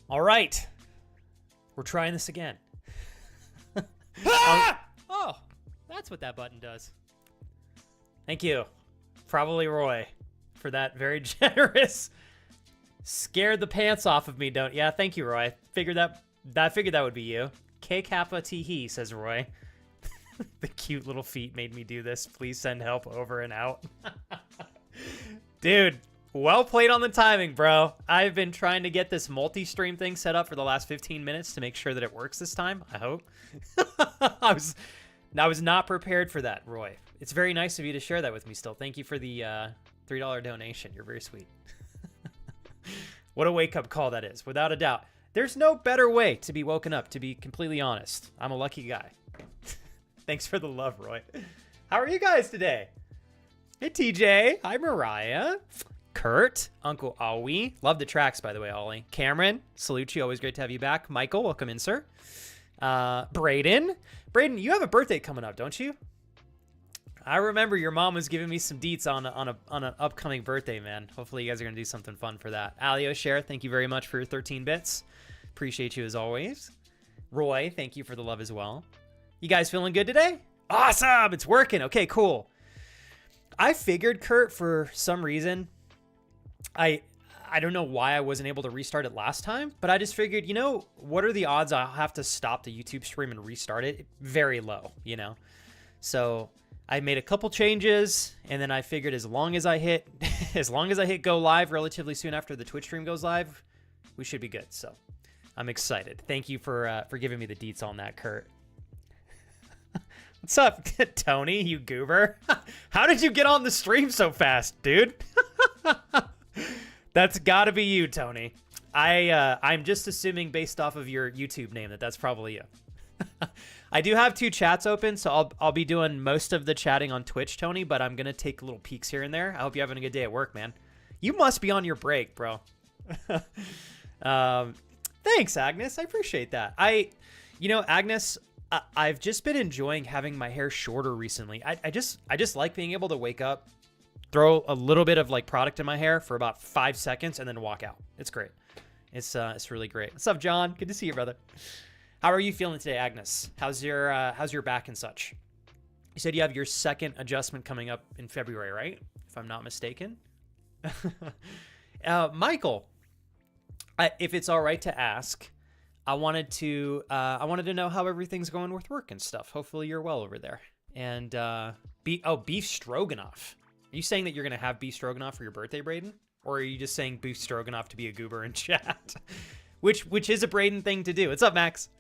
All right. We're trying this again. Oh, that's what that button does. Thank you. Probably Roy for that very generous. Scared the pants off of me, don't? Yeah, thank you, Roy. Figured that would be you. K Kappa T he, says Roy. The cute little feet made me do this. Please send help over and out. Dude, well played on the timing, bro. I've been trying to get this multi-stream thing set up for the last 15 minutes to make sure that it works this time. I hope. I was not prepared for that, Roy. It's very nice of you to share that with me still. Thank you for the $3 donation. You're very sweet. What a wake-up call that is, without a doubt. There's no better way to be woken up, to be completely honest. I'm a lucky guy. Thanks for the love, Roy. How are you guys today? Hey, TJ. Hi, Mariah. Kurt. Uncle Awi. Love the tracks, by the way, Ollie. Cameron. Salute you. Always great to have you back. Michael. Welcome in, sir. Braden. Braden, you have a birthday coming up, don't you? I remember your mom was giving me some deets on an upcoming birthday, man. Hopefully you guys are going to do something fun for that. Alio Share, thank you very much for your 13 bits. Appreciate you as always. Roy, thank you for the love as well. You guys feeling good today? Awesome! It's working. Okay, cool. I figured, Kurt, for some reason, I don't know why I wasn't able to restart it last time, but I just figured, you know, what are the odds I'll have to stop the YouTube stream and restart it? Very low, you know? So I made a couple changes, and then I figured as long as I hit go live relatively soon after the Twitch stream goes live, we should be good. So I'm excited. Thank you for giving me the deets on that, Kurt. What's up, Tony, you goober? How did you get on the stream so fast, dude? That's gotta be you, Tony. I'm just assuming based off of your YouTube name that's probably you. I do have 2 chats open, so I'll be doing most of the chatting on Twitch, Tony, but I'm gonna take little peeks here and there. I hope you're having a good day at work, man. You must be on your break, bro. Thanks, Agnes. I appreciate that. You know, Agnes, I've just been enjoying having my hair shorter recently. I just like being able to wake up, throw a little bit of like product in my hair for about 5 seconds, and then walk out. It's great. It's really great. What's up, John? Good to see you, brother. How are you feeling today, Agnes? How's your back and such? You said you have your second adjustment coming up in February, right? If I'm not mistaken. Michael, if it's all right to ask, I wanted to know how everything's going with work and stuff. Hopefully you're well over there. And beef stroganoff. Are you saying that you're gonna have beef stroganoff for your birthday, Braden? Or are you just saying beef stroganoff to be a goober in chat? Which is a Braden thing to do. What's up, Max?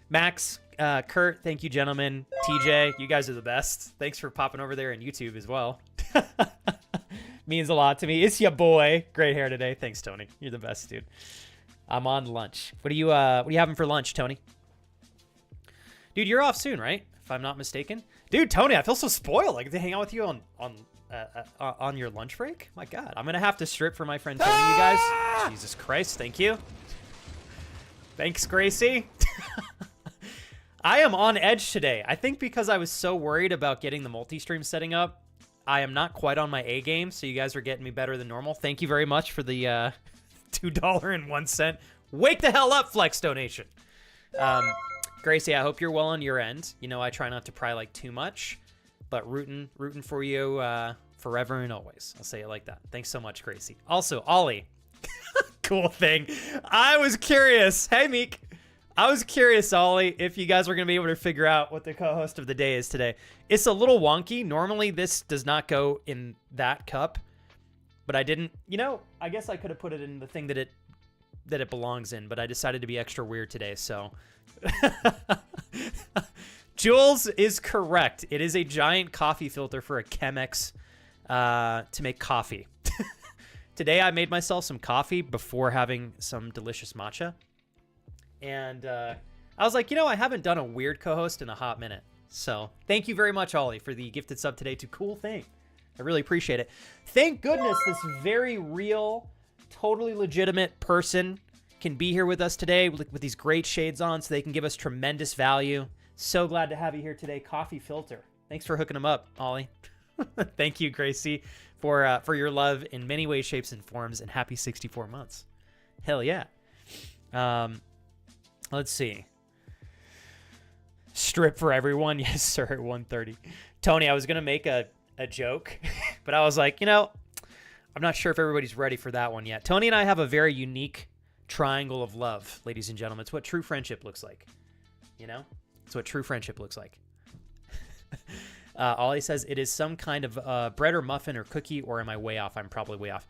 Max, Kurt, thank you, gentlemen. TJ, you guys are the best. Thanks for popping over there on YouTube as well. Means a lot to me. It's your boy. Great hair today. Thanks, Tony. You're the best, dude. I'm on lunch. What are you having for lunch, Tony? Dude, you're off soon, right? If I'm not mistaken. Dude, Tony, I feel so spoiled. I get to hang out with you on your lunch break. My God, I'm gonna have to strip for my friend Tony, you guys. Jesus Christ, thank you. Thanks, Gracie. I am on edge today. I think because I was so worried about getting the multi-stream setting up, I am not quite on my A game, so you guys are getting me better than normal. Thank you very much for the $2.01 wake the hell up flex donation. Gracie, I hope you're well on your end. You know, I try not to pry like too much, but rooting for you forever and always. I'll say it like that. Thanks so much, Gracie. Also, Ollie. Cool thing. I was curious. Hey, Meek. I was curious, Ollie, if you guys were going to be able to figure out what the co-host of the day is today. It's a little wonky. Normally, this does not go in that cup, but I didn't. You know, I guess I could have put it in the thing that it belongs in, but I decided to be extra weird today, so. Jules is correct. It is a giant coffee filter for a Chemex to make coffee. Today I made myself some coffee before having some delicious matcha. And I was like, you know, I haven't done a weird co-host in a hot minute. So thank you very much, Ollie, for the gifted sub today to Cool Thing. I really appreciate it. Thank goodness this very real, totally legitimate person can be here with us today with these great shades on so they can give us tremendous value. So glad to have you here today, Coffee Filter. Thanks for hooking them up, Ollie. Thank you, Gracie, for your love in many ways, shapes, and forms, and happy 64 months. Hell yeah. Let's see. Strip for everyone. Yes, sir, at 1:30. Tony, I was going to make a joke, but I was like, I'm not sure if everybody's ready for that one yet. Tony and I have a very unique triangle of love, ladies and gentlemen. It's what true friendship looks like. It's what true friendship looks like. Ollie says, it is some kind of bread or muffin or cookie, or am I way off? I'm probably way off.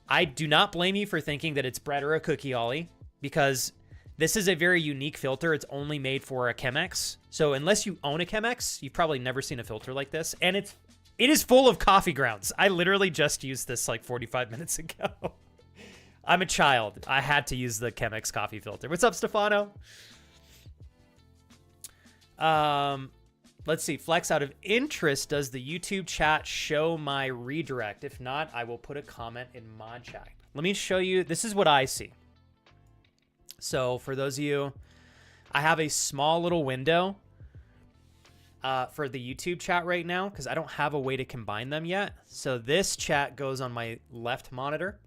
I do not blame you for thinking that it's bread or a cookie, Ollie, because this is a very unique filter. It's only made for a Chemex. So unless you own a Chemex, you've probably never seen a filter like this. And it is full of coffee grounds. I literally just used this like 45 minutes ago. I'm a child. I had to use the Chemex coffee filter. What's up, Stefano? Let's see. Flex, out of interest, does the YouTube chat show my redirect? If not, I will put a comment in mod chat. Let me show you. This is what I see. So for those of you, I have a small little window for the YouTube chat right now because I don't have a way to combine them yet. So this chat goes on my left monitor.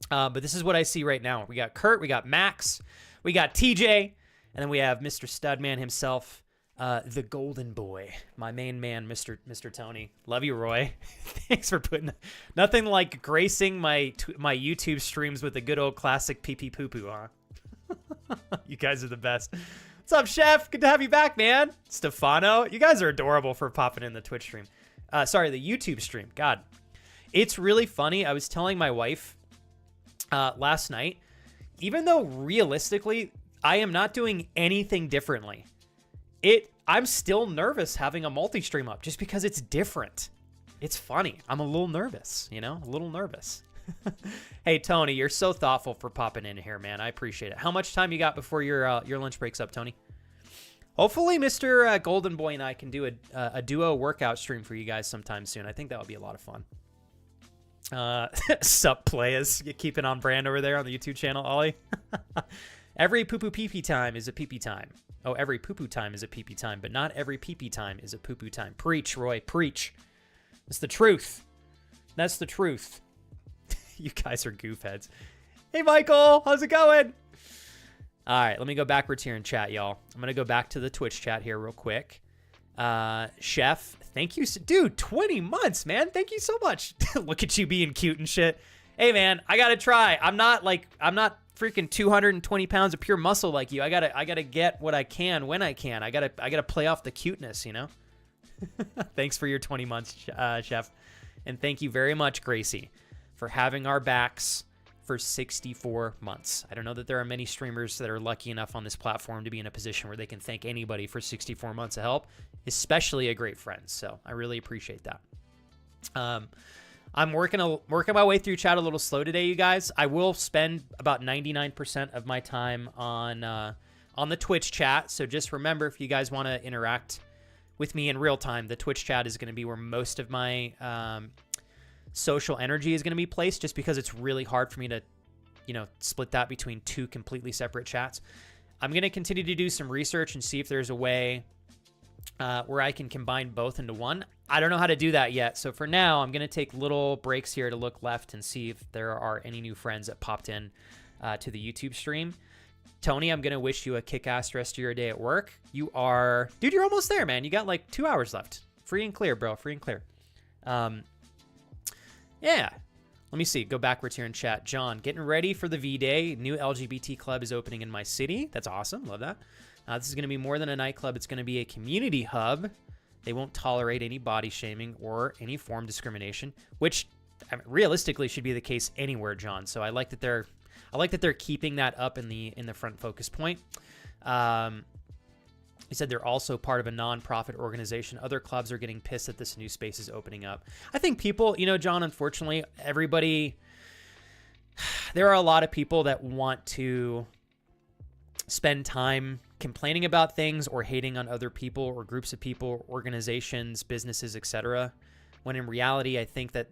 But this is what I see right now. We got Kurt, we got Max, we got TJ, and then we have Mr. Studman himself, the golden boy, my main man, Mr. Tony. Love you, Roy. Thanks for putting nothing like gracing my YouTube streams with a good old classic pee-pee poo-poo, huh? You guys are the best. What's up, Chef? Good to have you back, man. Stefano, you guys are adorable for popping in the Twitch stream. Sorry, the YouTube stream. God, it's really funny. I was telling my wife last night, even though realistically I am not doing anything differently, I'm still nervous having a multi-stream up just because it's different. It's funny. I'm a little nervous, a little nervous. Hey, Tony, you're so thoughtful for popping in here, man. I appreciate it. How much time you got before your lunch breaks up, Tony? Hopefully, Mr. Golden Boy and I can do a duo workout stream for you guys sometime soon. I think that would be a lot of fun. Sup, players? You keeping on brand over there on the YouTube channel, Ollie? Every poo-poo pee-pee time is a pee-pee time. Oh, every poo-poo time is a pee-pee time, but not every pee-pee time is a poo-poo time. Preach, Roy, preach. That's the truth. That's the truth. You guys are goofheads. Hey, Michael, how's it going? All right, let me go backwards here in chat, y'all. I'm going to go back to the Twitch chat here real quick. Chef, thank you. Dude, 20 months, man. Thank you so much. Look at you being cute and shit. Hey, man, I got to try. I'm not freaking 220 pounds of pure muscle like you. I gotta get what I can when I can. I gotta play off the cuteness, Thanks for your 20 months, Chef. And thank you very much, Gracie, for having our backs for 64 months. I don't know that there are many streamers that are lucky enough on this platform to be in a position where they can thank anybody for 64 months of help, especially a great friend. So I really appreciate that. I'm working my way through chat a little slow today, you guys. I will spend about 99% of my time on the Twitch chat. So just remember, if you guys want to interact with me in real time, the Twitch chat is going to be where most of my social energy is going to be placed, just because it's really hard for me to, split that between two completely separate chats. I'm going to continue to do some research and see if there's a way where I can combine both into one. I don't know how to do that yet. So for now, I'm going to take little breaks here to look left and see if there are any new friends that popped in to the YouTube stream. Tony, I'm going to wish you a kick-ass rest of your day at work. Dude, you're almost there, man. You got like 2 hours left. Free and clear, bro. Free and clear. Yeah. Let me see. Go backwards here in chat. John, getting ready for the V-Day. New LGBT club is opening in my city. That's awesome. Love that. This is going to be more than a nightclub. It's going to be a community hub. They won't tolerate any body shaming or any form of discrimination, which realistically should be the case anywhere, John. So I like that they're keeping that up in the front focus point. He said they're also part of a non-profit organization. Other clubs are getting pissed that this new space is opening up. I think people, John, unfortunately, there are a lot of people that want to spend time complaining about things or hating on other people or groups of people, organizations, businesses, etc. When in reality, I think that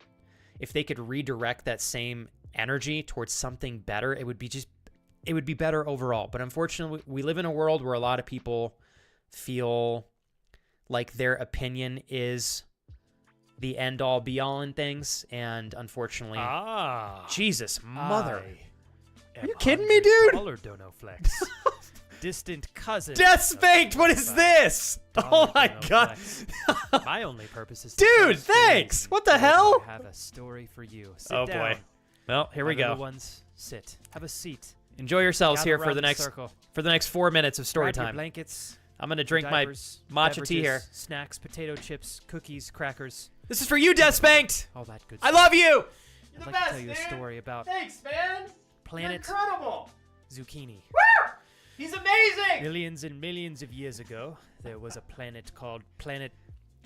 if they could redirect that same energy towards something better, it would be better overall. But unfortunately, we live in a world where a lot of people feel like their opinion is the end all be all in things, and unfortunately, Jesus, mother. Are you kidding me, dude? Donoflex. Distant cousin. Death Spanked, what is this? Oh my god. My only purpose is to Dude, tell thanks. stories. What the Oh, hell? I have a story for you. Sit Oh down. boy. Well, here we My little go. ones, sit. Have a seat. Enjoy yourselves Gather here for around the in a next circle. 4 minutes of story Grab your time. blankets. I'm gonna your drink my diapers, matcha tea here. beverages, snacks, potato chips, cookies, crackers, This is for you, Death Spanked. all that good I stuff. love you. You're I'd the like best, to tell you a dude. story about Thanks, man. Planet You're incredible. Zucchini. Woo! He's amazing. Millions and millions of years ago, there was a planet called Planet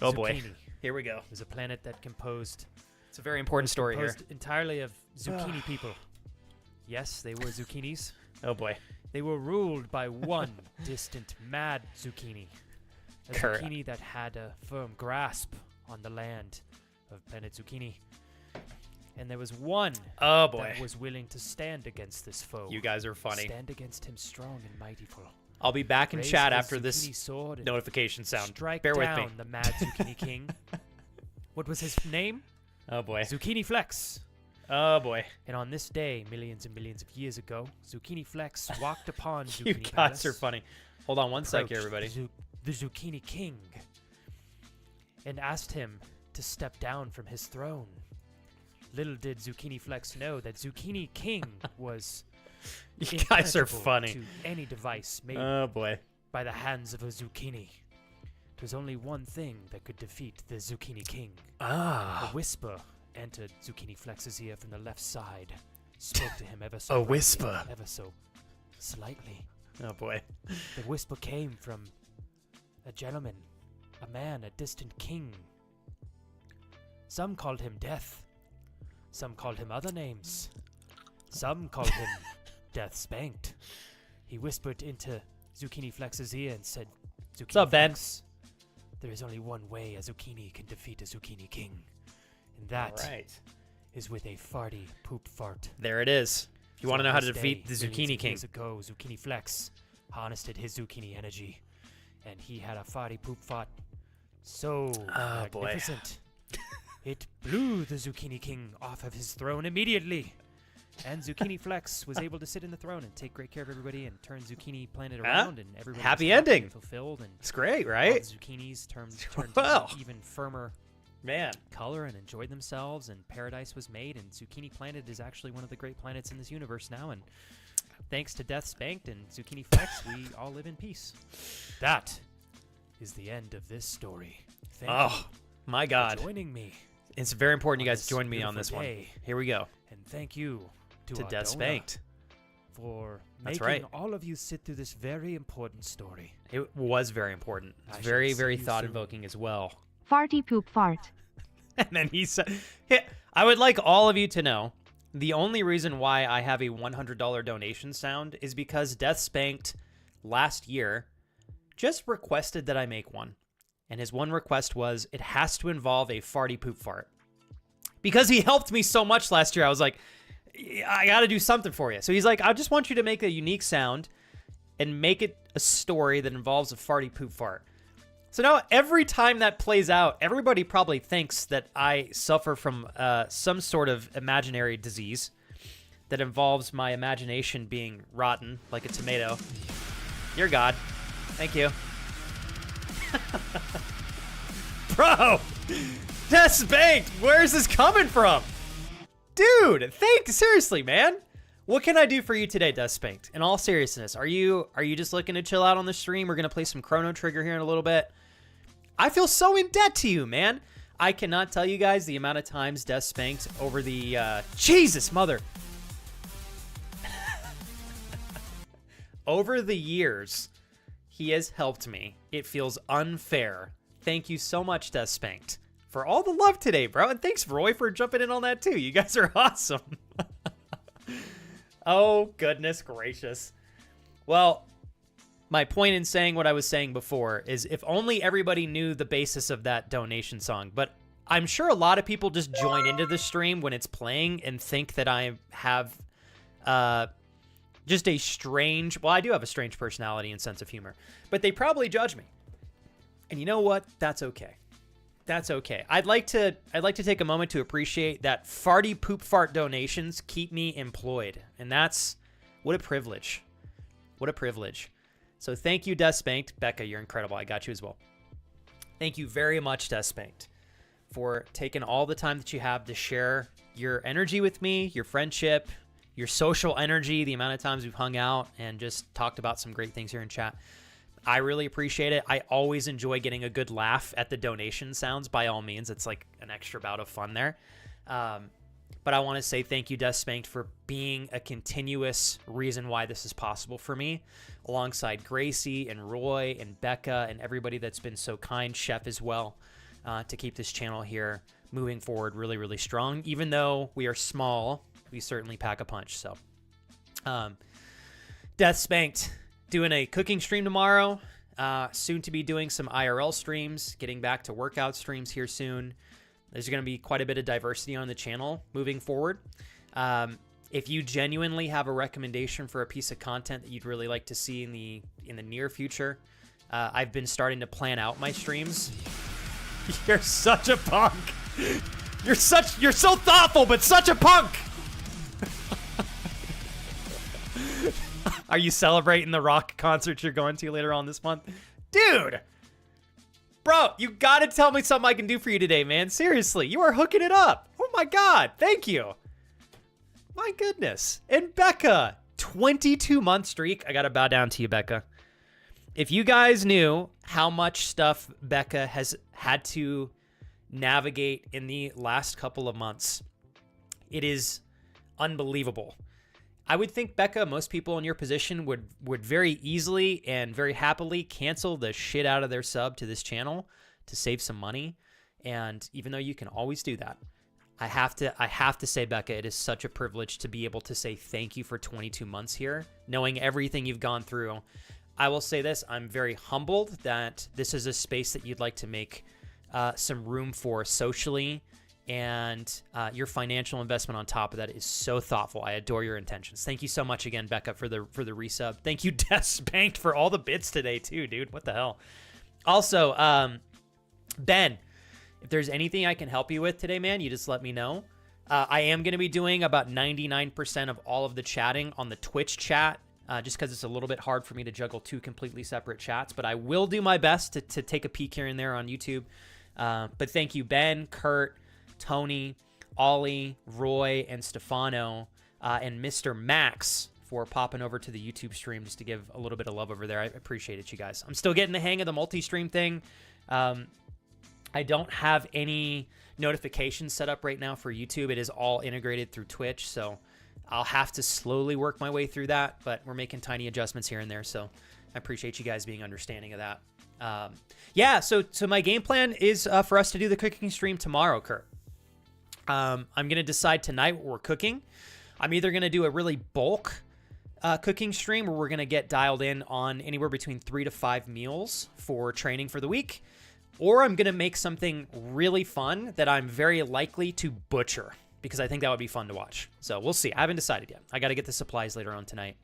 Oh Zucchini. boy. Here we go. It was a planet that composed It's a very important story here. entirely of zucchini people. Yes, they were zucchinis. Oh boy. They were ruled by one distant, mad zucchini. A Correct. zucchini that had a firm grasp on the land of Planet Zucchini. And there was one Oh boy. that was willing to stand against this foe. You guys are funny. Stand against him strong and mightyful. I'll be back in Raise chat the after this zucchini sword and notification sound. strike Bear with down me. the mad zucchini king. What was his name? Oh boy. Zucchini Flex. Oh boy. And on this day, millions and millions of years ago, Zucchini Flex walked upon Zucchini You guys Palace, are funny. Hold on one sec, approached everybody. the Zucchini King and asked him to step down from his throne. Little did Zucchini Flex know that Zucchini King was You guys are impenetrable funny. to any device made Oh boy. by the hands of a zucchini. It was only one thing that could defeat the Zucchini King. A Ah. whisper entered Zucchini Flex's ear from the left side, spoke to him ever so A lightly, whisper. ever so slightly. Oh boy. The whisper came from a gentleman, a man, a distant king. Some called him Death. Some called him other names. Some called him Death Spanked. He whispered into Zucchini Flex's ear and said, Zucchini What's up, Ben? Flex, there is only one way a zucchini can defeat a zucchini king. And that All right. is with a farty poop fart. There it is. If you want to So know how to this defeat day, the millions Zucchini of King. Years ago, Zucchini Flex harnessed his zucchini energy, and he had a farty poop fart so Oh, boy. magnificent. It blew the Zucchini King off of his throne immediately, and Zucchini Flex was able to sit in the throne and take great care of everybody and turn Zucchini Planet around, and everybody Happy was ending. and fulfilled, and It's great, all right? the zucchinis turned to Well. an even firmer Man. color and enjoyed themselves, and paradise was made, and Zucchini Planet is actually one of the great planets in this universe now, and thanks to Death Spanked and Zucchini Flex, we all live in peace. That is the end of this story. Thank Oh, my you God. for joining me, It's very important you on guys this join me on this beautiful one. day. Here we go. and thank you to To Death Ardona Spanked. for That's making right. all of you sit through this very important story. It was very important. It's I very, shall see very you soon. thought-invoking as well. Farty poop fart. And then he said, I would like all of you to know the only reason why I have a $100 donation sound is because Death Spanked last year just requested that I make one. And his one request was it has to involve a farty poop fart. Because he helped me so much last year, I was like, I got to do something for you. So he's like, I just want you to make a unique sound and make it a story that involves a farty poop fart. So now every time that plays out, everybody probably thinks that I suffer from some sort of imaginary disease that involves my imagination being rotten like a tomato. Dear God. Thank you. Bro! Death Spanked! Where's this coming from? Dude, seriously, man. What can I do for you today, Death Spanked? In all seriousness, are you just looking to chill out on the stream? We're gonna play some Chrono Trigger here in a little bit. I feel so in debt to you, man. I cannot tell you guys the amount of times Death Spanked over the Jesus mother. Over the years, he has helped me. It feels unfair. Thank you so much, Death Spanked, for all the love today, bro. And thanks, Roy, for jumping in on that too. You guys are awesome. Oh, goodness gracious. Well, my point in saying what I was saying before is if only everybody knew the basis of that donation song. But I'm sure a lot of people just join into the stream when it's playing and think that I have just a strange, well, I do have a strange personality and sense of humor, but they probably judge me. And you know what? That's okay. That's okay. I'd like to take a moment to appreciate that farty poop fart donations keep me employed. And that's What a privilege. What a privilege. So thank you, Duspanked. Becca, you're incredible. I got you as well. Thank you very much, Duspanked, for taking all the time that you have to share your energy with me, your friendship, your social energy, the amount of times we've hung out and just talked about some great things here in chat. I really appreciate it. I always enjoy getting a good laugh at the donation sounds. By all means, it's like an extra bout of fun there. But I want to say thank you, Duspanked, for being a continuous reason why this is possible for me, alongside Gracie and Roy and Becca and everybody that's been so kind, Chef as well, to keep this channel here moving forward really, really strong. Even though we are small, we certainly pack a punch. So, Duspanked, doing a cooking stream tomorrow, soon to be doing some IRL streams, getting back to workout streams here soon. There's going to be quite a bit of diversity on the channel moving forward. If you genuinely have a recommendation for a piece of content that you'd really like to see in the near future, I've been starting to plan out my streams. You're such a punk. You're so thoughtful, but such a punk. Are you celebrating the rock concert you're going to later on this month? Dude! Bro, you gotta tell me something I can do for you today, man. Seriously, you are hooking it up. Oh my God, thank you. My goodness. And Becca, 22-month streak. I gotta bow down to you, Becca. If you guys knew how much stuff Becca has had to navigate in the last couple of months, it is unbelievable. I would think, Becca, most people in your position would very easily and very happily cancel the shit out of their sub to this channel to save some money. And even though you can always do that, I have to say, Becca, it is such a privilege to be able to say thank you for 22 months here, knowing everything you've gone through. I will say this, I'm very humbled that this is a space that you'd like to make some room for socially, and your financial investment on top of that is so thoughtful. I adore your intentions. Thank you so much again, Becca, for the resub. Thank you, Duspanked, for all the bits today too, dude. What the hell? Also, Ben, if there's anything I can help you with today, man, you just let me know. I am going to be doing about 99% of all of the chatting on the Twitch chat, just because it's a little bit hard for me to juggle two completely separate chats. But I will do my best to take a peek here and there on YouTube. But thank you, Ben, Kurt, Tony, Ollie, Roy, and Stefano, and Mr. Max for popping over to the YouTube stream just to give a little bit of love over there. I appreciate it, you guys. I'm still getting the hang of the multi-stream thing. I don't have any notifications set up right now for YouTube. It is all integrated through Twitch, so I'll have to slowly work my way through that, but we're making tiny adjustments here and there, so I appreciate you guys being understanding of that. Yeah, so my game plan is for us to do the cooking stream tomorrow, Kurt. I'm going to decide tonight what we're cooking. I'm either going to do a really bulk cooking stream where we're going to get dialed in on anywhere between 3 to 5 meals for training for the week, or I'm going to make something really fun that I'm very likely to butcher because I think that would be fun to watch. So we'll see. I haven't decided yet. I got to get the supplies later on tonight.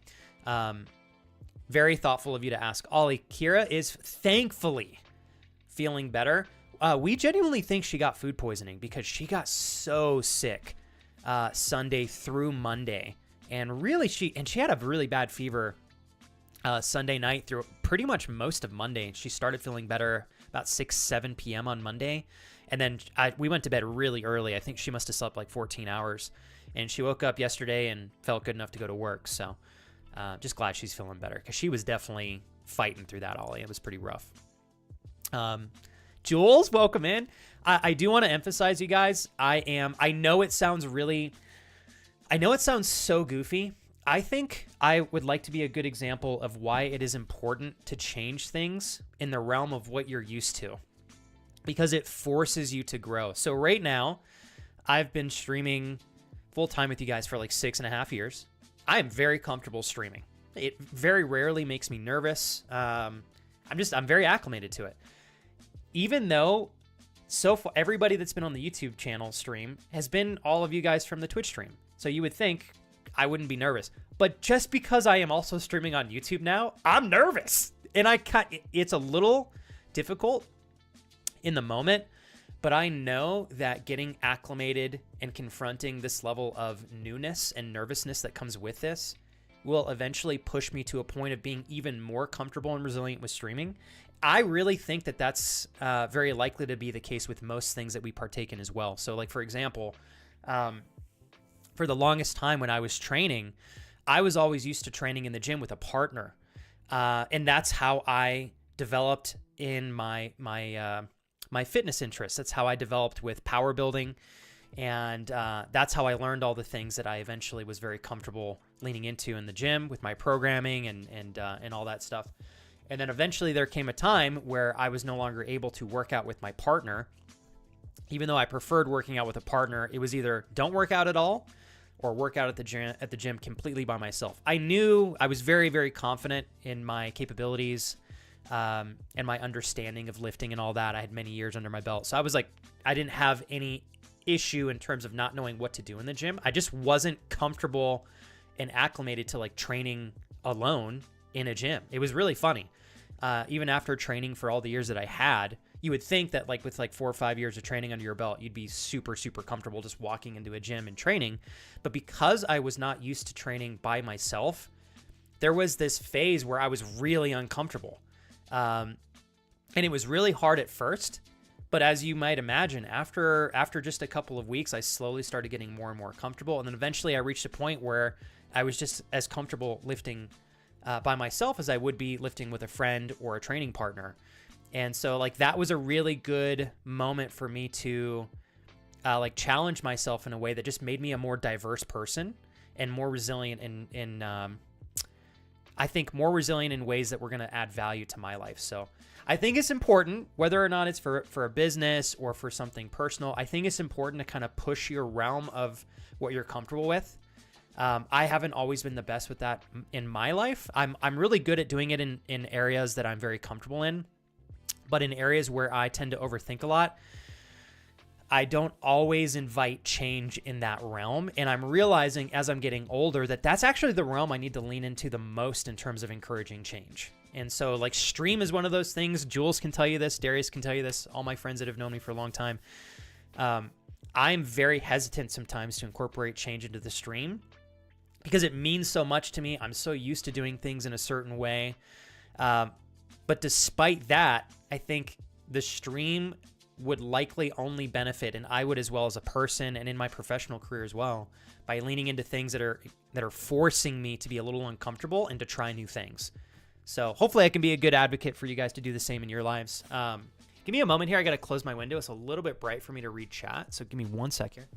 Very thoughtful of you to ask. Ollie, Kira is thankfully feeling better. We genuinely think she got food poisoning because she got so sick Sunday through Monday. And really, she had a really bad fever Sunday night through pretty much most of Monday. She started feeling better about 6, 7 p.m. on Monday. And then we went to bed really early. I think she must have slept like 14 hours. And she woke up yesterday and felt good enough to go to work. So just glad she's feeling better because she was definitely fighting through that, Ollie. It was pretty rough. Jules, welcome in. I do want to emphasize, you guys, I know it sounds so goofy. I think I would like to be a good example of why it is important to change things in the realm of what you're used to, because it forces you to grow. So right now, I've been streaming full time with you guys for like 6.5 years. I am very comfortable streaming. It very rarely makes me nervous. I'm very acclimated to it. Even though so far everybody that's been on the YouTube channel stream has been all of you guys from the Twitch stream. So you would think I wouldn't be nervous. But just because I am also streaming on YouTube now, I'm nervous. And it's a little difficult in the moment, but I know that getting acclimated and confronting this level of newness and nervousness that comes with this will eventually push me to a point of being even more comfortable and resilient with streaming. I really think that that's very likely to be the case with most things that we partake in as well. So like, for example, for the longest time when I was training, I was always used to training in the gym with a partner. And that's how I developed in my fitness interests. That's how I developed with power building. And that's how I learned all the things that I eventually was very comfortable leaning into in the gym with my programming and all that stuff. And then eventually there came a time where I was no longer able to work out with my partner. Even though I preferred working out with a partner, it was either don't work out at all or work out at the gym completely by myself. I knew I was very, very confident in my capabilities and my understanding of lifting and all that. I had many years under my belt. So I was like, I didn't have any issue in terms of not knowing what to do in the gym. I just wasn't comfortable and acclimated to like training alone in a gym. It was really funny. Even after training for all the years that I had, you would think that like with like 4 or 5 years of training under your belt, you'd be super, super comfortable just walking into a gym and training. But because I was not used to training by myself, there was this phase where I was really uncomfortable. And it was really hard at first. But as you might imagine, after just a couple of weeks, I slowly started getting more and more comfortable. And then eventually I reached a point where I was just as comfortable lifting by myself as I would be lifting with a friend or a training partner. And so like that was a really good moment for me to like challenge myself in a way that just made me a more diverse person and more resilient in I think more resilient in ways that were going to add value to my life. So I think it's important, whether or not it's for a business or for something personal, I think it's important to kind of push your realm of what you're comfortable with. I haven't always been the best with that in my life. I'm really good at doing it in areas that I'm very comfortable in, but in areas where I tend to overthink a lot, I don't always invite change in that realm. And I'm realizing as I'm getting older that that's actually the realm I need to lean into the most in terms of encouraging change. And so like stream is one of those things. Jules can tell you this. Darius can tell you this. All my friends that have known me for a long time. I'm very hesitant sometimes to incorporate change into the stream because it means so much to me. I'm so used to doing things in a certain way. But despite that, I think the stream would likely only benefit, and I would as well as a person and in my professional career as well, by leaning into things that are forcing me to be a little uncomfortable and to try new things. So hopefully I can be a good advocate for you guys to do the same in your lives. Give me a moment here. I got to close my window. It's a little bit bright for me to read chat. So give me 1 second.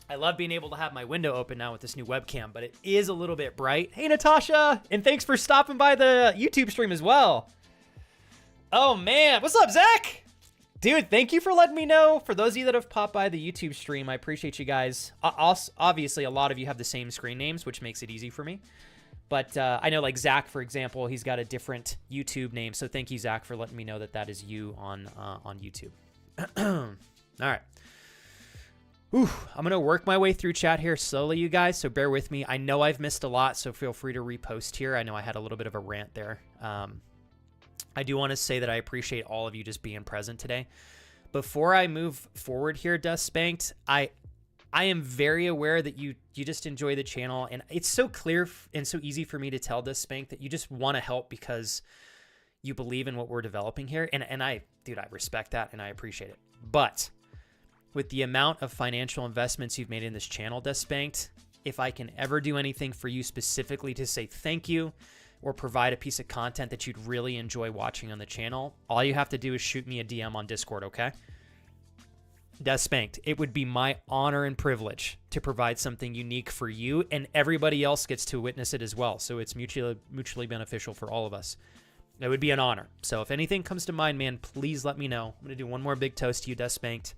I love being able to have my window open now with this new webcam, but it is a little bit bright. Hey, Natasha, and thanks for stopping by the YouTube stream as well. Oh, man. What's up, Zach? Dude, thank you for letting me know. For those of you that have popped by the YouTube stream, I appreciate you guys. Obviously, a lot of you have the same screen names, which makes it easy for me. But I know, like, Zach, for example, he's got a different YouTube name. So thank you, Zach, for letting me know that that is you on YouTube. All right. Ooh, I'm going to work my way through chat here slowly, you guys, so bear with me. I know I've missed a lot, so feel free to repost here. I know I had a little bit of a rant there. I do want to say that I appreciate all of you just being present today. Before I move forward here, Dust Spanked, I am very aware that you just enjoy the channel, and it's so clear and so easy for me to tell Dust Spanked that you just want to help because you believe in what we're developing here, and I respect that, and I appreciate it. But with the amount of financial investments you've made in this channel, Dust Spanked, if I can ever do anything for you specifically to say thank you or provide a piece of content that you'd really enjoy watching on the channel, all you have to do is shoot me a DM on Discord, okay? Dust Spanked, it would be my honor and privilege to provide something unique for you, and everybody else gets to witness it as well, so it's mutually beneficial for all of us. It would be an honor. So if anything comes to mind, man, please let me know. I'm going to do one more big toast to you, Dust Spanked.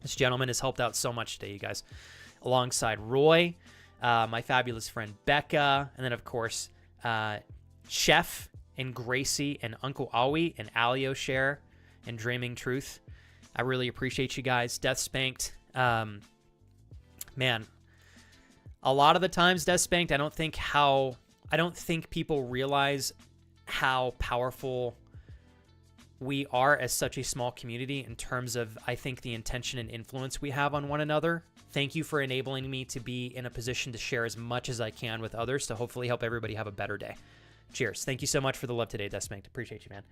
This gentleman has helped out so much today, you guys. Alongside Roy, my fabulous friend Becca, and then, of course, Chef and Gracie and Uncle Awi and Alio Share and Dreaming Truth. I really appreciate you guys. Death Spanked. Man, a lot of the times, Death Spanked, I don't think people realize how powerful we are as such a small community in terms of, I think, the intention and influence we have on one another Thank you for enabling me to be in a position to share as much as I can with others to hopefully help everybody have a better day. Cheers. Thank you so much for the love today, Desmond. Appreciate you, man.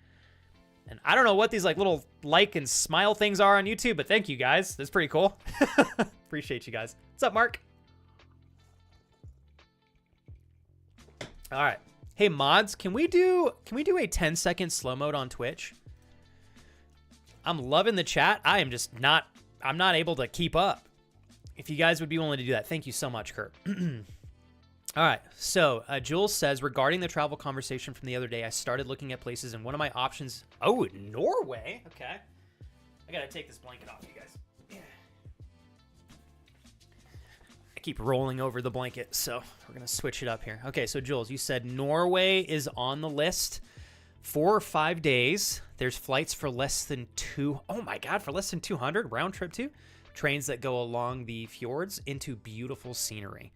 And I don't know what these like little like and smile things are on YouTube, but thank you guys. That's pretty cool. Appreciate you guys. What's up, Mark? All right. Hey mods, can we do a 10-second slow mode on Twitch? I'm loving the chat. I'm not able to keep up. If you guys would be willing to do that, thank you so much, Kurt. All right, so Jules says, regarding the travel conversation from the other day, I started looking at places, and one of my options... Oh, Norway? Okay. I gotta take this blanket off, you guys. Yeah. I keep rolling over the blanket, so we're gonna switch it up here. Okay, so Jules, you said Norway is on the list. 4 or 5 days. There's flights for less than oh my God, for less than 200 round trip too. Trains that go along the fjords into beautiful scenery.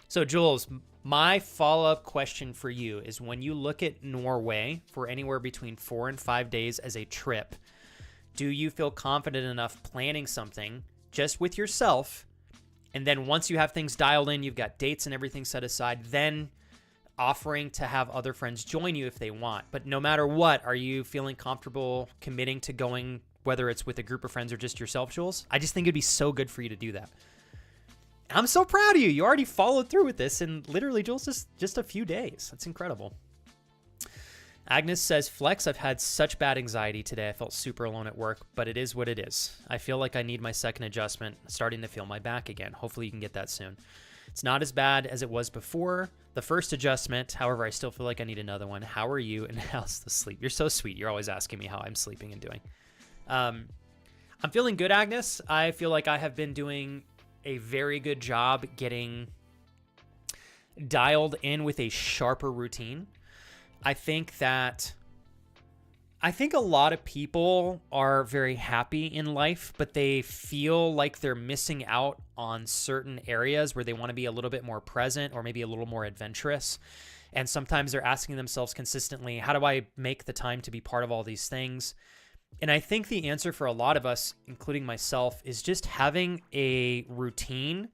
So Jules, my follow-up question for you is, when you look at Norway for anywhere between 4 and 5 days as a trip, do you feel confident enough planning something just with yourself, and then once you have things dialed in, you've got dates and everything set aside, then offering to have other friends join you if they want? But no matter what, are you feeling comfortable committing to going, whether it's with a group of friends or just yourself, Jules? I just think it'd be so good for you to do that. I'm so proud of you. You already followed through with this in literally, Jules, just a few days. That's incredible. Agnes says, Flex, I've had such bad anxiety today. I felt super alone at work, but it is what it is. I feel like I need my second adjustment. Starting to feel my back again. Hopefully you can get that soon. It's not as bad as it was before the first adjustment. However, I still feel like I need another one. How are you, and how's the sleep? You're so sweet. You're always asking me how I'm sleeping and doing. I'm feeling good, Agnes. I feel like I have been doing a very good job getting dialed in with a sharper routine. I think a lot of people are very happy in life, but they feel like they're missing out on certain areas where they want to be a little bit more present or maybe a little more adventurous. And sometimes they're asking themselves consistently, how do I make the time to be part of all these things? And I think the answer for a lot of us, including myself, is just having a routine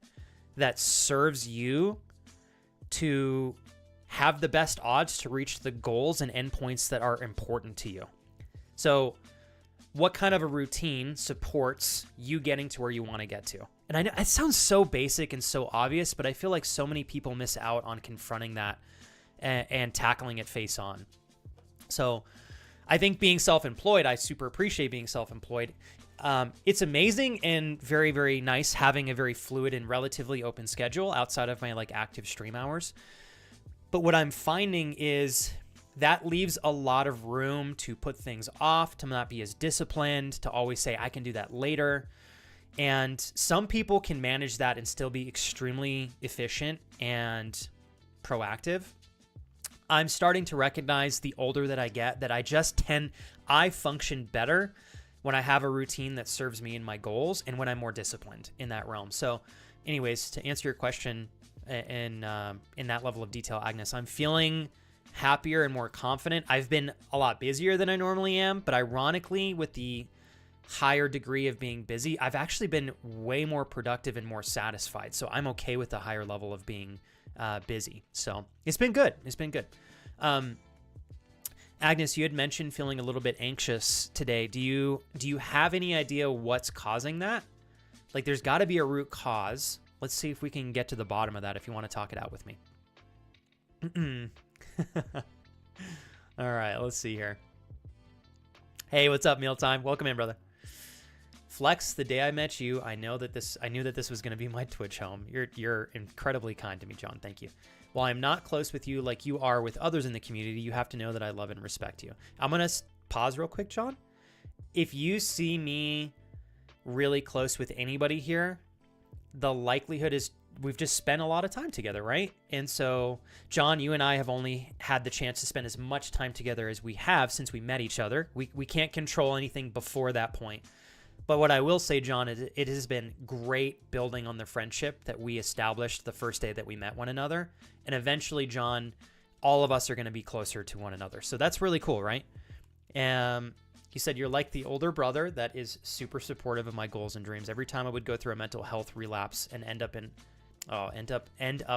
that serves you to have the best odds to reach the goals and endpoints that are important to you. So what kind of a routine supports you getting to where you want to get to? And I know it sounds so basic and so obvious, but I feel like so many people miss out on confronting that and tackling it face on. So I think being self-employed, I super appreciate being self-employed. It's amazing and very, very nice having a very fluid and relatively open schedule outside of my like active stream hours. But what I'm finding is that leaves a lot of room to put things off, to not be as disciplined, to always say, I can do that later. And some people can manage that and still be extremely efficient and proactive. I'm starting to recognize the older that I get that I function better when I have a routine that serves me and my goals and when I'm more disciplined in that realm. So anyways, to answer your question in that level of detail, Agnes, I'm feeling happier and more confident. I've been a lot busier than I normally am, but ironically, with the higher degree of being busy, I've actually been way more productive and more satisfied. So I'm okay with the higher level of being busy. So it's been good. It's been good. Agnes, you had mentioned feeling a little bit anxious today. Do you have any idea what's causing that? Like, there's got to be a root cause. Let's see if we can get to the bottom of that if you want to talk it out with me. All right, let's see here. Hey, what's up, Mealtime? Welcome in, brother. Flex, the day I met you, I knew that this was going to be my Twitch home. You're incredibly kind to me, John. Thank you. While I'm not close with you like you are with others in the community, you have to know that I love and respect you. I'm going to pause real quick, John. If you see me really close with anybody here, the likelihood is we've just spent a lot of time together, right? And so, John, you and I have only had the chance to spend as much time together as we have since we met each other. We can't control anything before that point. But what I will say, John, is it has been great building on the friendship that we established the first day that we met one another. And eventually, John, all of us are going to be closer to one another. So that's really cool, right? He said, "You're like the older brother that is super supportive of my goals and dreams. Every time I would go through a mental health relapse and end up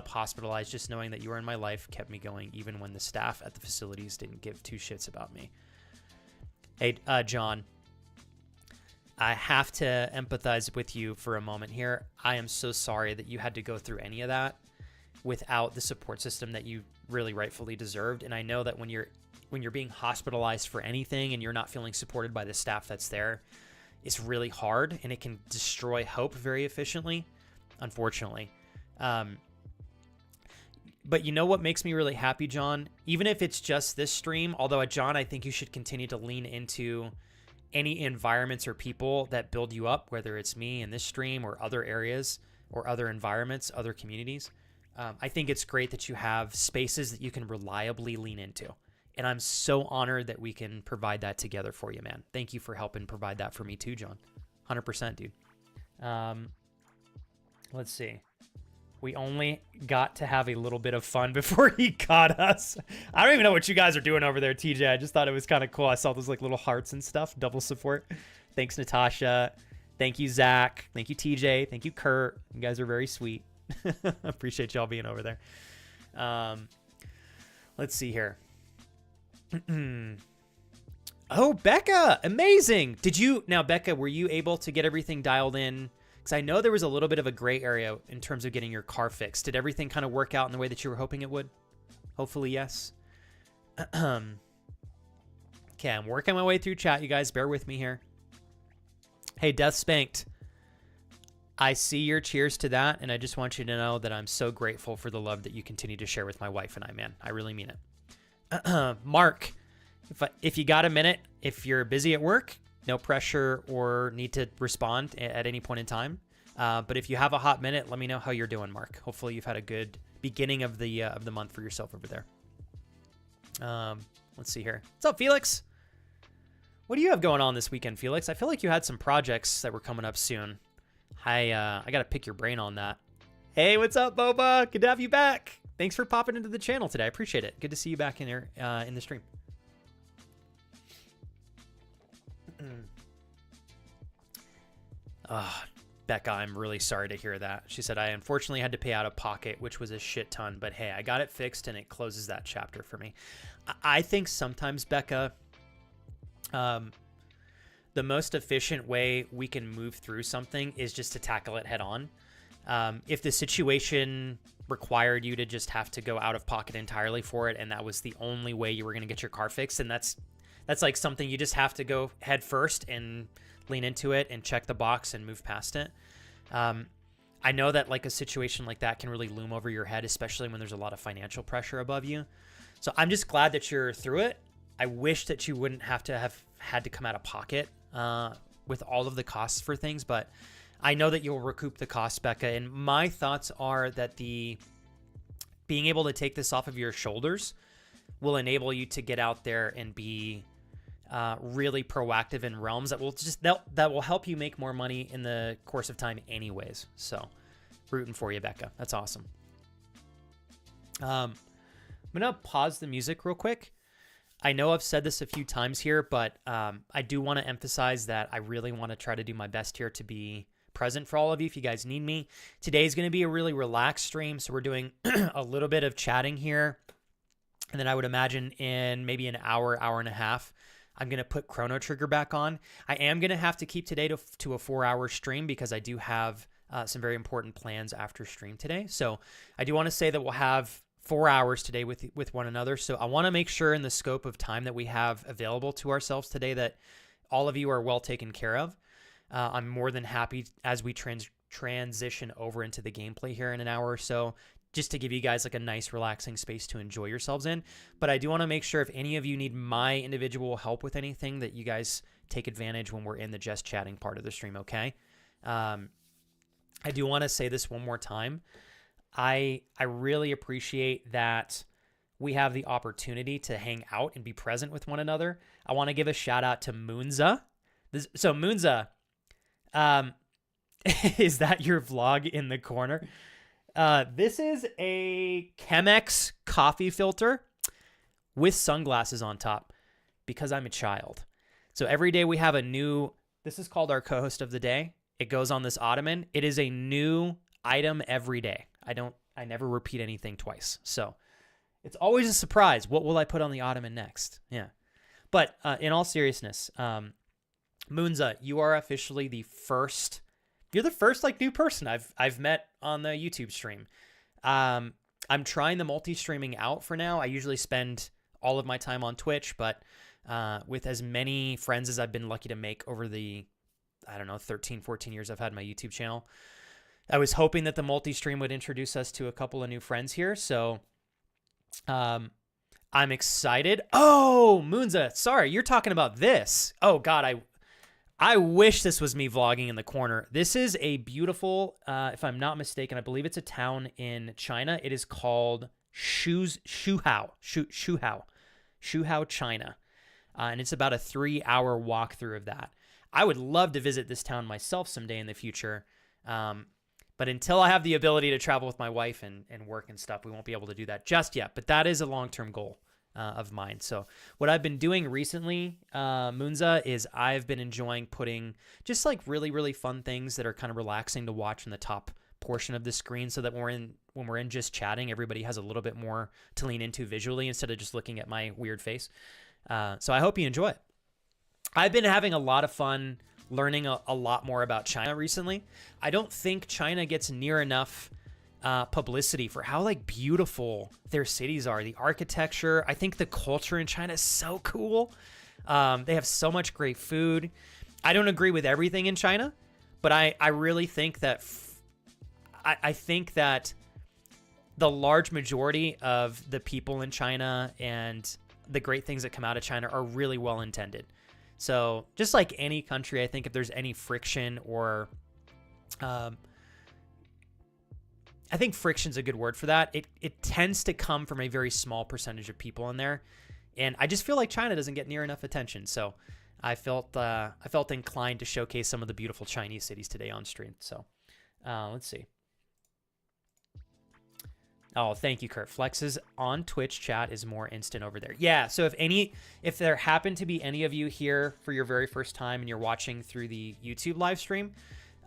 hospitalized, just knowing that you were in my life kept me going, even when the staff at the facilities didn't give two shits about me." Hey, John, I have to empathize with you for a moment here. I am so sorry that you had to go through any of that without the support system that you really rightfully deserved. And I know that when you're being hospitalized for anything and you're not feeling supported by the staff that's there, it's really hard and it can destroy hope very efficiently, unfortunately. But you know what makes me really happy, John? Even if it's just this stream, although, John, I think you should continue to lean into any environments or people that build you up, whether it's me in this stream or other areas or other environments, other communities. I think it's great that you have spaces that you can reliably lean into. And I'm so honored that we can provide that together for you, man. Thank you for helping provide that for me too, John. 100%, dude. Let's see. We only got to have a little bit of fun before he caught us. I don't even know what you guys are doing over there, TJ. I just thought it was kind of cool. I saw those like little hearts and stuff. Double support. Thanks, Natasha. Thank you, Zach. Thank you, TJ. Thank you, Kurt. You guys are very sweet. Appreciate y'all being over there. Let's see here. Oh, Becca. Amazing. Now, Becca, were you able to get everything dialed in? Because I know there was a little bit of a gray area in terms of getting your car fixed. Did everything kind of work out in the way that you were hoping it would? Hopefully, yes. Okay, I'm working my way through chat, you guys. Bear with me here. Hey, Death Spanked. I see your cheers to that, and I just want you to know that I'm so grateful for the love that you continue to share with my wife and I, man. I really mean it. Mark, if you got a minute, if you're busy at work, no pressure or need to respond at any point in time. But if you have a hot minute, let me know how you're doing, Mark. Hopefully you've had a good beginning of the month for yourself over there. Let's see here. What's up, Felix? What do you have going on this weekend, Felix? I feel like you had some projects that were coming up soon. I got to pick your brain on that. Hey, what's up, Boba? Good to have you back. Thanks for popping into the channel today. I appreciate it. Good to see you back in here in the stream. Becca, I'm really sorry to hear that. She said, I unfortunately had to pay out of pocket, which was a shit ton, but hey, I got it fixed and it closes that chapter for me. I think sometimes, Becca, the most efficient way we can move through something is just to tackle it head on. If the situation required you to just have to go out of pocket entirely for it, and that was the only way you were going to get your car fixed, and that's like something you just have to go head first and lean into it and check the box and move past it. I know that like a situation like that can really loom over your head, especially when there's a lot of financial pressure above you. So I'm just glad that you're through it. I wish that you wouldn't have had to come out of pocket with all of the costs for things, but I know that you'll recoup the costs, Becca. And my thoughts are that being able to take this off of your shoulders will enable you to get out there and be really proactive in realms that will help you make more money in the course of time anyways. So rooting for you, Becca. That's awesome. I'm going to pause the music real quick. I know I've said this a few times here, but I do want to emphasize that I really want to try to do my best here to be present for all of you if you guys need me. Today's going to be a really relaxed stream, so we're doing a little bit of chatting here. And then I would imagine in maybe an hour, hour and a half, I'm going to put Chrono Trigger back on. I am going to have to keep today to a 4-hour stream because I do have some very important plans after stream today. So I do want to say that we'll have 4 hours today with one another. So I want to make sure in the scope of time that we have available to ourselves today that all of you are well taken care of. I'm more than happy as we transition over into the gameplay here in an hour or so, just to give you guys like a nice relaxing space to enjoy yourselves in. But I do want to make sure if any of you need my individual help with anything that you guys take advantage when we're in the just chatting part of the stream, okay? I do want to say this one more time. I really appreciate that we have the opportunity to hang out and be present with one another. I want to give a shout out to Moonza. So Moonza, is that your vlog in the corner? This is a Chemex coffee filter with sunglasses on top because I'm a child. So every day we have a new, this is called our co-host of the day. It goes on this ottoman. It is a new item every day. I never repeat anything twice. So it's always a surprise. What will I put on the ottoman next? Yeah. But in all seriousness, Moonza, you are officially you're the first like new person I've met on the YouTube stream. I'm trying the multi-streaming out for now. I usually spend all of my time on Twitch, but with as many friends as I've been lucky to make over the, 13, 14 years I've had my YouTube channel, I was hoping that the multi-stream would introduce us to a couple of new friends here. So I'm excited. Oh, Moonza, sorry, you're talking about this. Oh, God, I wish this was me vlogging in the corner. This is a beautiful, if I'm not mistaken, I believe it's a town in China. It is called Shuhao, China. And it's about a 3-hour walkthrough of that. I would love to visit this town myself someday in the future. But until I have the ability to travel with my wife and work and stuff, we won't be able to do that just yet. But that is a long-term goal of mine. So what I've been doing recently, Moonza, is I've been enjoying putting just like really, really fun things that are kind of relaxing to watch in the top portion of the screen, so that when we're in just chatting, everybody has a little bit more to lean into visually instead of just looking at my weird face. So I hope you enjoy it. I've been having a lot of fun learning a lot more about China recently. I don't think China gets near enough publicity for how like beautiful their cities are. The architecture, I think the culture in China is so cool. They have so much great food. I don't agree with everything in China, but I really think that I think that the large majority of the people in China and the great things that come out of China are really well intended. So just like any country, I think if there's any friction or, I think friction's a good word for that. It tends to come from a very small percentage of people in there. And I just feel like China doesn't get near enough attention. So I felt inclined to showcase some of the beautiful Chinese cities today on stream. So let's see. Oh, thank you, Kurt. Flex's on Twitch chat is more instant over there. Yeah, so if there happen to be any of you here for your very first time and you're watching through the YouTube live stream,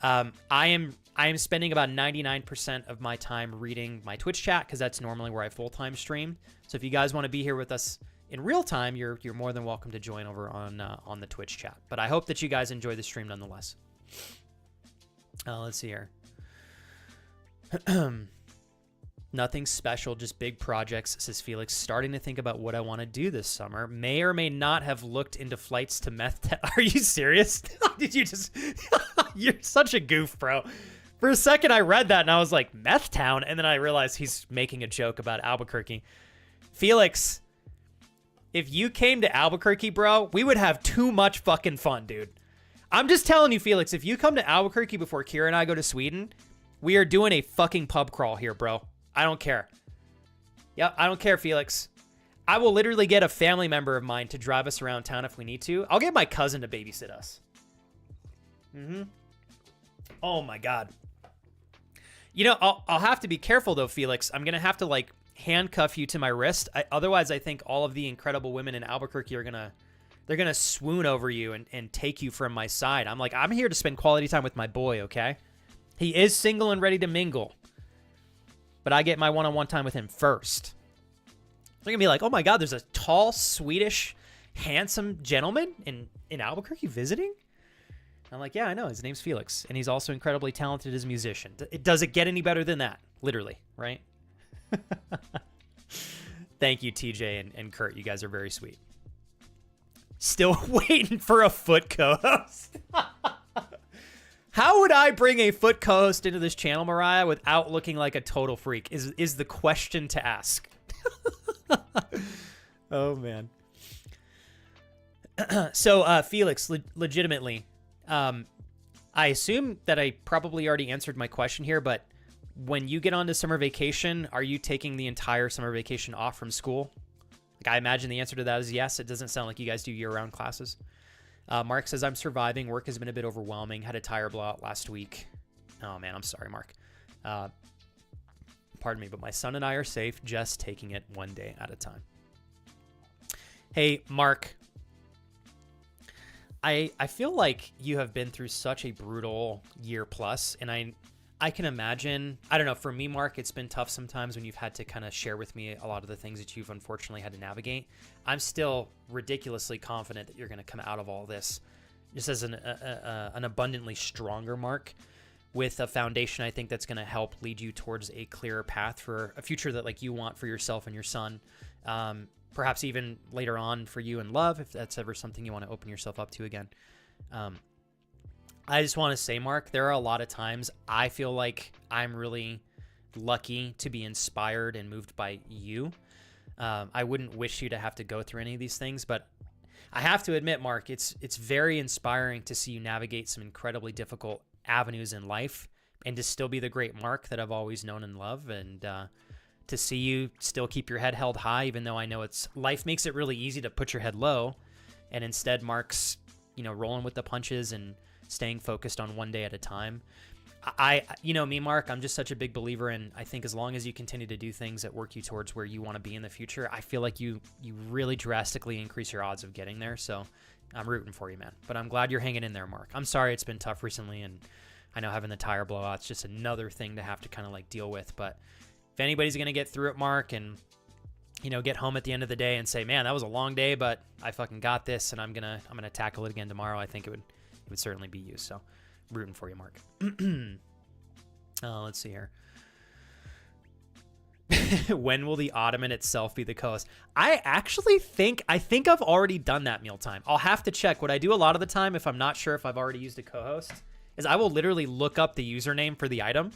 I am spending about 99% of my time reading my Twitch chat, because that's normally where I full-time stream. So if you guys want to be here with us in real time, you're more than welcome to join over on the Twitch chat. But I hope that you guys enjoy the stream nonetheless. Let's see here. Nothing special, just big projects, says Felix. Starting to think about what I want to do this summer. May or may not have looked into flights to Meth. Are you serious? Did you just... You're such a goof, bro. For a second, I read that and I was like, Meth Town? And then I realized he's making a joke about Albuquerque. Felix, if you came to Albuquerque, bro, we would have too much fucking fun, dude. I'm just telling you, Felix, if you come to Albuquerque before Kira and I go to Sweden, we are doing a fucking pub crawl here, bro. I don't care. Yep, I don't care, Felix. I will literally get a family member of mine to drive us around town if we need to. I'll get my cousin to babysit us. Oh my God. You know, I'll have to be careful though, Felix. I'm gonna have to like handcuff you to my wrist. Otherwise, I think all of the incredible women in Albuquerque are gonna swoon over you and take you from my side. I'm here to spend quality time with my boy. Okay, he is single and ready to mingle. But I get my one-on-one time with him first. They're going to be like, oh my God, there's a tall, Swedish, handsome gentleman in Albuquerque visiting? I'm like, yeah, I know. His name's Felix. And he's also incredibly talented as a musician. Does it get any better than that? Literally, right? Thank you, TJ and Kurt. You guys are very sweet. Still waiting for a foot co-host. How would I bring a foot co-host into this channel, Mariah, without looking like a total freak is the question to ask. Oh, man. So, Felix, legitimately, I assume that I probably already answered my question here, but when you get onto summer vacation, are you taking the entire summer vacation off from school? Like, I imagine the answer to that is yes. It doesn't sound like you guys do year-round classes. Mark says, I'm surviving. Work has been a bit overwhelming. Had a tire blowout last week. Oh, man, I'm sorry, Mark. Pardon me, but my son and I are safe, just taking it one day at a time. Hey, Mark. I feel like you have been through such a brutal year plus, and I can imagine, I don't know, for me, Mark, it's been tough sometimes when you've had to kind of share with me a lot of the things that you've unfortunately had to navigate. I'm still ridiculously confident that you're going to come out of all this just as an abundantly stronger Mark, with a foundation I think that's going to help lead you towards a clearer path for a future that like you want for yourself and your son. Perhaps even later on for you in love, if that's ever something you want to open yourself up to again. I just want to say, Mark, there are a lot of times I feel like I'm really lucky to be inspired and moved by you. I wouldn't wish you to have to go through any of these things, but I have to admit, Mark, it's very inspiring to see you navigate some incredibly difficult avenues in life and to still be the great Mark that I've always known and loved, and to see you still keep your head held high, even though I know life makes it really easy to put your head low, and instead Mark's, rolling with the punches and staying focused on one day at a time. Me, Mark, I'm just such a big believer in, I think as long as you continue to do things that work you towards where you want to be in the future, I feel like you really drastically increase your odds of getting there. So I'm rooting for you, man. But I'm glad you're hanging in there, Mark. I'm sorry it's been tough recently, and I know having the tire blowout's just another thing to have to kind of like deal with. But if anybody's going to get through it, Mark, and get home at the end of the day and say, man, that was a long day, but I fucking got this, and I'm gonna tackle it again tomorrow, I think it would certainly be you. So rooting for you, Mark. Let's see here. When will the Ottoman itself be the co-host? I think I've already done that mealtime. I'll have to check. What I do a lot of the time, if I'm not sure if I've already used a co-host, is I will literally look up the username for the item.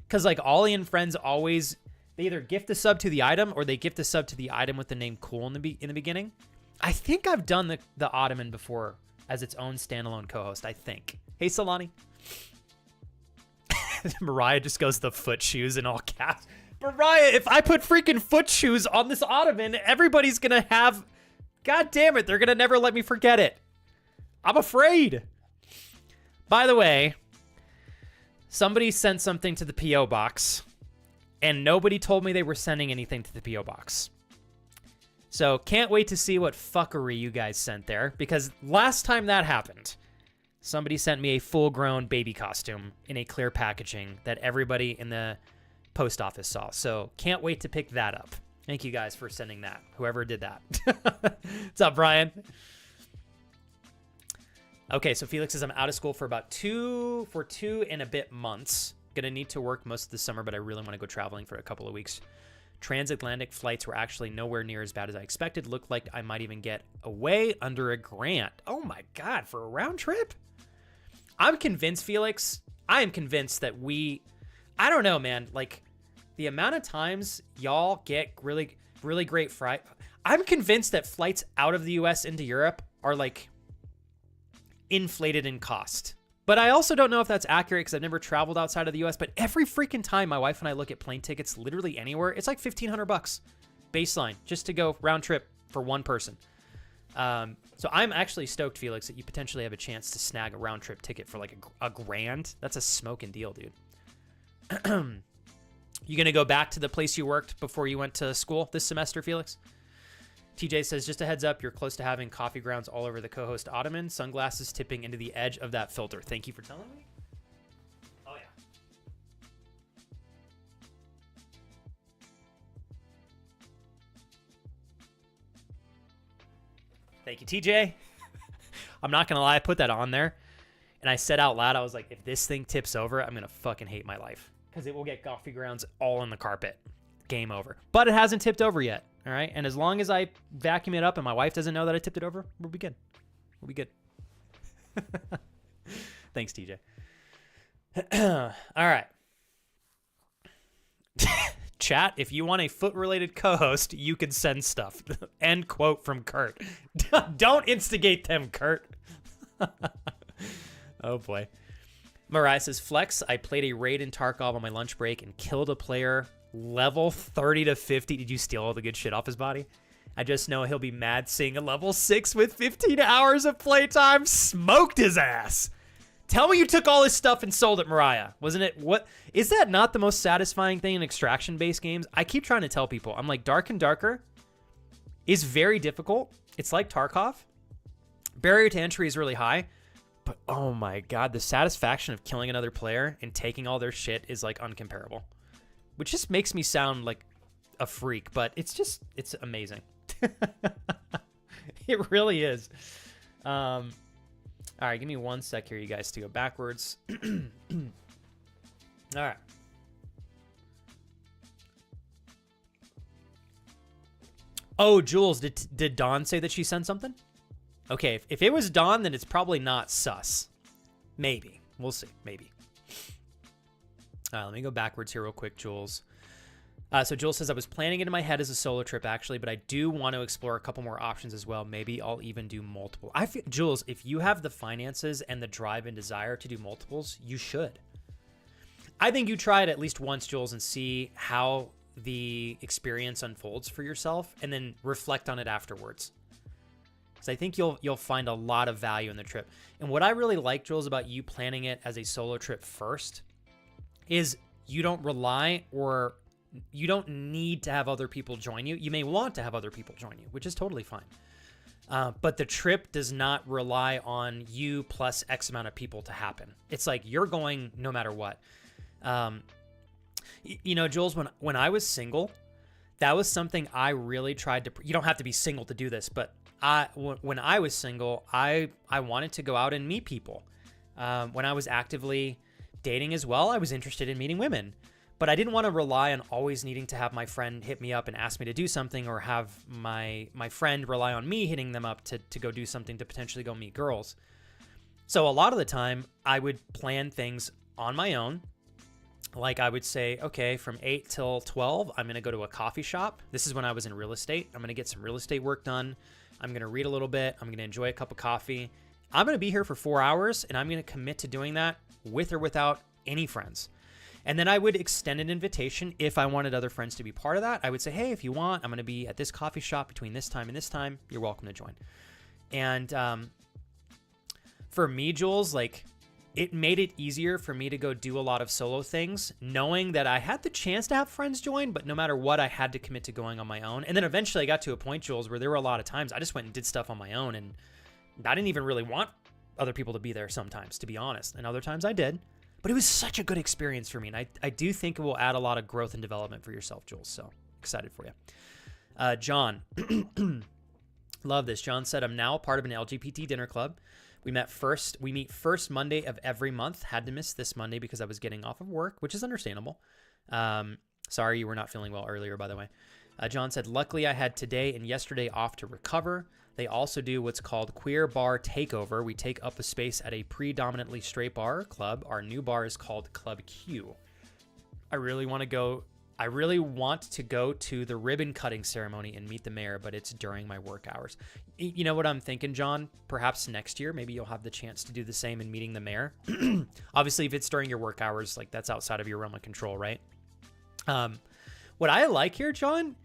Because like Ollie and friends always, they either gift a sub to the item or they gift a sub to the item with the name cool in the beginning. I think I've done the Ottoman before as its own standalone co-host, I think. Hey, Solani. Mariah just goes the foot shoes in all caps. Mariah, if I put freaking foot shoes on this Ottoman, everybody's going to have... God damn it, they're going to never let me forget it. I'm afraid. By the way, somebody sent something to the P.O. box, and nobody told me they were sending anything to the P.O. box. So can't wait to see what fuckery you guys sent there, because last time that happened, somebody sent me a full-grown baby costume in a clear packaging that everybody in the post office saw. So can't wait to pick that up. Thank you guys for sending that, whoever did that. What's up, Brian? Okay, so Felix says I'm out of school for about 2 and a bit months. Gonna need to work most of the summer, but I really want to go traveling for a couple of weeks. Transatlantic flights were actually nowhere near as bad as I expected. Looked like I might even get away under a grant. Oh my God, for a round trip? I'm convinced, Felix. I am convinced that I don't know, man. Like, the amount of times y'all get really, really great flight. I'm convinced that flights out of the U.S. into Europe are, like, inflated in cost. But I also don't know if that's accurate because I've never traveled outside of the U.S. But every freaking time my wife and I look at plane tickets literally anywhere, it's like $1,500 baseline just to go round trip for one person. So I'm actually stoked, Felix, that you potentially have a chance to snag a round trip ticket for like a grand. That's a smoking deal, dude. You going to go back to the place you worked before you went to school this semester, Felix? TJ says, just a heads up, you're close to having coffee grounds all over the co-host Ottoman. Sunglasses tipping into the edge of that filter. Thank you for telling me. Oh, yeah. Thank you, TJ. I'm not going to lie, I put that on there. And I said out loud, I was like, if this thing tips over, I'm going to fucking hate my life. Because it will get coffee grounds all in the carpet. Game over. But it hasn't tipped over yet. All right. And as long as I vacuum it up and my wife doesn't know that I tipped it over, we'll be good. We'll be good. Thanks, TJ. All right. Chat, if you want a foot-related co-host, you can send stuff. End quote from Kurt. Don't instigate them, Kurt. Oh, boy. Mariah says, Flex, I played a raid in Tarkov on my lunch break and killed a player level 30 to 50. Did you steal all the good shit off his body? I just know he'll be mad seeing a level 6 with 15 hours of playtime. Smoked his ass. Tell me you took all his stuff and sold it, Mariah. Wasn't it? What? Is that not the most satisfying thing in extraction-based games? I keep trying to tell people. I'm like, Dark and Darker is very difficult. It's like Tarkov. barrier to entry is really high, but oh my god, the satisfaction of killing another player and taking all their shit is like uncomparable, which just makes me sound like a freak, but it's amazing. It really is. All right, give me 1 sec here, you guys, to go backwards. All right. Oh, Jules, did Dawn say that she sent something? Okay, if it was Dawn, then it's probably not sus. Maybe. We'll see. Maybe. Let me go backwards here real quick, Jules. So Jules says, I was planning it in my head as a solo trip, actually, but I do want to explore a couple more options as well. Maybe I'll even do multiple. Jules, if you have the finances and the drive and desire to do multiples, you should. I think you try it at least once, Jules, and see how the experience unfolds for yourself, and then reflect on it afterwards. Because I think you'll find a lot of value in the trip. And what I really like, Jules, about you planning it as a solo trip first is you don't rely or you don't need to have other people join you. You may want to have other people join you, which is totally fine. But the trip does not rely on you plus X amount of people to happen. It's like you're going no matter what. You know, Jules, when I was single, that was something I really tried to... You don't have to be single to do this, but when I was single, I wanted to go out and meet people. When I was actively dating as well, I was interested in meeting women. But I didn't want to rely on always needing to have my friend hit me up and ask me to do something, or have my friend rely on me hitting them up to go do something to potentially go meet girls. So a lot of the time, I would plan things on my own. Like I would say, okay, from 8 till 12, I'm going to go to a coffee shop. This is when I was in real estate. I'm going to get some real estate work done. I'm going to read a little bit. I'm going to enjoy a cup of coffee. I'm going to be here for 4 hours, and I'm going to commit to doing that with or without any friends. And then I would extend an invitation if I wanted other friends to be part of that. I would say, hey, if you want, I'm going to be at this coffee shop between this time and this time. You're welcome to join. And for me, Jules, like, it made it easier for me to go do a lot of solo things, knowing that I had the chance to have friends join, but no matter what, I had to commit to going on my own. And then eventually I got to a point, Jules, where there were a lot of times I just went and did stuff on my own, and I didn't even really want other people to be there sometimes, to be honest. And other times I did. But it was such a good experience for me, and I do think it will add a lot of growth and development for yourself, Jules, so excited for you. John, love this. John said, I'm now part of an LGBT dinner club. We meet first Monday of every month. Had to miss this Monday because I was getting off of work, which is understandable. Sorry you were not feeling well earlier, by the way. John said, luckily I had today and yesterday off to recover. They also do what's called Queer Bar Takeover. We take up a space at a predominantly straight bar or club. Our new bar is called Club Q. I really want to go to the ribbon cutting ceremony and meet the mayor, but it's during my work hours. You know what I'm thinking, John? Perhaps next year, maybe you'll have the chance to do the same in meeting the mayor. Obviously, if it's during your work hours, like that's outside of your realm of control, right? What I like here, John,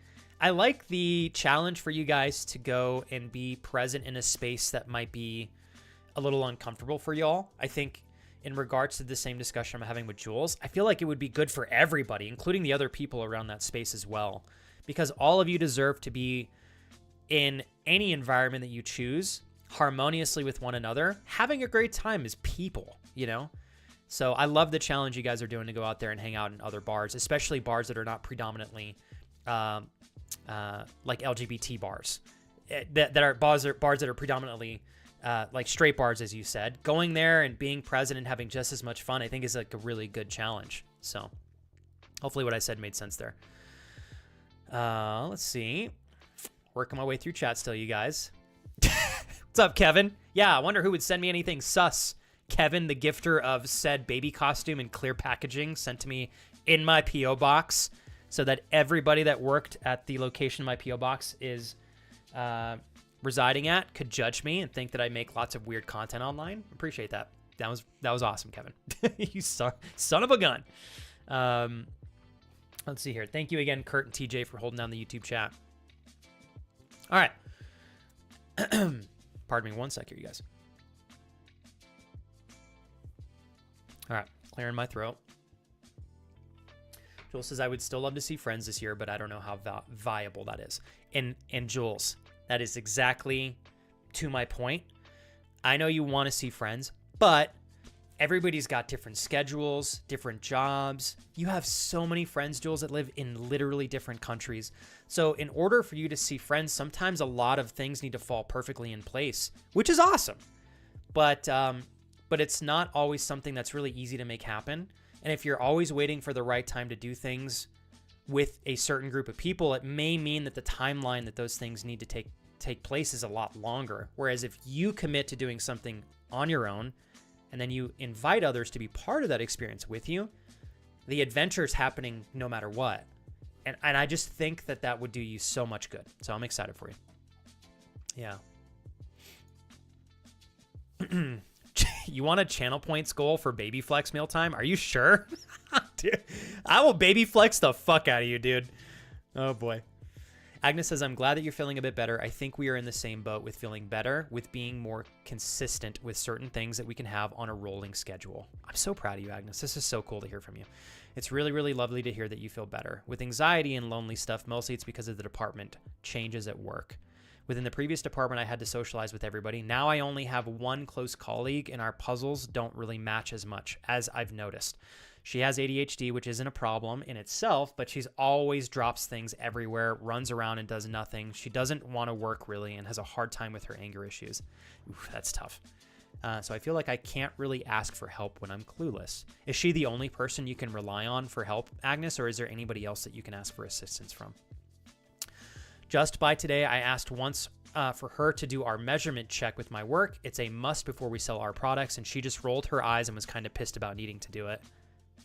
I like the challenge for you guys to go and be present in a space that might be a little uncomfortable for y'all. I think in regards to the same discussion I'm having with Jules, I feel like it would be good for everybody, including the other people around that space as well, because all of you deserve to be in any environment that you choose harmoniously with one another, having a great time as people, you know? So I love the challenge you guys are doing to go out there and hang out in other bars, especially bars that are not predominantly like LGBT bars, that are bars that are predominantly like straight bars, as you said. Going there and being present and having just as much fun, I think, is like a really good challenge. So hopefully what I said made sense there. Let's see. Working my way through chat still, you guys. What's up, Kevin? Yeah, I wonder who would send me anything sus. Kevin, the gifter of said baby costume and clear packaging, sent to me in my P.O. box so that everybody that worked at the location my P.O. box is residing at could judge me and think that I make lots of weird content online. Appreciate that. That was awesome, Kevin. You son of a gun. Let's see here. Thank you again, Kurt and TJ, for holding down the YouTube chat. All right. Pardon me 1 sec here, you guys. All right, clearing my throat. Jules says, I would still love to see friends this year, but I don't know how viable that is. And Jules, that is exactly to my point. I know you want to see friends, but everybody's got different schedules, different jobs. You have so many friends, Jules, that live in literally different countries. So in order for you to see friends, sometimes a lot of things need to fall perfectly in place, which is awesome. But it's not always something that's really easy to make happen. And if you're always waiting for the right time to do things with a certain group of people, it may mean that the timeline that those things need to take place is a lot longer. Whereas if you commit to doing something on your own, and then you invite others to be part of that experience with you, the adventure is happening no matter what. And I just think that would do you so much good. So I'm excited for you. Yeah. You want a channel points goal for baby flex mealtime? Are you sure? Dude, I will baby flex the fuck out of you, dude. Oh boy. Agnes says, I'm glad that you're feeling a bit better. I think we are in the same boat with feeling better, with being more consistent with certain things that we can have on a rolling schedule. I'm so proud of you, Agnes. This is so cool to hear from you. It's really, really lovely to hear that you feel better. With anxiety and lonely stuff, mostly it's because of the department changes at work. Within the previous department, I had to socialize with everybody. Now I only have one close colleague, and our puzzles don't really match as much, as I've noticed. She has ADHD, which isn't a problem in itself, but she's always drops things everywhere, runs around and does nothing. She doesn't want to work really and has a hard time with her anger issues. Oof, that's tough. So I feel like I can't really ask for help when I'm clueless. Is she the only person you can rely on for help, Agnes, or is there anybody else that you can ask for assistance from? Just by today, I asked once for her to do our measurement check with my work. It's a must before we sell our products, and she just rolled her eyes and was kind of pissed about needing to do it.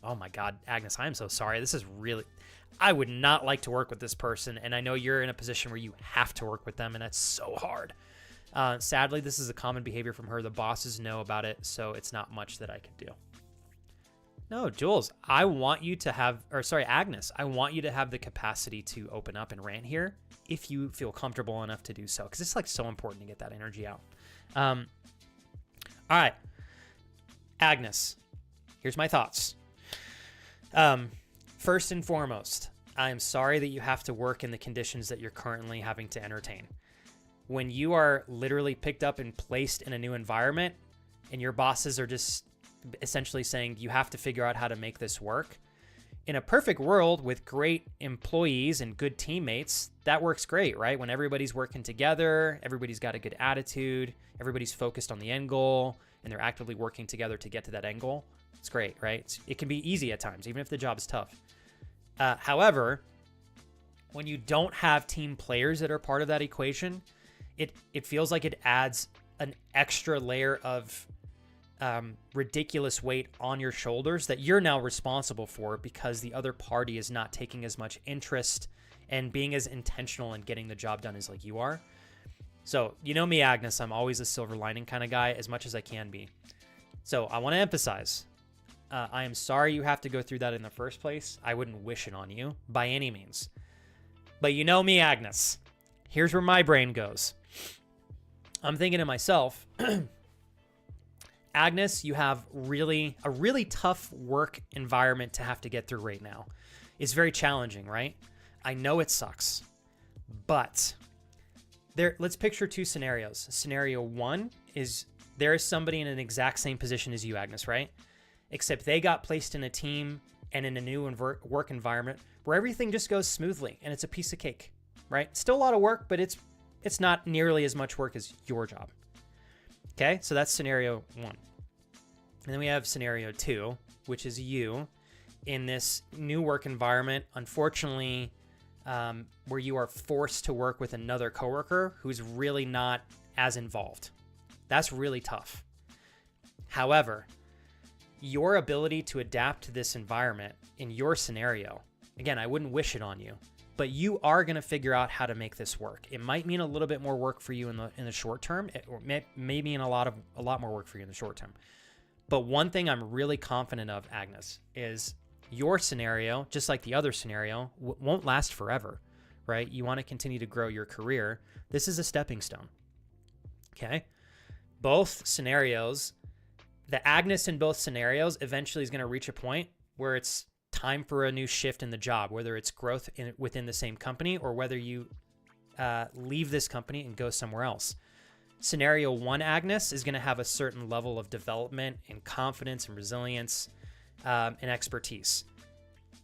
Oh my God, Agnes, I am so sorry. This is really, I would not like to work with this person. And I know you're in a position where you have to work with them, and that's so hard. Sadly, this is a common behavior from her. The bosses know about it, so it's not much that I can do. No, Jules, I want you to have, or sorry, Agnes, I want you to have the capacity to open up and rant here if you feel comfortable enough to do so, because it's like so important to get that energy out. All right, Agnes, here's my thoughts. First and foremost, I am sorry that you have to work in the conditions that you're currently having to entertain. When you are literally picked up and placed in a new environment and your bosses are just essentially saying you have to figure out how to make this work, in a perfect world with great employees and good teammates, that works great, right? When everybody's working together, everybody's got a good attitude, everybody's focused on the end goal, and they're actively working together to get to that end goal. It's great, right? It can be easy at times, even if the job is tough. However, when you don't have team players that are part of that equation, it feels like it adds an extra layer of ridiculous weight on your shoulders that you're now responsible for because the other party is not taking as much interest and being as intentional in getting the job done as like you are. So, you know me, Agnes, I'm always a silver lining kind of guy as much as I can be. So I want to emphasize, I am sorry you have to go through that in the first place. I wouldn't wish it on you by any means. But you know me, Agnes. Here's where my brain goes. I'm thinking to myself, Agnes, you have a really tough work environment to have to get through right now. It's very challenging, right? I know it sucks. But let's picture two scenarios. Scenario one is there is somebody in an exact same position as you, Agnes, right? Except they got placed in a team and in a new work environment where everything just goes smoothly and it's a piece of cake, right? Still a lot of work, but it's not nearly as much work as your job. Okay, so that's scenario one. And then we have scenario two, which is you in this new work environment, unfortunately, where you are forced to work with another coworker who's really not as involved. That's really tough. However, your ability to adapt to this environment in your scenario, again, I wouldn't wish it on you, but you are going to figure out how to make this work. It might mean a little bit more work for you in the short term, or may mean a lot more work for you in the short term. But one thing I'm really confident of, Agnes, is your scenario, just like the other scenario, won't last forever, right? You want to continue to grow your career. This is a stepping stone. Okay? Both scenarios, the Agnes in both scenarios eventually is going to reach a point where it's time for a new shift in the job, whether it's growth within the same company or whether you leave this company and go somewhere else. Scenario 1 Agnes is going to have a certain level of development and confidence and resilience and expertise.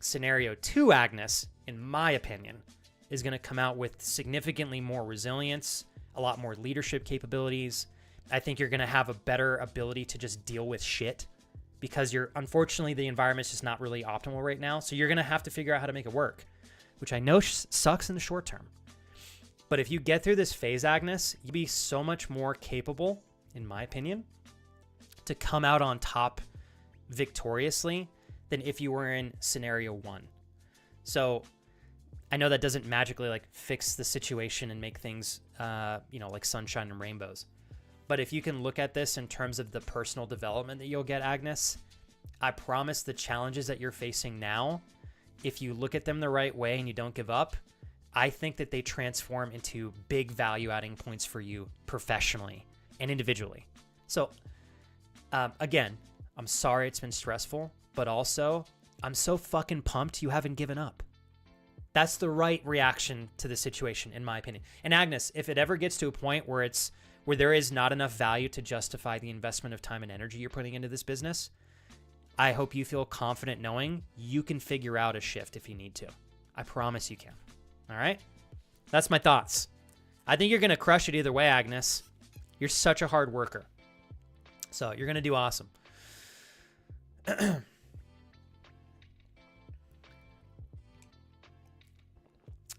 Scenario 2 Agnes, in my opinion, is going to come out with significantly more resilience, a lot more leadership capabilities. I think you're going to have a better ability to just deal with shit because unfortunately, the environment's just not really optimal right now. So you're going to have to figure out how to make it work, which I know sucks in the short term. But if you get through this phase, Agnes, you'd be so much more capable, in my opinion, to come out on top victoriously than if you were in scenario 1. So I know that doesn't magically like fix the situation and make things, like sunshine and rainbows. But if you can look at this in terms of the personal development that you'll get, Agnes, I promise the challenges that you're facing now, if you look at them the right way and you don't give up, I think that they transform into big value adding points for you professionally and individually. So again, I'm sorry it's been stressful, but also I'm so fucking pumped you haven't given up. That's the right reaction to the situation, in my opinion. And Agnes, if it ever gets to a point where there is not enough value to justify the investment of time and energy you're putting into this business, I hope you feel confident knowing you can figure out a shift if you need to. I promise you can. All right? That's my thoughts. I think you're going to crush it either way, Agnes. You're such a hard worker. So you're going to do awesome.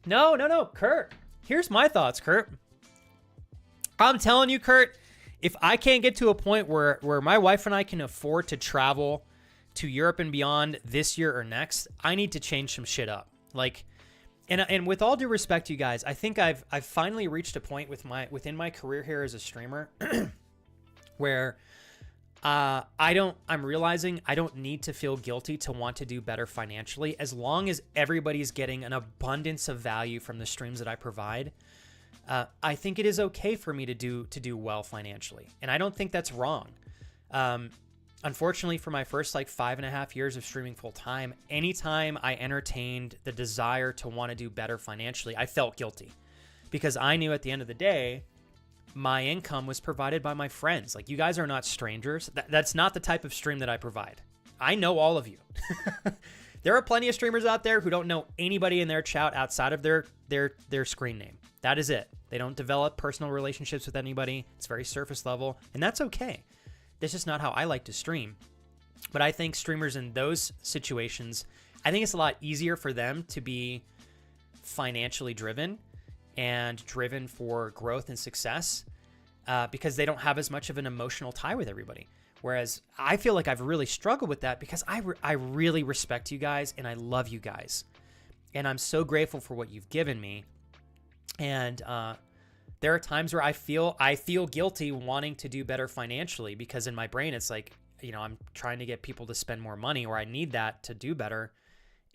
No, Kurt. Here's my thoughts, Kurt. I'm telling you, Kurt, if I can't get to a point where my wife and I can afford to travel to Europe and beyond this year or next, I need to change some shit up. Like, and with all due respect to you guys, I think I've finally reached a point within my career here as a streamer where I'm realizing I don't need to feel guilty to want to do better financially as long as everybody's getting an abundance of value from the streams that I provide. I think it is okay for me to do well financially, and I don't think that's wrong. Unfortunately, for my first 5.5 years of streaming full time, anytime I entertained the desire to want to do better financially, I felt guilty because I knew at the end of the day, my income was provided by my friends. Like, you guys are not strangers. That's not the type of stream that I provide. I know all of you. There are plenty of streamers out there who don't know anybody in their chat outside of their screen name. That is it. They don't develop personal relationships with anybody. It's very surface level, and that's okay. That's just not how I like to stream. But I think streamers in those situations, I think it's a lot easier for them to be financially driven and driven for growth and success because they don't have as much of an emotional tie with everybody. Whereas I feel like I've really struggled with that because I really respect you guys and I love you guys. And I'm so grateful for what you've given me. And there are times where I feel guilty wanting to do better financially because in my brain it's like, I'm trying to get people to spend more money or I need that to do better.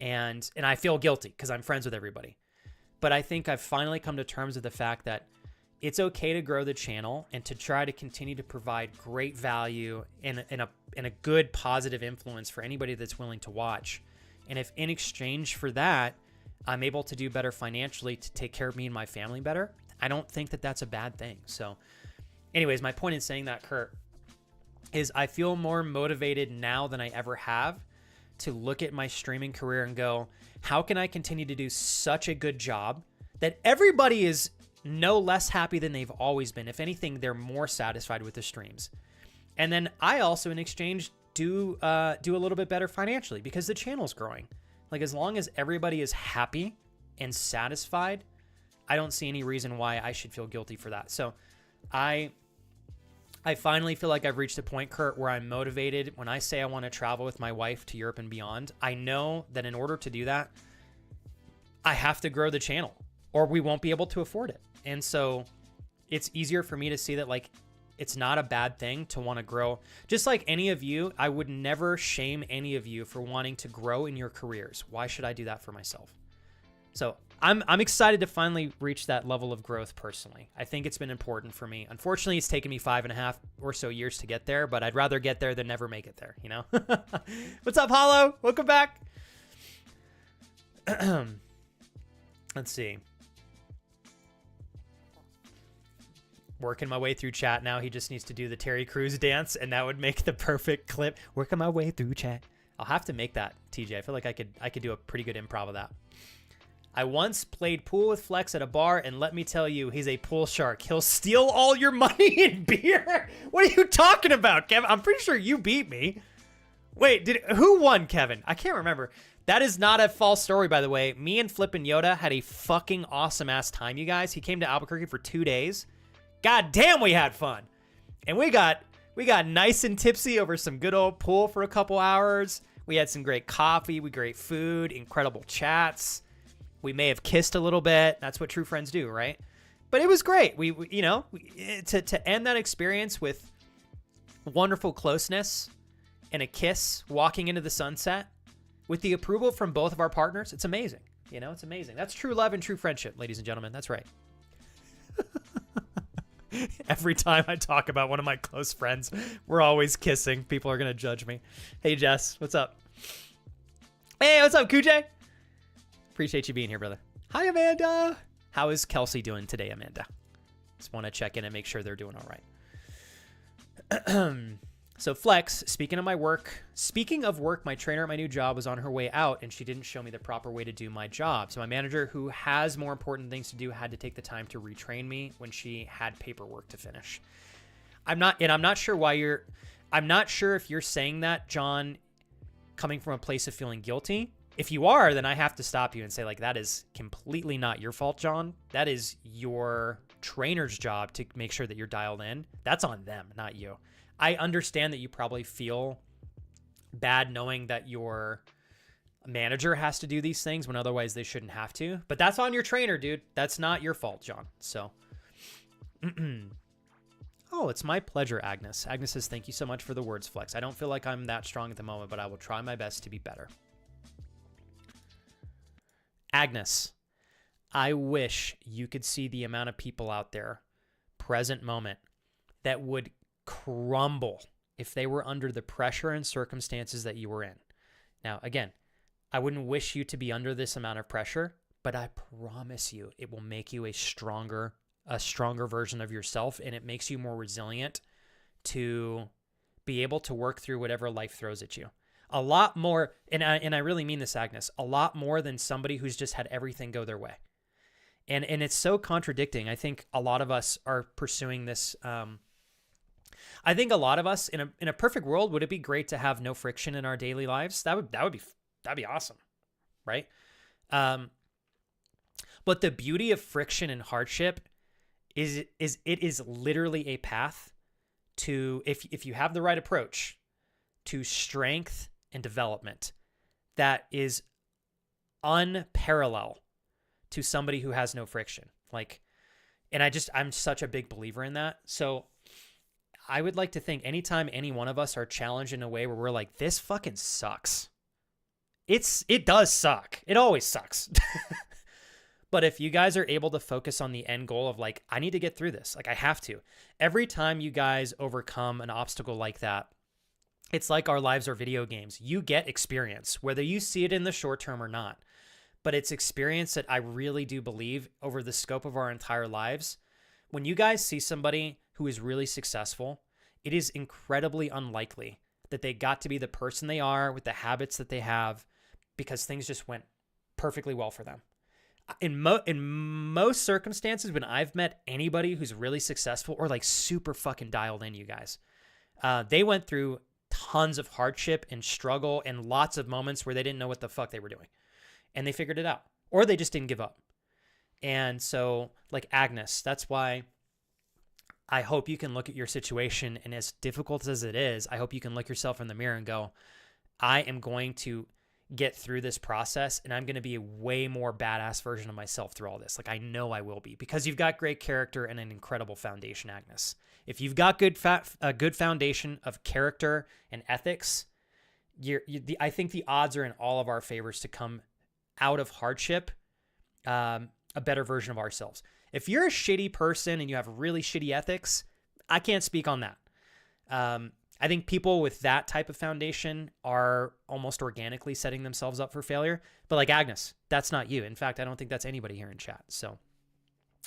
And I feel guilty because I'm friends with everybody. But I think I've finally come to terms with the fact that it's okay to grow the channel and to try to continue to provide great value and a good positive influence for anybody that's willing to watch. And if in exchange for that, I'm able to do better financially to take care of me and my family better, I don't think that that's a bad thing. So anyways, my point in saying that, Kurt, is I feel more motivated now than I ever have to look at my streaming career and go, how can I continue to do such a good job that everybody is no less happy than they've always been? If anything, they're more satisfied with the streams. And then I also, in exchange, do a little bit better financially because the channel's growing. Like, as long as everybody is happy and satisfied, I don't see any reason why I should feel guilty for that. So I finally feel like I've reached a point, Kurt, where I'm motivated. When I say I want to travel with my wife to Europe and beyond, I know that in order to do that, I have to grow the channel or we won't be able to afford it. And so it's easier for me to see that, like, it's not a bad thing to want to grow. Just like any of you, I would never shame any of you for wanting to grow in your careers. Why should I do that for myself? So I'm excited to finally reach that level of growth personally. I think it's been important for me. Unfortunately, it's taken me 5.5 or so years to get there, but I'd rather get there than never make it there, you know? What's up, Hollow? Welcome back. Let's see. working my way through chat now. He just needs to do the Terry Crews dance, and that would make the perfect clip. Working my way through chat. I'll have to make that, TJ. I feel like I could do a pretty good improv of that. I once played pool with Flex at a bar, and let me tell you, he's a pool shark. He'll steal all your money and beer. What are you talking about, Kevin? I'm pretty sure you beat me. Wait, who won, Kevin? I can't remember. That is not a false story, by the way. Me and Flippin' Yoda had a fucking awesome-ass time, you guys. He came to Albuquerque for 2 days. God damn, we had fun. And we got nice and tipsy over some good old pool for a couple hours. We had some great coffee, great food, incredible chats. We may have kissed a little bit. That's what true friends do, right? But it was great. We to end that experience with wonderful closeness and a kiss walking into the sunset with the approval from both of our partners, it's amazing. It's amazing. That's true love and true friendship, ladies and gentlemen. That's right. Every time I talk about one of my close friends, we're always kissing. People are going to judge me. Hey, Jess, what's up? Hey, what's up, Kujay? Appreciate you being here, brother. Hi, Amanda. How is Kelsey doing today, Amanda? Just want to check in and make sure they're doing all right. So Flex, speaking of work, my trainer at my new job was on her way out and she didn't show me the proper way to do my job. So my manager, who has more important things to do, had to take the time to retrain me when she had paperwork to finish. I'm not sure if you're saying that, John, coming from a place of feeling guilty. If you are, then I have to stop you and say, like, that is completely not your fault, John. That is your trainer's job to make sure that you're dialed in. That's on them, not you. I understand that you probably feel bad knowing that your manager has to do these things when otherwise they shouldn't have to. But that's on your trainer, dude. That's not your fault, John. So, oh, it's my pleasure, Agnes. Agnes says, thank you so much for the words, Flex. I don't feel like I'm that strong at the moment, but I will try my best to be better. Agnes, I wish you could see the amount of people out there, present moment, that would crumble if they were under the pressure and circumstances that you were in. Now, again, I wouldn't wish you to be under this amount of pressure, but I promise you it will make you a stronger version of yourself, and it makes you more resilient to be able to work through whatever life throws at you. A lot more, and I really mean this, Agnes, a lot more than somebody who's just had everything go their way. And it's so contradicting. I think a lot of us are pursuing this. I think a lot of us in a perfect world, would it be great to have no friction in our daily lives? That'd be awesome, right? But the beauty of friction and hardship is it is literally a path to, if you have the right approach, to strength and development that is unparalleled to somebody who has no friction. I'm such a big believer in that. So I would like to think anytime any one of us are challenged in a way where we're like, this fucking sucks. It does suck. It always sucks. But if you guys are able to focus on the end goal of like, I need to get through this. Like, I have to. Every time you guys overcome an obstacle like that, it's like our lives are video games. You get experience, whether you see it in the short term or not. But it's experience that I really do believe over the scope of our entire lives. When you guys see somebody who is really successful, it is incredibly unlikely that they got to be the person they are with the habits that they have because things just went perfectly well for them. In most circumstances, when I've met anybody who's really successful or like super fucking dialed in, you guys, they went through tons of hardship and struggle and lots of moments where they didn't know what the fuck they were doing. And they figured it out. Or they just didn't give up. And so, like Agnes, that's why I hope you can look at your situation, and as difficult as it is, I hope you can look yourself in the mirror and go, I am going to get through this process, and I'm going to be a way more badass version of myself through all this. Like, I know I will be, because you've got great character and an incredible foundation, Agnes. If you've got a good foundation of character and ethics, I think the odds are in all of our favors to come out of hardship a better version of ourselves. If you're a shitty person and you have really shitty ethics, I can't speak on that. I think people with that type of foundation are almost organically setting themselves up for failure. But like Agnes, that's not you. In fact, I don't think that's anybody here in chat. So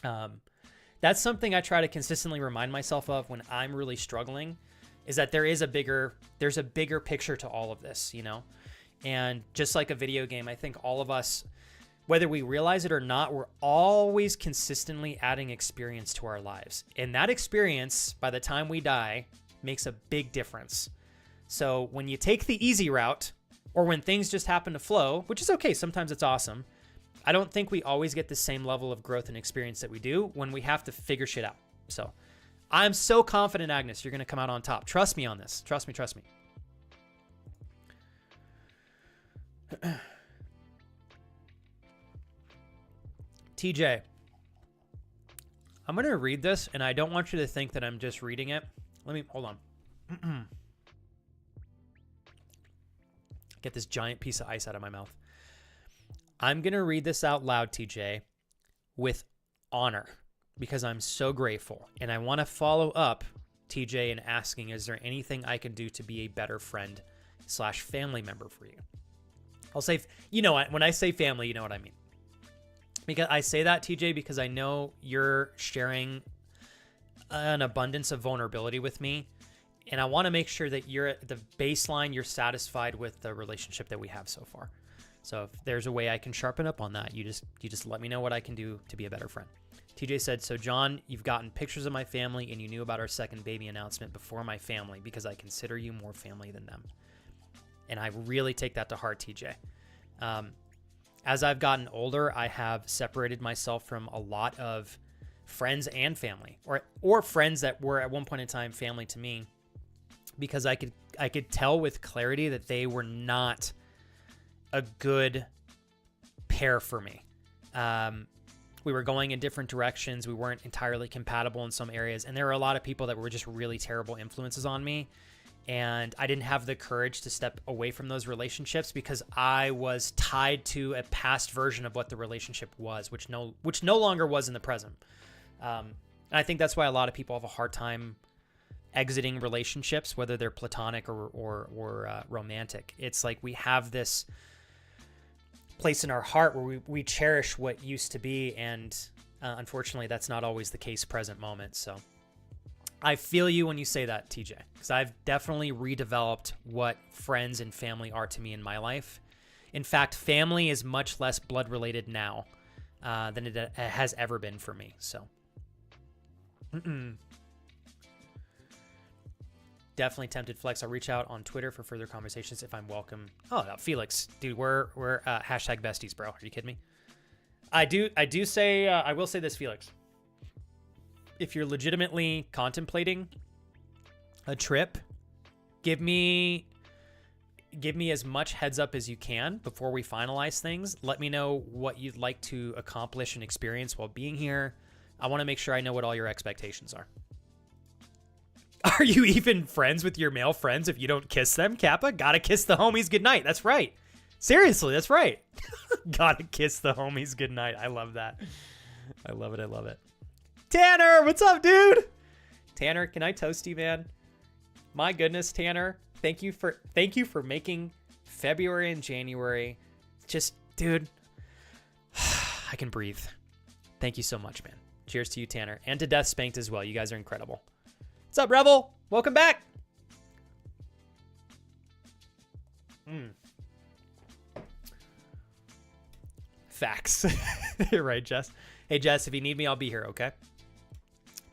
that that's something I try to consistently remind myself of when I'm really struggling, is that there's a bigger picture to all of this, you know? And just like a video game, I think all of us, whether we realize it or not, we're always consistently adding experience to our lives. And that experience, by the time we die, makes a big difference. So when you take the easy route, or when things just happen to flow, which is okay, sometimes it's awesome, I don't think we always get the same level of growth and experience that we do when we have to figure shit out. So I'm so confident, Agnes, you're going to come out on top. Trust me on this. Trust me. TJ, I'm going to read this, and I don't want you to think that I'm just reading it. Hold on. Get this giant piece of ice out of my mouth. I'm going to read this out loud, TJ, with honor, because I'm so grateful. And I want to follow up, TJ, in asking, is there anything I can do to be a better friend / family member for you? I'll say, you know, when I say family, you know what I mean. Because I say that, TJ, because I know you're sharing an abundance of vulnerability with me. And I want to make sure that you're at the baseline, you're satisfied with the relationship that we have so far. So if there's a way I can sharpen up on that, you just let me know what I can do to be a better friend. TJ said, so John, you've gotten pictures of my family and you knew about our second baby announcement before my family because I consider you more family than them. And I really take that to heart, TJ. As I've gotten older, I have separated myself from a lot of friends and family, or friends that were at one point in time family to me, because I could tell with clarity that they were not a good pair for me. We were going in different directions. We weren't entirely compatible in some areas. And there were a lot of people that were just really terrible influences on me. And I didn't have the courage to step away from those relationships because I was tied to a past version of what the relationship was, which no longer was in the present. And I think that's why a lot of people have a hard time exiting relationships, whether they're platonic or romantic. It's like we have this place in our heart where we cherish what used to be, and unfortunately, that's not always the case present moment. So I feel you when you say that, TJ, because I've definitely redeveloped what friends and family are to me in my life. In fact, family is much less blood related now than it has ever been for me. So definitely tempted, Flex. I'll reach out on Twitter for further conversations if I'm welcome. Oh, Felix, dude, we're hashtag besties, bro. Are you kidding me? I will say this, Felix. If you're legitimately contemplating a trip, give me as much heads up as you can before we finalize things. Let me know what you'd like to accomplish and experience while being here. I want to make sure I know what all your expectations are. Are you even friends with your male friends if you don't kiss them, Kappa? Gotta kiss the homies goodnight. That's right. Seriously, that's right. Gotta kiss the homies goodnight. I love that. I love it. Tanner, what's up, dude? Tanner, can I toast you, man? My goodness, Tanner. Thank you for making February and January just, dude, I can breathe. Thank you so much, man. Cheers to you, Tanner. And to Death Spanked as well. You guys are incredible. What's up, Rebel? Welcome back. Facts. You're right, Jess. Hey, Jess, if you need me, I'll be here, okay?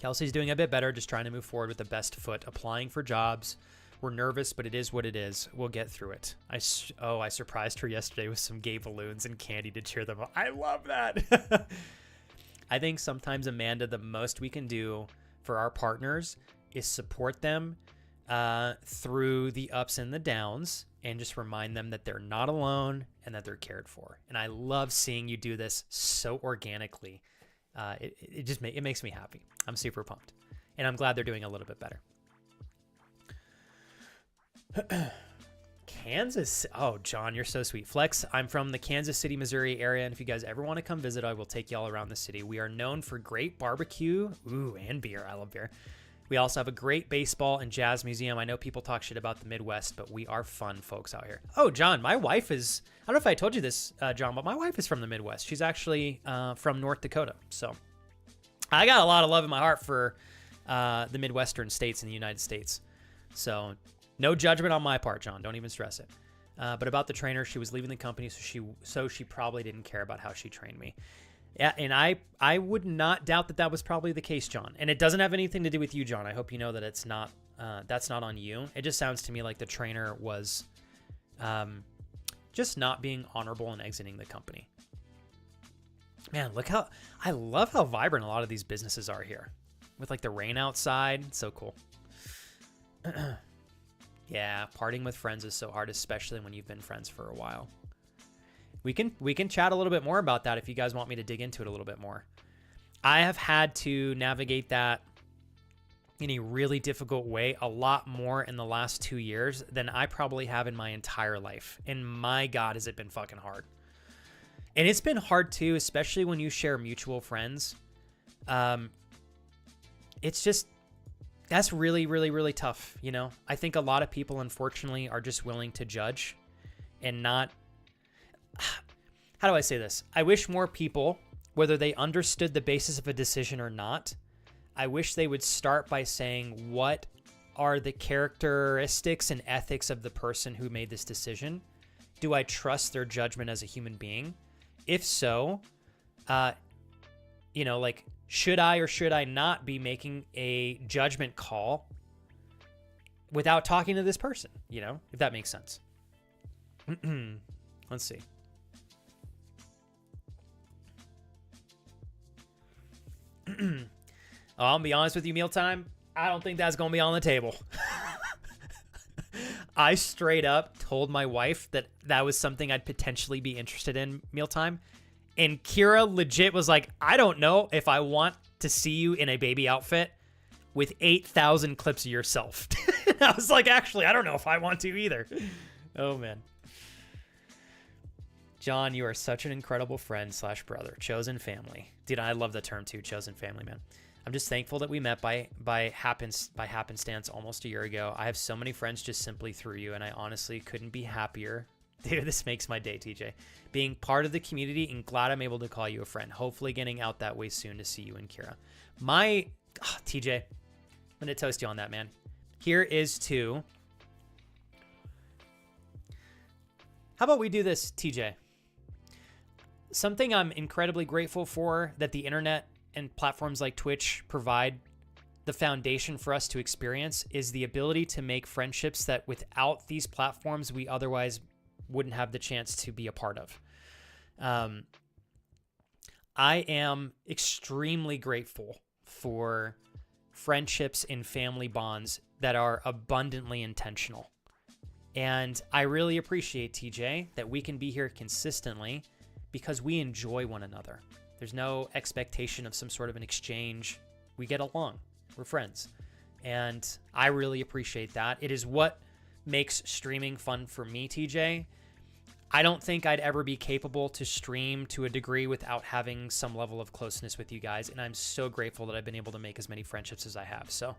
Kelsey's doing a bit better, just trying to move forward with the best foot, applying for jobs. We're nervous, but it is what it is. We'll get through it. I surprised her yesterday with some gay balloons and candy to cheer them up. I love that. I think sometimes, Amanda, the most we can do for our partners is support them through the ups and the downs and just remind them that they're not alone and that they're cared for. And I love seeing you do this so organically. It makes me happy. I'm super pumped. And I'm glad they're doing a little bit better. Kansas. Oh, John, you're so sweet. Flex, I'm from the Kansas City, Missouri area, and if you guys ever want to come visit, I will take y'all around the city. We are known for great barbecue, and beer. I love beer. We also have a great baseball and jazz museum. I know people talk shit about the Midwest, but we are fun folks out here. Oh, John, my wife is, I don't know if I told you this, John, but my wife is from the Midwest. She's actually from North Dakota. So I got a lot of love in my heart for the Midwestern states in the United States. So no judgment on my part, John. Don't even stress it. But about the trainer, she was leaving the company, so she probably didn't care about how she trained me. Yeah, and I would not doubt that was probably the case, John. And it doesn't have anything to do with you, John. I hope you know that it's not that's not on you. It just sounds to me like the trainer was just not being honorable and exiting the company. Man, I love how vibrant a lot of these businesses are here. With like the rain outside, so cool. Yeah, parting with friends is so hard, especially when you've been friends for a while. We can chat a little bit more about that if you guys want me to dig into it a little bit more. I have had to navigate that in a really difficult way a lot more in the last 2 years than I probably have in my entire life. And my God, has it been fucking hard. And it's been hard too, especially when you share mutual friends. It's just, that's really, really, really tough, you know? I think a lot of people, unfortunately, are just willing to judge and not... How do I say this? I wish more people, whether they understood the basis of a decision or not, I wish they would start by saying, what are the characteristics and ethics of the person who made this decision? Do I trust their judgment as a human being? If so, you know, like, should I or should I not be making a judgment call without talking to this person? You know, if that makes sense. Let's see. I'll be honest with you, Mealtime. I don't think that's going to be on the table. I straight up told my wife that was something I'd potentially be interested in, Mealtime. And Kira legit was like, I don't know if I want to see you in a baby outfit with 8,000 clips of yourself. I was like, actually, I don't know if I want to either. Oh, man. John, you are such an incredible friend / brother. Chosen family. Dude, I love the term too, chosen family, man. I'm just thankful that we met by happenstance almost a year ago. I have so many friends just simply through you, and I honestly couldn't be happier. Dude, this makes my day, TJ. Being part of the community and glad I'm able to call you a friend. Hopefully getting out that way soon to see you and Kira. TJ, I'm going to toast you on that, man. Here is to... How about we do this, TJ? Something I'm incredibly grateful for that the internet and platforms like Twitch provide the foundation for us to experience is the ability to make friendships that without these platforms we otherwise wouldn't have the chance to be a part of. I am extremely grateful for friendships and family bonds that are abundantly intentional. And I really appreciate, TJ, that we can be here consistently because we enjoy one another. There's no expectation of some sort of an exchange. We get along. We're friends. And I really appreciate that. It is what makes streaming fun for me, TJ. I don't think I'd ever be capable to stream to a degree without having some level of closeness with you guys. And I'm so grateful that I've been able to make as many friendships as I have. So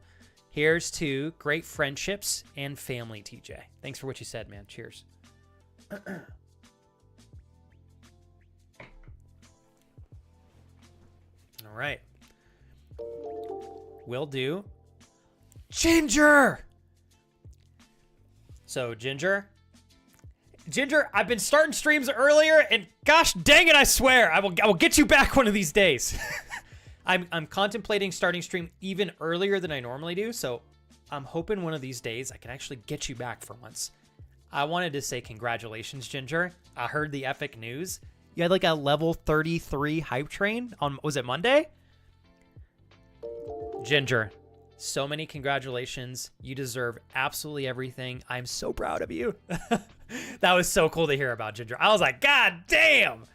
here's to great friendships and family, TJ. Thanks for what you said, man. Cheers. All right. Will do. Ginger! So, Ginger, I've been starting streams earlier, and gosh dang it, I swear, I will get you back one of these days. I'm contemplating starting stream even earlier than I normally do, so I'm hoping one of these days I can actually get you back for once. I wanted to say congratulations, Ginger. I heard the epic news. You had like a level 33 hype train on, was it Monday? Ginger, so many congratulations. You deserve absolutely everything. I'm so proud of you. That was so cool to hear about, Ginger. I was like, God damn.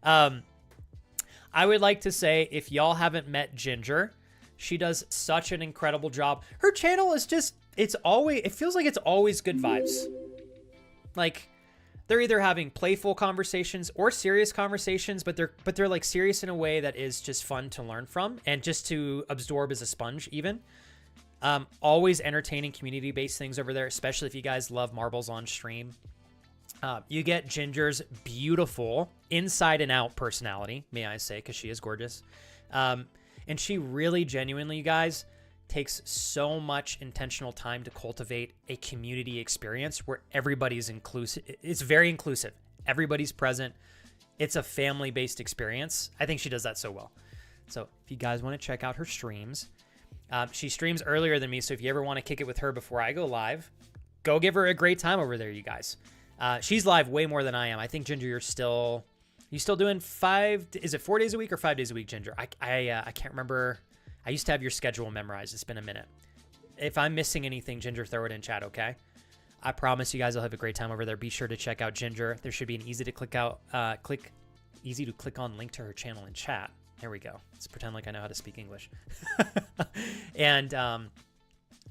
I would like to say, if y'all haven't met Ginger, she does such an incredible job. Her channel is just, it feels like it's always good vibes. Like, they're either having playful conversations or serious conversations, but they're like serious in a way that is just fun to learn from and just to absorb as a sponge even. Always entertaining community-based things over there, especially if you guys love marbles on stream. You get Ginger's beautiful inside and out personality, may I say, because she is gorgeous. And And she really genuinely, you guys, takes so much intentional time to cultivate a community experience where everybody's inclusive. It's very inclusive. Everybody's present. It's a family-based experience. I think she does that so well. So if you guys want to check out her streams, she streams earlier than me. So if you ever want to kick it with her before I go live, go give her a great time over there, you guys. She's live way more than I am. I think, Ginger, you still doing is it 4 days a week or 5 days a week, Ginger? I can't remember. I used to have your schedule memorized. It's been a minute. If I'm missing anything, Ginger, throw it in chat, okay? I promise you guys will have a great time over there. Be sure to check out Ginger. There should be an easy to click on link to her channel in chat. There we go. Let's pretend like I know how to speak English. And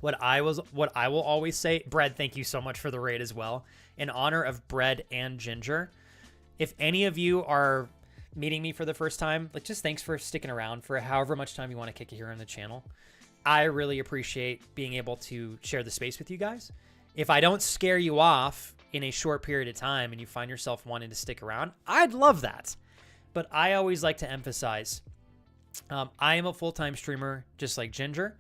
what I will always say, Bread, thank you so much for the raid as well. In honor of Bread and Ginger, if any of you are meeting me for the first time, like, just thanks for sticking around for however much time you want to kick it here on the channel. I really appreciate being able to share the space with you guys. If I don't scare you off in a short period of time and you find yourself wanting to stick around, I'd love that. But I always like to emphasize, I am a full-time streamer just like Ginger,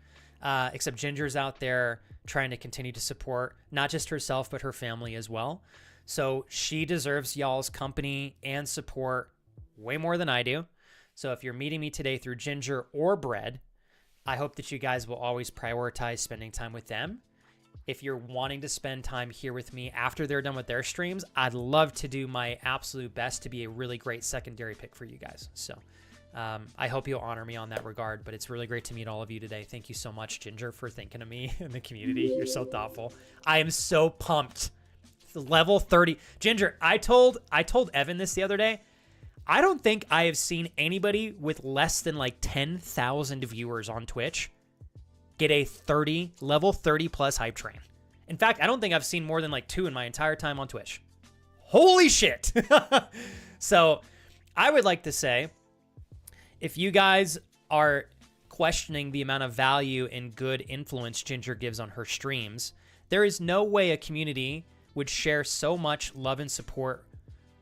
except Ginger's out there trying to continue to support not just herself, but her family as well. So she deserves y'all's company and support way more than I do. So if you're meeting me today through Ginger or Bread, I hope that you guys will always prioritize spending time with them. If you're wanting to spend time here with me after they're done with their streams, I'd love to do my absolute best to be a really great secondary pick for you guys. So I hope you'll honor me on that regard, but it's really great to meet all of you today. Thank you so much, Ginger, for thinking of me in the community. You're so thoughtful. I am so pumped. Level 30. Ginger, I told Evan this the other day. I don't think I have seen anybody with less than like 10,000 viewers on Twitch get a level 30 plus hype train. In fact, I don't think I've seen more than like 2 in my entire time on Twitch. Holy shit. So I would like to say, if you guys are questioning the amount of value and good influence Ginger gives on her streams, there is no way a community would share so much love and support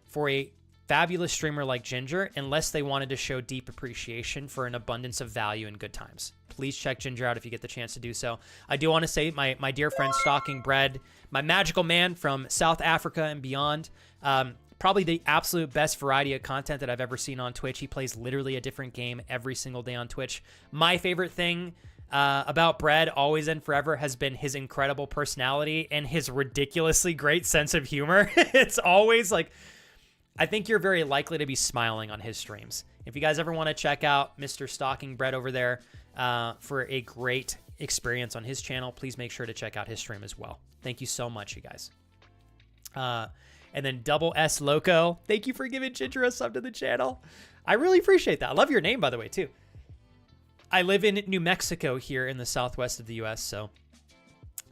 for a fabulous streamer like Ginger unless they wanted to show deep appreciation for an abundance of value and good times. Please check Ginger out if you get the chance to do so. I do want to say my dear friend Stalking Bread, my magical man from South Africa and beyond, probably the absolute best variety of content that I've ever seen on Twitch. He plays literally a different game every single day on Twitch. My favorite thing about Bread always and forever has been his incredible personality and his ridiculously great sense of humor. It's always like, I think you're very likely to be smiling on his streams. If you guys ever want to check out Mr. Stalking Bread over there for a great experience on his channel, please make sure to check out his stream as well. Thank you so much, you guys. And then Double S Loco, thank you for giving Ginger a sub to the channel. I really appreciate that. I love your name, by the way, too. I live in New Mexico here in the southwest of the U.S., so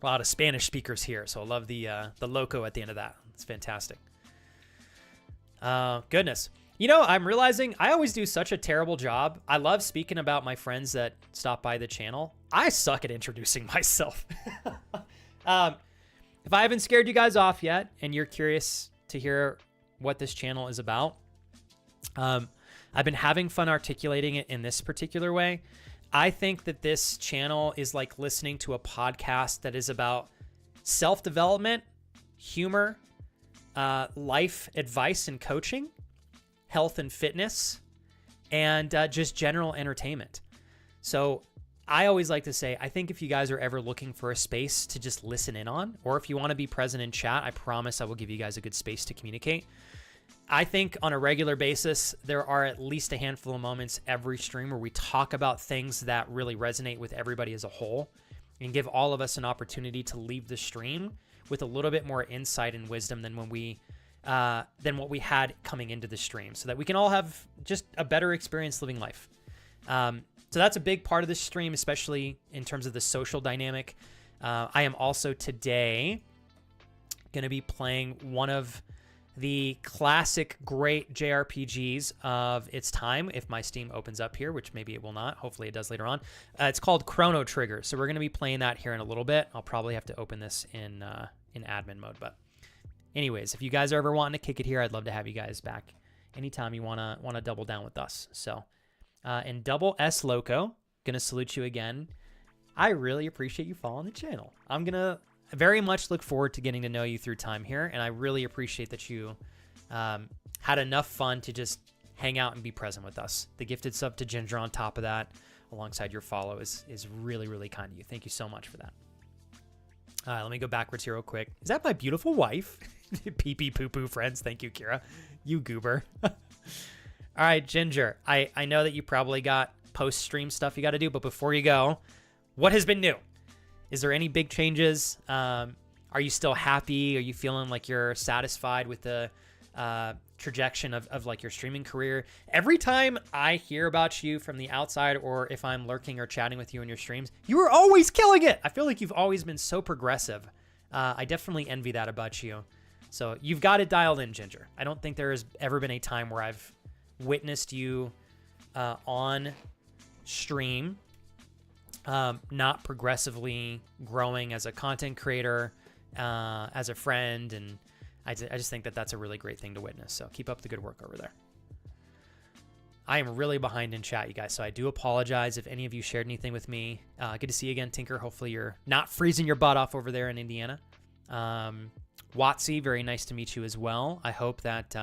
a lot of Spanish speakers here, so I love the Loco at the end of that. It's fantastic. Goodness. You know, I'm realizing I always do such a terrible job. I love speaking about my friends that stop by the channel. I suck at introducing myself. If I haven't scared you guys off yet and you're curious to hear what this channel is about, I've been having fun articulating it in this particular way. I think that this channel is like listening to a podcast that is about self-development, humor, life advice and coaching, health and fitness, and just general entertainment. So I always like to say, I think if you guys are ever looking for a space to just listen in on, or if you want to be present in chat, I promise I will give you guys a good space to communicate. I think on a regular basis, there are at least a handful of moments every stream where we talk about things that really resonate with everybody as a whole and give all of us an opportunity to leave the stream with a little bit more insight and wisdom than what we had coming into the stream, so that we can all have just a better experience living life. So that's a big part of this stream, especially in terms of the social dynamic. I am also today going to be playing one of the classic great JRPGs of its time, if my Steam opens up here, which maybe it will not. Hopefully it does later on. It's called Chrono Trigger. So we're going to be playing that here in a little bit. I'll probably have to open this in admin mode. But anyways, if you guys are ever wanting to kick it here, I'd love to have you guys back anytime you want to double down with us. So And Double S Loco, gonna salute you again. I really appreciate you following the channel. I'm gonna very much look forward to getting to know you through time here, and I really appreciate that you had enough fun to just hang out and be present with us. The gifted sub to Ginger on top of that, alongside your follow, is really, really kind of you. Thank you so much for that. Let me go backwards here real quick. Is that my beautiful wife? Pee pee poo poo friends. Thank you, Kira. You goober. All right, Ginger. I know that you probably got post-stream stuff you got to do, but before you go, what has been new? Is there any big changes? Are you still happy? Are you feeling like you're satisfied with the trajectory of like your streaming career? Every time I hear about you from the outside, or if I'm lurking or chatting with you in your streams, you are always killing it. I feel like you've always been so progressive. I definitely envy that about you. So you've got it dialed in, Ginger. I don't think there has ever been a time where I've witnessed you on stream not progressively growing as a content creator, as a friend, and I just think that that's a really great thing to witness. So keep up the good work over there. I am really behind in chat, you guys, so I do apologize if any of you shared anything with me. Good to see you again, Tinker. Hopefully you're not freezing your butt off over there in Indiana. Watsy, very nice to meet you as well. I hope that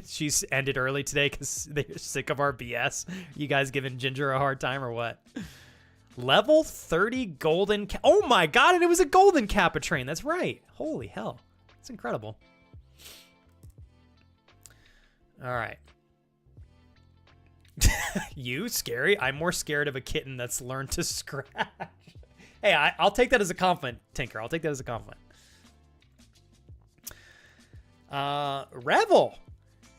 she's ended early today because they're sick of our BS. You guys giving Ginger a hard time or what? Level 30 golden cap. Oh my god, and it was a golden Kappa train. That's right. Holy hell. That's incredible. All right. You scary? I'm more scared of a kitten that's learned to scratch. Hey, I'll take that as a compliment, Tinker. I'll take that as a compliment. Revel.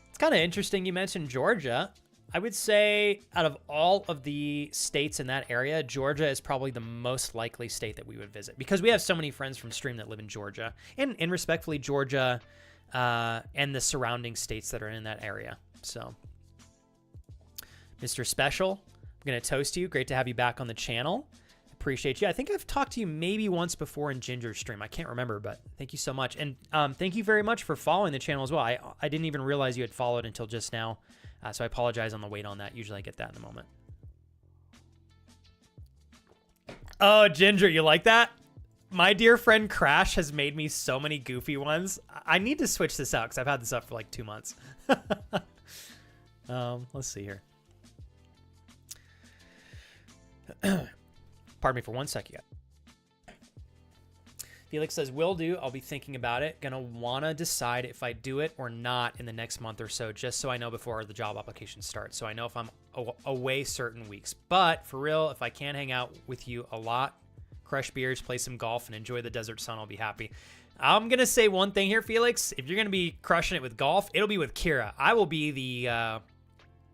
It's kind of interesting you mentioned Georgia. I would say out of all of the states in that area, Georgia is probably the most likely state that we would visit because we have so many friends from stream that live in Georgia, and respectfully, Georgia and the surrounding states that are in that area. So, Mr. Special, I'm going to toast you. Great to have you back on the channel. Appreciate you. I think I've talked to you maybe once before in Ginger's stream. I can't remember, but thank you so much. And thank you very much for following the channel as well. I didn't even realize you had followed until just now. So I apologize on the wait on that. Usually I get that in a moment. Oh, Ginger, you like that? My dear friend Crash has made me so many goofy ones. I need to switch this out because I've had this up for like 2 months. Let's see here. Pardon me for 1 second. Felix says, will do. I'll be thinking about it. Gonna wanna decide if I do it or not in the next month or so, just so I know before the job application starts. So I know if I'm away certain weeks. But for real, if I can hang out with you a lot, crush beers, play some golf, and enjoy the desert sun, I'll be happy. I'm gonna say one thing here, Felix. If you're gonna be crushing it with golf, it'll be with Kira. I will be the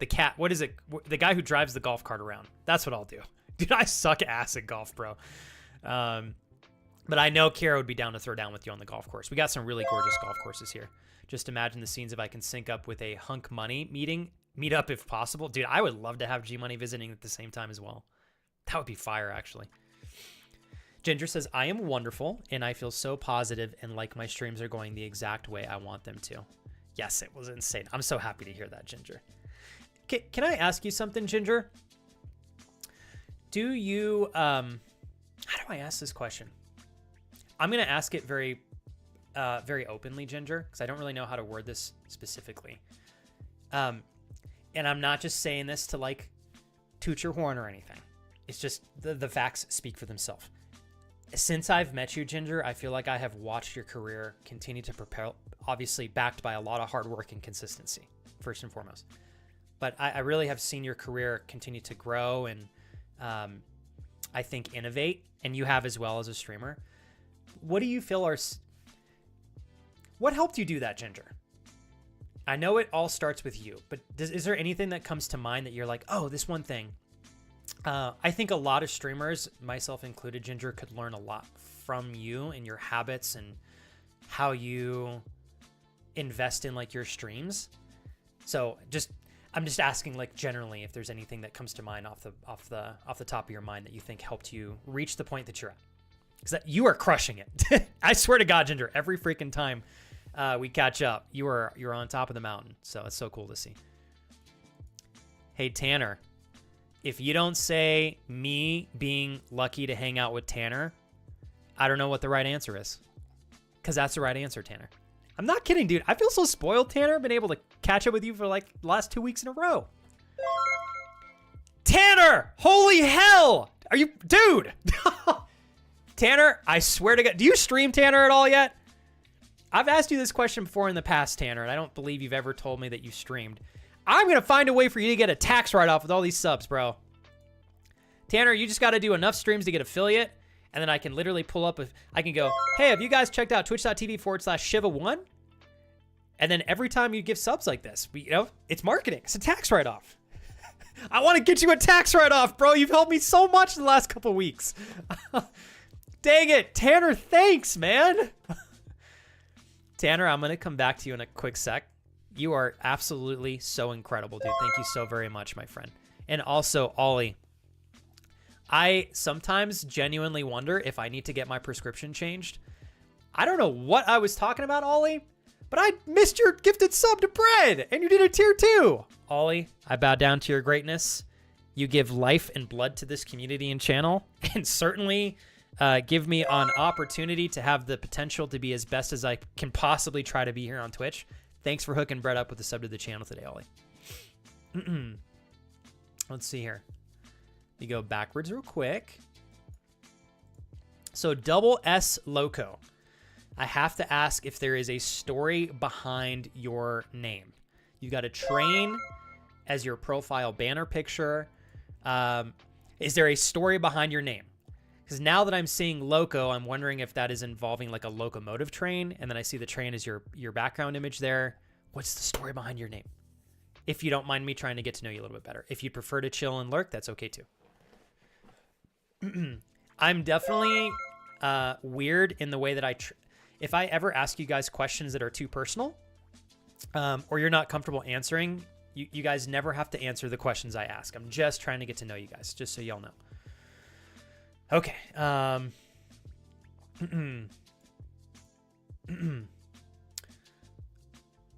cat. What is it? The guy who drives the golf cart around. That's what I'll do. Dude, I suck ass at golf, bro. But I know Kira would be down to throw down with you on the golf course. We got some really gorgeous golf courses here. Just imagine the scenes if I can sync up with a Hunk Money meet up if possible. Dude, I would love to have G Money visiting at the same time as well. That would be fire, actually. Ginger says, I am wonderful, and I feel so positive and like my streams are going the exact way I want them to. Yes, it was insane. I'm so happy to hear that, Ginger. Can I ask you something, Ginger? Do you, how do I ask this question? I'm going to ask it very openly, Ginger, because I don't really know how to word this specifically. And I'm not just saying this to, like, toot your horn or anything. It's just the facts speak for themselves. Since I've met you, Ginger, I feel like I have watched your career continue to propel, obviously backed by a lot of hard work and consistency, first and foremost. But I really have seen your career continue to grow and I think innovate, and you have as well as a streamer. What do you feel what helped you do that, Ginger? I know it all starts with you, but is there anything that comes to mind that you're like, oh, this one thing? I think a lot of streamers, myself included, Ginger, could learn a lot from you and your habits and how you invest in like your streams. So I'm just asking, like, generally if there's anything that comes to mind off the top of your mind that you think helped you reach the point that you're at. Because you are crushing it. I swear to God, Ginger, every freaking time we catch up, you're on top of the mountain. So it's so cool to see. Hey, Tanner, if you don't say me being lucky to hang out with Tanner, I don't know what the right answer is. Because that's the right answer, Tanner. I'm not kidding, dude. I feel so spoiled, Tanner. I've been able to catch up with you for like the last 2 weeks in a row. Tanner! Holy hell! Are you... Dude! Tanner, I swear to God. Do you stream, Tanner, at all yet? I've asked you this question before in the past, Tanner, and I don't believe you've ever told me that you streamed. I'm going to find a way for you to get a tax write-off with all these subs, bro. Tanner, you just got to do enough streams to get affiliate, and then I can literally pull up... I can go, hey, have you guys checked out twitch.tv/Shiva1? And then every time you give subs like this, you know, it's marketing. It's a tax write-off. I want to get you a tax write-off, bro. You've helped me so much in the last couple weeks. Dang it. Tanner, thanks, man. Tanner, I'm going to come back to you in a quick sec. You are absolutely so incredible, dude. Thank you so very much, my friend. And also, Ollie, I sometimes genuinely wonder if I need to get my prescription changed. I don't know what I was talking about, Ollie, but I missed your gifted sub to Bread, and you did a tier 2. Ollie, I bow down to your greatness. You give life and blood to this community and channel, and certainly give me an opportunity to have the potential to be as best as I can possibly try to be here on Twitch. Thanks for hooking Brett up with the sub to the channel today, Ollie. Let's see here. You go backwards real quick. So Double S Loco. I have to ask if there is a story behind your name. You got a train as your profile banner picture. Is there a story behind your name? Because now that I'm seeing Loco, I'm wondering if that is involving like a locomotive train, and then I see the train as your background image there. What's the story behind your name? If you don't mind me trying to get to know you a little bit better. If you'd prefer to chill and lurk, that's okay too. I'm definitely weird in the way that if I ever ask you guys questions that are too personal, or you're not comfortable answering, you guys never have to answer the questions I ask. I'm just trying to get to know you guys, just so y'all know. Okay. All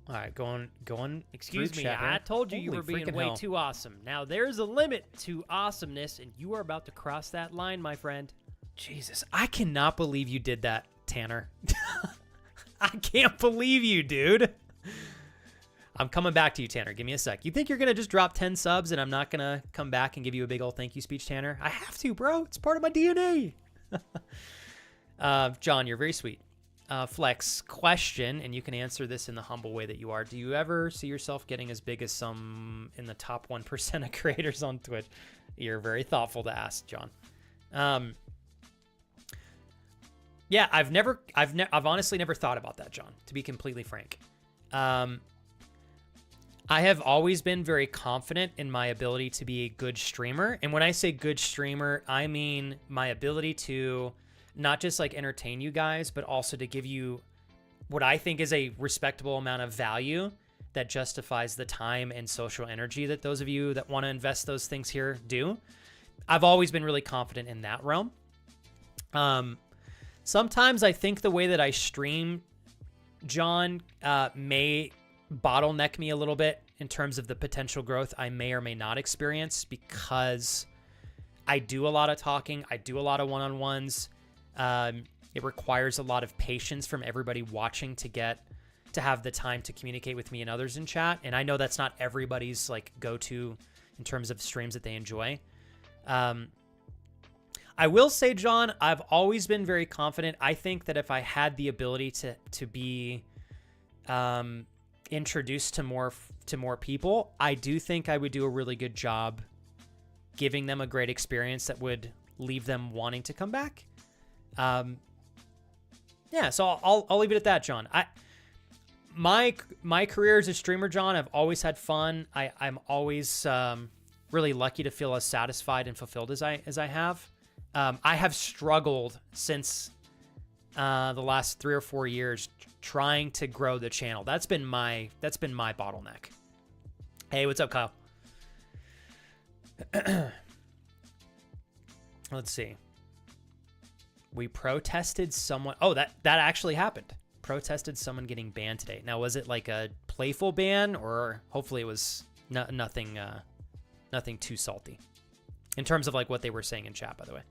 right, going. Excuse me, chat here. I told you you Holy were being freaking way hell. too awesome. Now, there's a limit to awesomeness, and you are about to cross that line, my friend. Jesus, I cannot believe you did that, Tanner. I can't believe you, dude. I'm coming back to you, Tanner. Give me a sec. You think you're going to just drop 10 subs and I'm not going to come back and give you a big old thank you speech, Tanner? I have to, bro. It's part of my DNA. John, you're very sweet. Flex, question, and you can answer this in the humble way that you are. Do you ever see yourself getting as big as some in the top 1% of creators on Twitch? You're very thoughtful to ask, John. Yeah, I've honestly never thought about that, John, to be completely frank. I have always been very confident in my ability to be a good streamer. And when I say good streamer, I mean my ability to not just like entertain you guys, but also to give you what I think is a respectable amount of value that justifies the time and social energy that those of you that want to invest those things here do. I've always been really confident in that realm. Sometimes I think the way that I stream, John, may bottleneck me a little bit in terms of the potential growth I may or may not experience, because I do a lot of talking. I do a lot of one-on-ones. It requires a lot of patience from everybody watching to have the time to communicate with me and others in chat. And I know that's not everybody's like go-to in terms of streams that they enjoy. I will say, John, I've always been very confident. I think that if I had the ability to be introduced to more people, I do think I would do a really good job giving them a great experience that would leave them wanting to come back. Yeah, so I'll leave it at that, John. My career as a streamer, John, I've always had fun. I'm always really lucky to feel as satisfied and fulfilled as I have. I have struggled since the last 3 or 4 years trying to grow the channel. That's been my bottleneck. Hey, what's up, Kyle? Let's see. We protested someone. Oh, that actually happened. Protested someone getting banned today. Now, was it like a playful ban, or hopefully it was nothing Nothing too salty. In terms of like what they were saying in chat, by the way.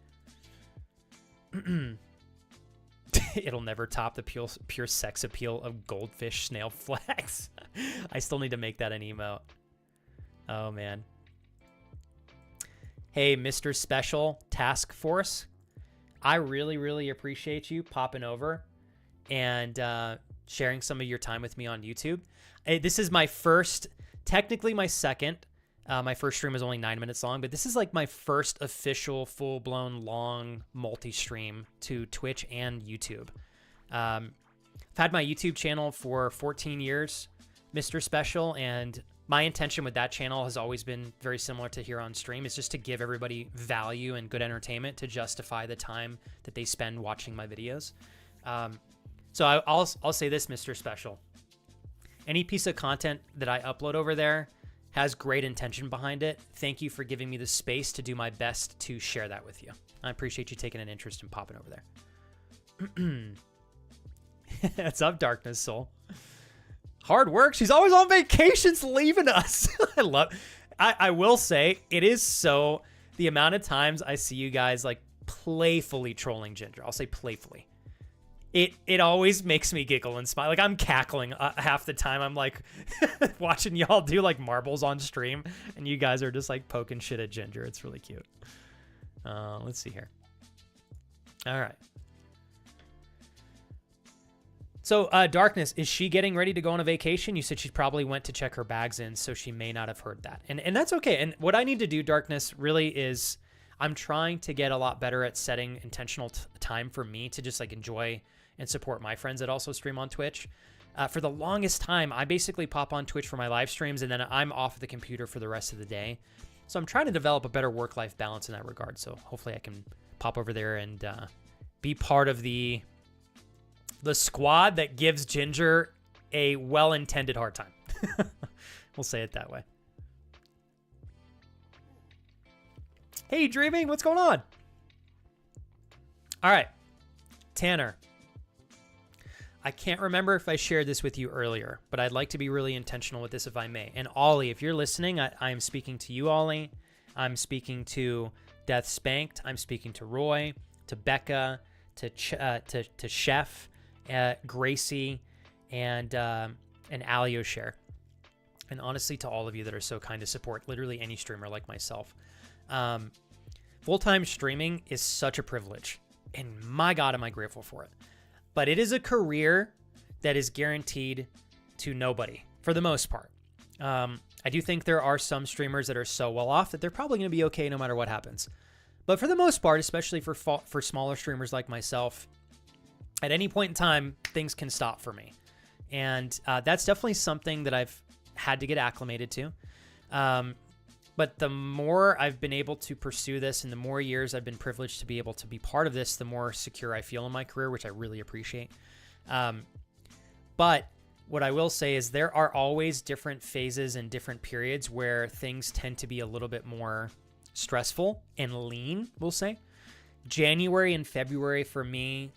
It'll never top the pure sex appeal of goldfish snail flags. I still need to make that an emote. Oh, man. Hey, Mr. Special Task Force. I really, really appreciate you popping over and sharing some of your time with me on YouTube. This is my first, technically my second. My first stream was only 9 minutes long, but this is like my first official full-blown long multi-stream to Twitch and YouTube. I've had my YouTube channel for 14 years, Mr. Special, and my intention with that channel has always been very similar to here on stream. It's just to give everybody value and good entertainment to justify the time that they spend watching my videos. So I'll say this, Mr. Special. Any piece of content that I upload over there has great intention behind it. Thank you for giving me the space to do my best to share that with you. I appreciate you taking an interest in popping over there. What's up, Darkness Soul? Hard work. She's always on vacations leaving us. I will say, it is so, the amount of times I see you guys like playfully trolling Ginger. I'll say playfully. It always makes me giggle and smile. Like I'm cackling half the time. I'm like watching y'all do like marbles on stream, and you guys are just like poking shit at Ginger. It's really cute. Let's see here. All right. So Darkness, is she getting ready to go on a vacation? You said she probably went to check her bags in, so she may not have heard that. And that's okay. And what I need to do, Darkness, really is I'm trying to get a lot better at setting intentional time for me to just like enjoy and support my friends that also stream on Twitch. For the longest time, I basically pop on Twitch for my live streams, and then I'm off the computer for the rest of the day. So I'm trying to develop a better work-life balance in that regard. So hopefully I can pop over there and be part of the squad that gives Ginger a well-intended hard time. We'll say it that way. Hey, Dreaming, what's going on? All right, Tanner. I can't remember if I shared this with you earlier, but I'd like to be really intentional with this if I may. And Ollie, if you're listening, I am speaking to you, Ollie. I'm speaking to Death Spanked. I'm speaking to Roy, to Becca, to Chef, Gracie, and Alioshare. And honestly, to all of you that are so kind to support literally any streamer like myself. Full-time streaming is such a privilege, and my God, am I grateful for it. But it is a career that is guaranteed to nobody for the most part. I do think there are some streamers that are so well off that they're probably going to be okay no matter what happens. But for the most part, especially for smaller streamers like myself, at any point in time, things can stop for me. And that's definitely something that I've had to get acclimated to. But the more I've been able to pursue this and the more years I've been privileged to be able to be part of this, the more secure I feel in my career, which I really appreciate. But what I will say is there are always different phases and different periods where things tend to be a little bit more stressful and lean, we'll say. January and February for me,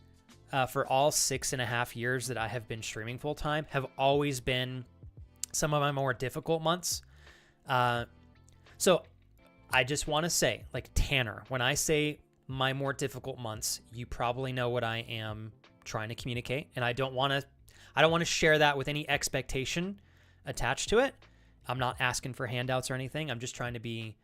for all 6.5 years that I have been streaming full time, have always been some of my more difficult months. So I just want to say, like Tanner, when I say my more difficult months, you probably know what I am trying to communicate. And I don't want to share that with any expectation attached to it. I'm not asking for handouts or anything. I'm just trying to be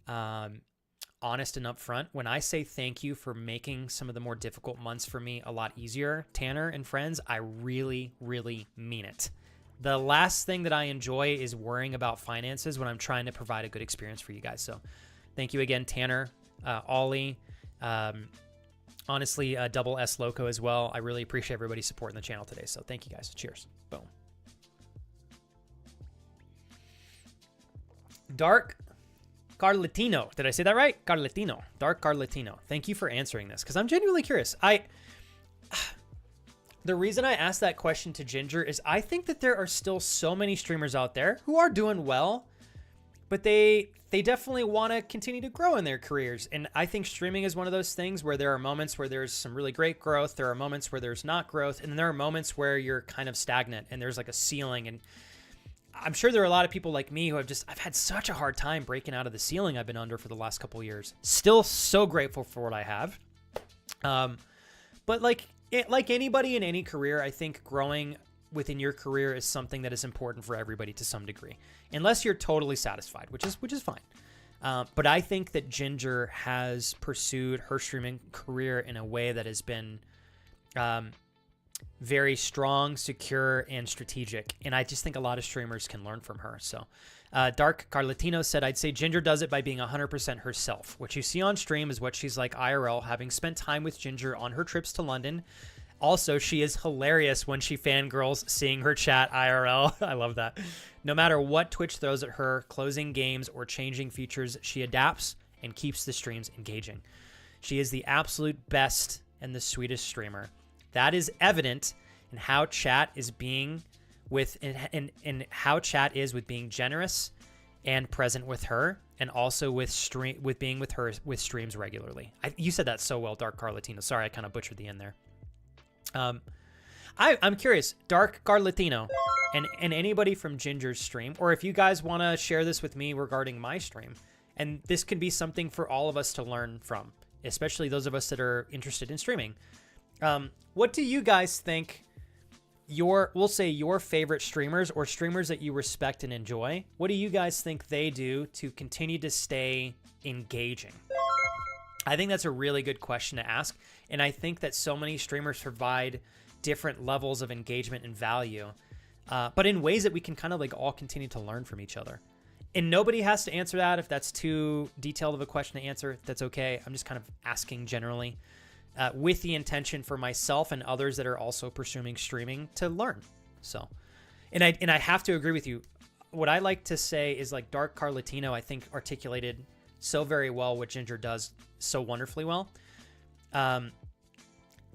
honest and upfront. When I say thank you for making some of the more difficult months for me a lot easier, Tanner and friends, I really, really mean it. The last thing that I enjoy is worrying about finances when I'm trying to provide a good experience for you guys. So thank you again, Tanner, Ollie, honestly, Double S Loco as well. I really appreciate everybody supporting the channel today. So thank you guys. Cheers. Boom. Dark Carletino. Did I say that right? Carletino. Dark Carletino. Thank you for answering this because I'm genuinely curious. The reason I asked that question to Ginger is I think that there are still so many streamers out there who are doing well, but they definitely want to continue to grow in their careers. And I think streaming is one of those things where there are moments where there's some really great growth. There are moments where there's not growth. And then there are moments where you're kind of stagnant and there's like a ceiling. And I'm sure there are a lot of people like me who I've had such a hard time breaking out of the ceiling I've been under for the last couple of years. Still so grateful for what I have. But like anybody in any career, I think growing within your career is something that is important for everybody to some degree, unless you're totally satisfied, which is fine. But I think that Ginger has pursued her streaming career in a way that has been very strong, secure, and strategic. And I just think a lot of streamers can learn from her. So Dark Carlatino said, I'd say Ginger does it by being 100% herself. What you see on stream is what she's like IRL, having spent time with Ginger on her trips to London. Also, she is hilarious when she fangirls seeing her chat IRL. I love that. No matter what Twitch throws at her, closing games or changing features, she adapts and keeps the streams engaging. She is the absolute best and the sweetest streamer. That is evident in how chat is being with in how chat is with being generous and present with her, and also with being with her with streams regularly. You said that so well, Dark Carlatino. Sorry, I kind of butchered the end there. I'm curious, Dark Carlatino, and anybody from Ginger's stream, or if you guys want to share this with me regarding my stream, and this could be something for all of us to learn from, especially those of us that are interested in streaming. What do you guys think we'll say your favorite streamers or streamers that you respect and enjoy, what do you guys think they do to continue to stay engaging? I think that's a really good question to ask. And I think that so many streamers provide different levels of engagement and value, but in ways that we can kind of like all continue to learn from each other. And nobody has to answer that. If that's too detailed of a question to answer, that's okay. I'm just kind of asking generally. With the intention for myself and others that are also pursuing streaming to learn. So, and I have to agree with you. What I like to say is like Dark Carlatino, I think articulated so very well what Ginger does so wonderfully well. And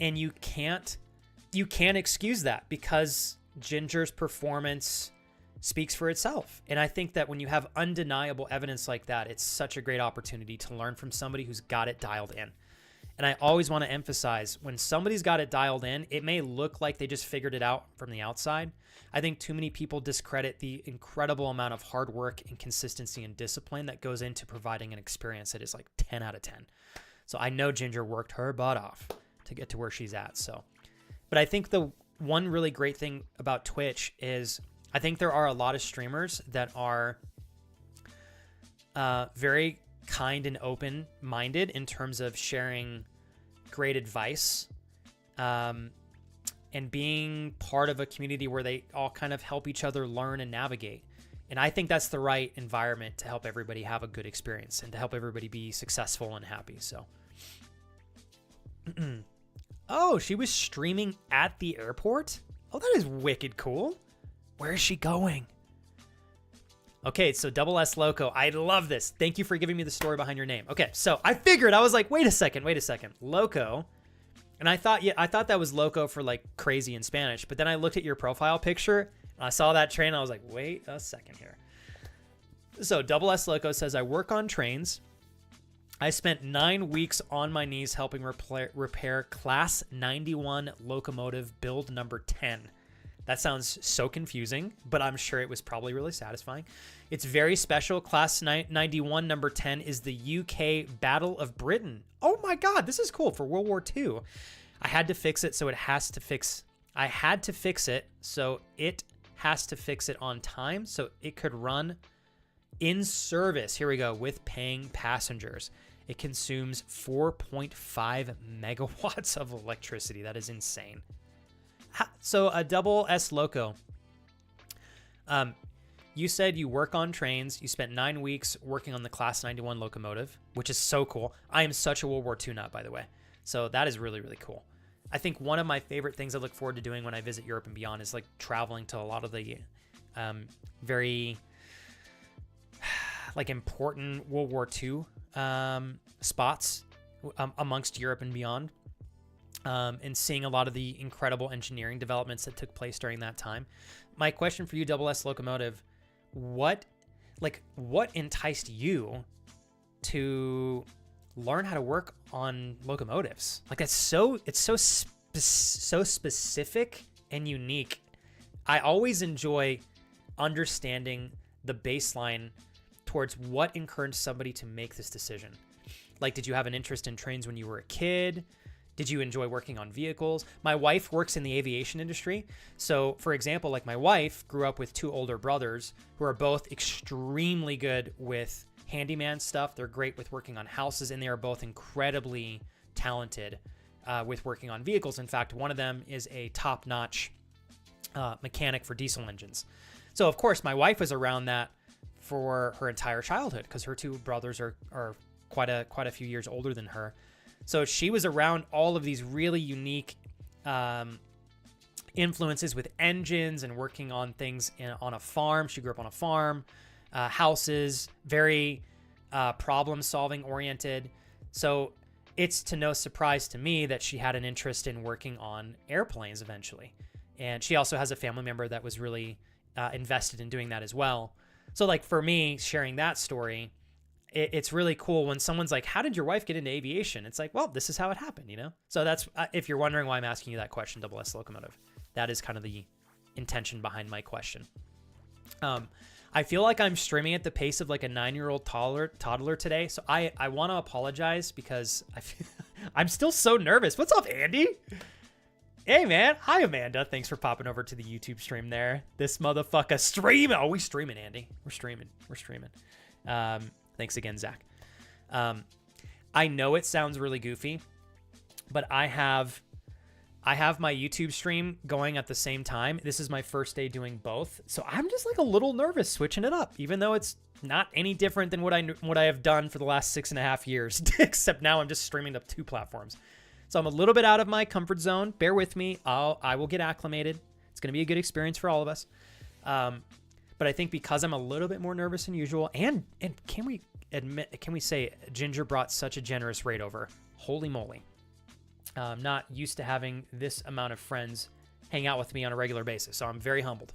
you can't excuse that because Ginger's performance speaks for itself. And I think that when you have undeniable evidence like that, it's such a great opportunity to learn from somebody who's got it dialed in. And I always want to emphasize, when somebody's got it dialed in, it may look like they just figured it out from the outside. I think too many people discredit the incredible amount of hard work and consistency and discipline that goes into providing an experience that is like 10 out of 10. So I know Ginger worked her butt off to get to where she's at. So, but I think the one really great thing about Twitch is I think there are a lot of streamers that are very kind and open-minded in terms of sharing great advice and being part of a community where they all kind of help each other learn and navigate. And I think that's the right environment to help everybody have a good experience and to help everybody be successful and happy. So, oh, she was streaming at the airport? Oh, that is wicked cool. Where is she going? Okay, so Double S Loco. I love this. Thank you for giving me the story behind your name. Okay, so I figured, I was like, wait a second. Loco. And I thought that was loco for like crazy in Spanish. But then I looked at your profile picture and I saw that train. And I was like, wait a second here. So Double S Loco says, I work on trains. I spent 9 weeks on my knees helping repair Class 91 locomotive build number 10. That sounds so confusing, but I'm sure it was probably really satisfying. It's very special. Class 91 number 10 is the UK Battle of Britain. Oh my God, this is cool for World War II. I had to fix it, so it has to fix it on time so it could run in service. Here we go, with paying passengers. It consumes 4.5 megawatts of electricity. That is insane. So a Double S Loco, you said you work on trains. You spent 9 weeks working on the Class 91 locomotive, which is so cool. I am such a World War II nut, by the way. So that is really, really cool. I think one of my favorite things I look forward to doing when I visit Europe and beyond is like traveling to a lot of the very like important World War II spots amongst Europe and beyond. And seeing a lot of the incredible engineering developments that took place during that time. My question for you, Double S Locomotive, what enticed you to learn how to work on locomotives? Like it's so specific and unique. I always enjoy understanding the baseline towards what encouraged somebody to make this decision. Like, did you have an interest in trains when you were a kid? Did you enjoy working on vehicles? My wife works in the aviation industry. So, for example, like my wife grew up with 2 older brothers who are both extremely good with handyman stuff. They're great with working on houses, and they are both incredibly talented with working on vehicles. In fact, one of them is a top-notch mechanic for diesel engines. So, of course, my wife was around that for her entire childhood because her 2 brothers are quite a few years older than her. So she was around all of these really unique influences with engines and working on things on a farm. She grew up on a farm, houses, very problem-solving oriented. So it's to no surprise to me that she had an interest in working on airplanes eventually. And she also has a family member that was really invested in doing that as well. So like for me, sharing that story, it's really cool when someone's like, how did your wife get into aviation? It's like, well, this is how it happened, you know? So that's, if you're wondering why I'm asking you that question, Double S Locomotive, that is kind of the intention behind my question. I feel like I'm streaming at the pace of like a 9-year-old toddler today. So I want to apologize because I'm still so nervous. What's up, Andy? Hey, man. Hi, Amanda. Thanks for popping over to the YouTube stream there. This motherfucker streaming. Oh, we streaming, Andy. We're streaming. Thanks again, Zach. I know it sounds really goofy, but I have my YouTube stream going at the same time. This is my first day doing both. So I'm just like a little nervous switching it up, even though it's not any different than what I have done for the last 6.5 years, except now I'm just streaming to 2 platforms. So I'm a little bit out of my comfort zone. Bear with me. I will get acclimated. It's going to be a good experience for all of us. But I think because I'm a little bit more nervous than usual, and can we say Ginger brought such a generous raid over? Holy moly. I'm not used to having this amount of friends hang out with me on a regular basis, so I'm very humbled.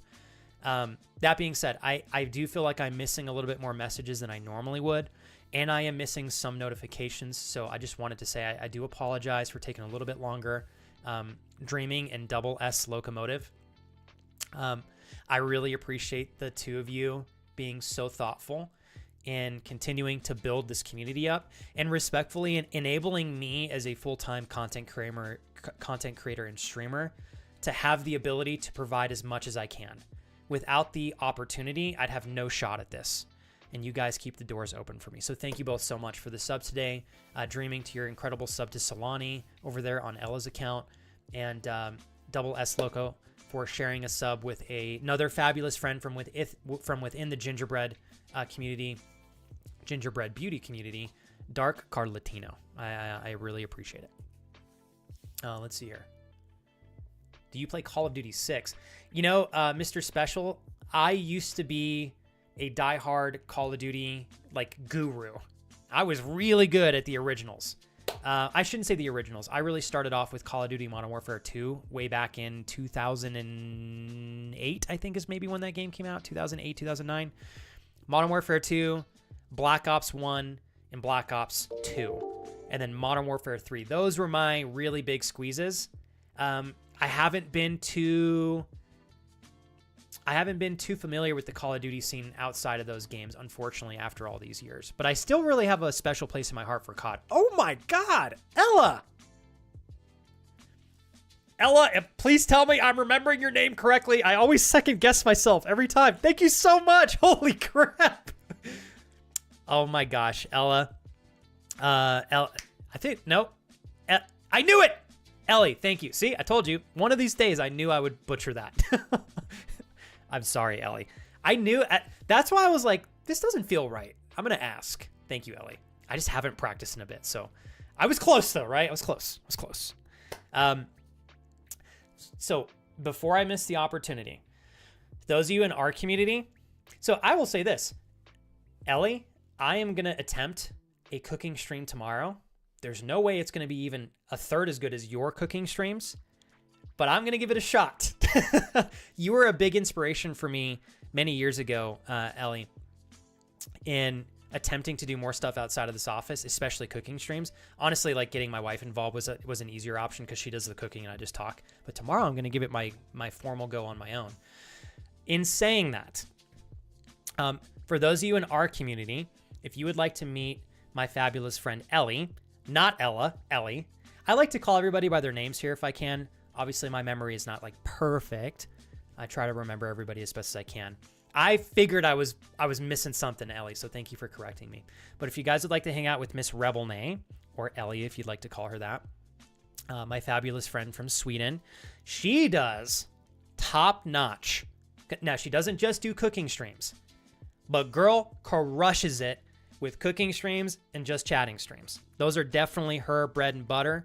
That being said, I do feel like I'm missing a little bit more messages than I normally would, and I am missing some notifications, so I just wanted to say I do apologize for taking a little bit longer. Dreaming and Double S Locomotive. I really appreciate the 2 of you being so thoughtful and continuing to build this community up and respectfully enabling me as a full-time content creator and streamer to have the ability to provide as much as I can. Without the opportunity, I'd have no shot at this. And you guys keep the doors open for me. So thank you both so much for the sub today. Dreaming to your incredible sub to Solani over there on Ella's account. And Double S Loco for sharing a sub with another fabulous friend from within the gingerbread community, gingerbread beauty community, Dark Carlatino. I really appreciate it. Let's see here. Do you play Call of Duty 6? You know, Mr. Special, I used to be a diehard Call of Duty like guru. I was really good at the originals. I shouldn't say the originals. I really started off with Call of Duty Modern Warfare 2 way back in 2008, I think is maybe when that game came out, 2008, 2009. Modern Warfare 2, Black Ops 1, and Black Ops 2. And then Modern Warfare 3. Those were my really big squeezes. I haven't been too familiar with the Call of Duty scene outside of those games, unfortunately, after all these years. But I still really have a special place in my heart for COD. Oh my God, Ella! Ella, please tell me I'm remembering your name correctly. I always second guess myself every time. Thank you so much. Holy crap. Oh my gosh, Ella. Ella, I think, no. I knew it! Ellie, thank you. See, I told you. One of these days, I knew I would butcher that. I'm sorry, Ellie. I knew. That's why I was like, this doesn't feel right. I'm going to ask. Thank you, Ellie. I just haven't practiced in a bit. So I was close, though, right? I was close. So before I miss the opportunity, those of you in our community, so I will say this. Ellie, I am going to attempt a cooking stream tomorrow. There's no way it's going to be even a third as good as your cooking streams, but I'm going to give it a shot. You were a big inspiration for me many years ago, Ellie, in attempting to do more stuff outside of this office, especially cooking streams. Honestly, like getting my wife involved was an easier option because she does the cooking and I just talk. But tomorrow I'm going to give it my formal go on my own. In saying that, for those of you in our community, if you would like to meet my fabulous friend Ellie, not Ella, Ellie. I like to call everybody by their names here if I can. Obviously, my memory is not like perfect. I try to remember everybody as best as I can. I figured I was missing something, Ellie, so thank you for correcting me. But if you guys would like to hang out with Miss Rebel Nay, or Ellie if you'd like to call her that, my fabulous friend from Sweden, she does top notch. Now, she doesn't just do cooking streams, but girl crushes it with cooking streams and just chatting streams. Those are definitely her bread and butter.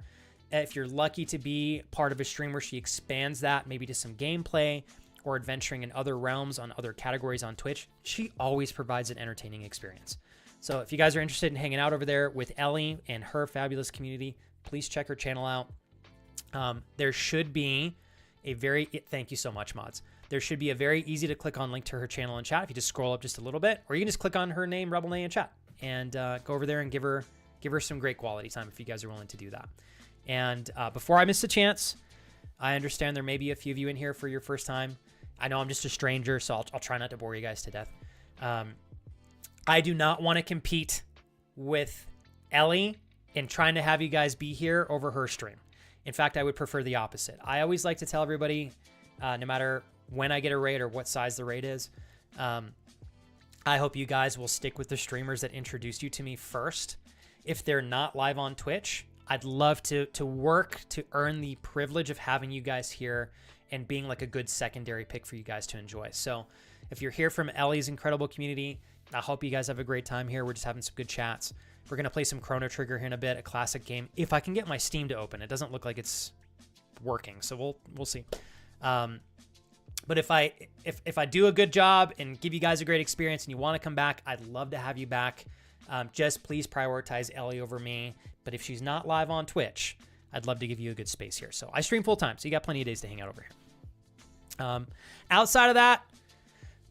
If you're lucky to be part of a stream where she expands that maybe to some gameplay or adventuring in other realms on other categories on Twitch, she always provides an entertaining experience. So if you guys are interested in hanging out over there with Ellie and her fabulous community, please check her channel out. There should be a very, thank you so much, mods. There should be a very easy to click on link to her channel in chat if you just scroll up just a little bit, or you can just click on her name, Rebel Nay, in chat, and go over there and give her some great quality time if you guys are willing to do that. And before I miss a chance, I understand there may be a few of you in here for your first time. I know I'm just a stranger, so I'll try not to bore you guys to death. I do not want to compete with Ellie in trying to have you guys be here over her stream. In fact, I would prefer the opposite. I always like to tell everybody, no matter when I get a raid or what size the raid is, I hope you guys will stick with the streamers that introduced you to me first. If they're not live on Twitch, I'd love to work to earn the privilege of having you guys here and being like a good secondary pick for you guys to enjoy. So if you're here from Ellie's incredible community, I hope you guys have a great time here. We're just having some good chats. We're going to play some Chrono Trigger here in a bit, a classic game. If I can get my Steam to open, it doesn't look like it's working, so we'll see. But if I do a good job and give you guys a great experience and you want to come back, I'd love to have you back. Just please prioritize Ellie over me. But if she's not live on Twitch, I'd love to give you a good space here. So I stream full time, so you got plenty of days to hang out over here. Outside of that,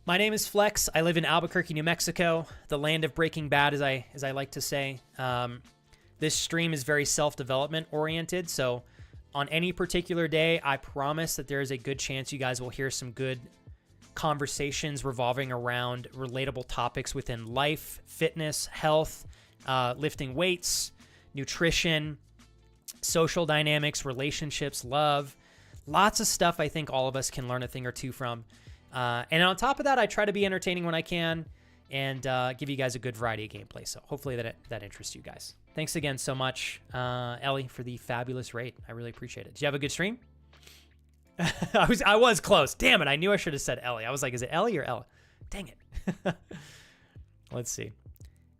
my name is Flex. I live in Albuquerque, New Mexico, the land of Breaking Bad, as I like to say. This stream is very self-development oriented, so on any particular day, I promise that there is a good chance you guys will hear some good conversations revolving around relatable topics within life, fitness, health, lifting weights, nutrition, social dynamics, relationships, love. Lots of stuff I think all of us can learn a thing or two from. And on top of that, I try to be entertaining when I can and give you guys a good variety of gameplay. So hopefully that interests you guys. Thanks again so much, Ellie, for the fabulous raid. I really appreciate it. Did you have a good stream? I was close. Damn it. I knew I should have said Ellie. I was like, is it Ellie or Ella? Dang it. Let's see.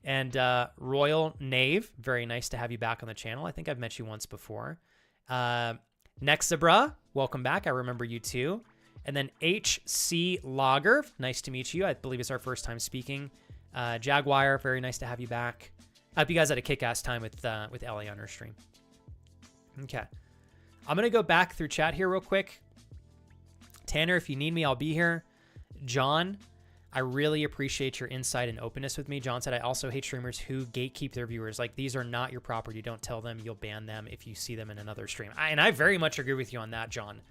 And Royal Knave, very nice to have you back on the channel. I think I've met you once before. Nexabra, welcome back. I remember you too. And then HC Logger, nice to meet you. I believe it's our first time speaking. Jaguar, very nice to have you back. I hope you guys had a kick-ass time with Ellie on her stream. Okay. I'm going to go back through chat here real quick. Tanner, if you need me, I'll be here. John, I really appreciate your insight and openness with me. John said, I also hate streamers who gatekeep their viewers. Like, these are not your property. Don't tell them. You'll ban them if you see them in another stream. And I very much agree with you on that, John.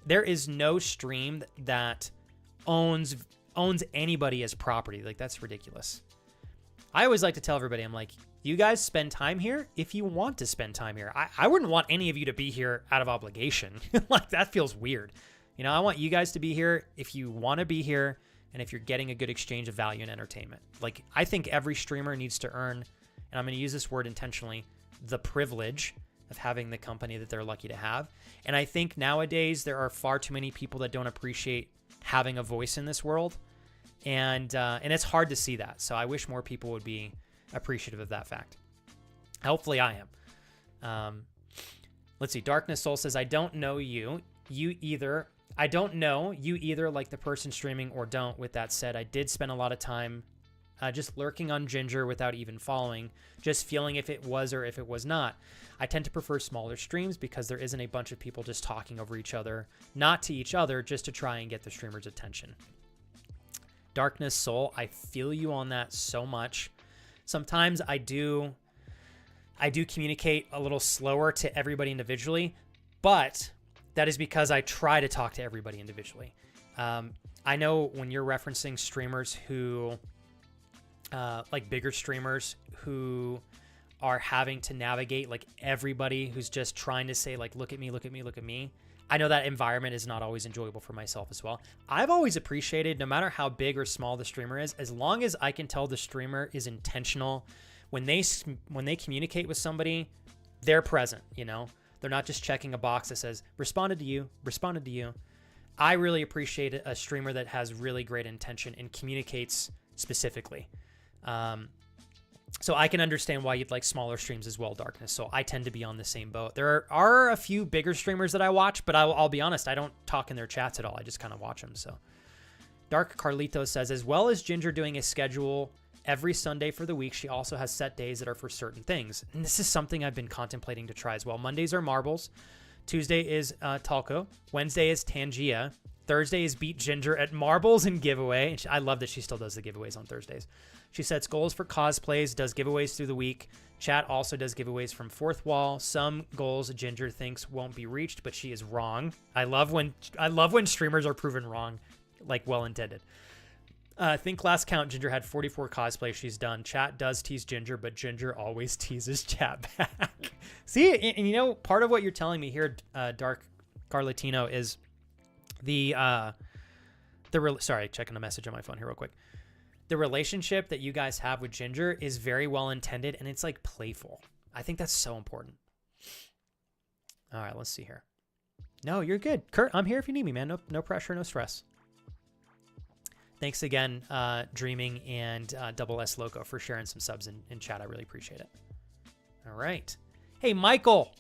There is no stream that owns anybody as property. Like, that's ridiculous. I always like to tell everybody, I'm like, you guys spend time here if you want to spend time here. I wouldn't want any of you to be here out of obligation. Like, that feels weird. You know, I want you guys to be here if you want to be here and if you're getting a good exchange of value and entertainment. Like, I think every streamer needs to earn, and I'm going to use this word intentionally, the privilege of having the company that they're lucky to have. And I think nowadays there are far too many people that don't appreciate having a voice in this world. And it's hard to see that. So I wish more people would be appreciative of that fact. Hopefully I am. Let's see. Darkness Soul says, I don't know you. I don't know you either, like the person streaming or don't. With that said, I did spend a lot of time just lurking on Ginger without even following, just feeling if it was or if it was not. I tend to prefer smaller streams because there isn't a bunch of people just talking over each other, not to each other, just to try and get the streamer's attention. Darkness Soul, I feel you on that so much. Sometimes I do communicate a little slower to everybody individually, but that is because I try to talk to everybody individually. I know when you're referencing streamers who, like bigger streamers who are having to navigate like everybody who's just trying to say like, look at me, look at me, look at me. I know that environment is not always enjoyable for myself as well. I've always appreciated, no matter how big or small the streamer is, as long as I can tell the streamer is intentional when they communicate with somebody, they're present, you know? They're not just checking a box that says, responded to you, responded to you. I really appreciate a streamer that has really great intention and communicates specifically. So I can understand why you'd like smaller streams as well, Darkness. So I tend to be on the same boat. There are a few bigger streamers that I watch, but I'll be honest, I don't talk in their chats at all. I just kind of watch them. So Dark Carlito says, as well as Ginger doing a schedule every Sunday for the week, she also has set days that are for certain things. And this is something I've been contemplating to try as well. Mondays are marbles. Tuesday is Talco. Wednesday is Tangia. Thursday is Beat Ginger at Marbles and Giveaway. And I love that she still does the giveaways on Thursdays. She sets goals for cosplays, does giveaways through the week. Chat also does giveaways from Fourth Wall. Some goals Ginger thinks won't be reached, but she is wrong. I love when streamers are proven wrong, like well intended. I think last count Ginger had 44 cosplays she's done. Chat does tease Ginger, but Ginger always teases chat back. See, and you know, part of what you're telling me here, Dark Carlatino, is sorry, checking a message on my phone here real quick. The relationship that you guys have with Ginger is very well intended, and it's like playful. I think that's so important. All right, let's see here. No, you're good. Kurt, I'm here if you need me, man. No pressure, no stress. Thanks again, Dreaming and Double S Loco, for sharing some subs in chat. I really appreciate it. All right. Hey, Michael,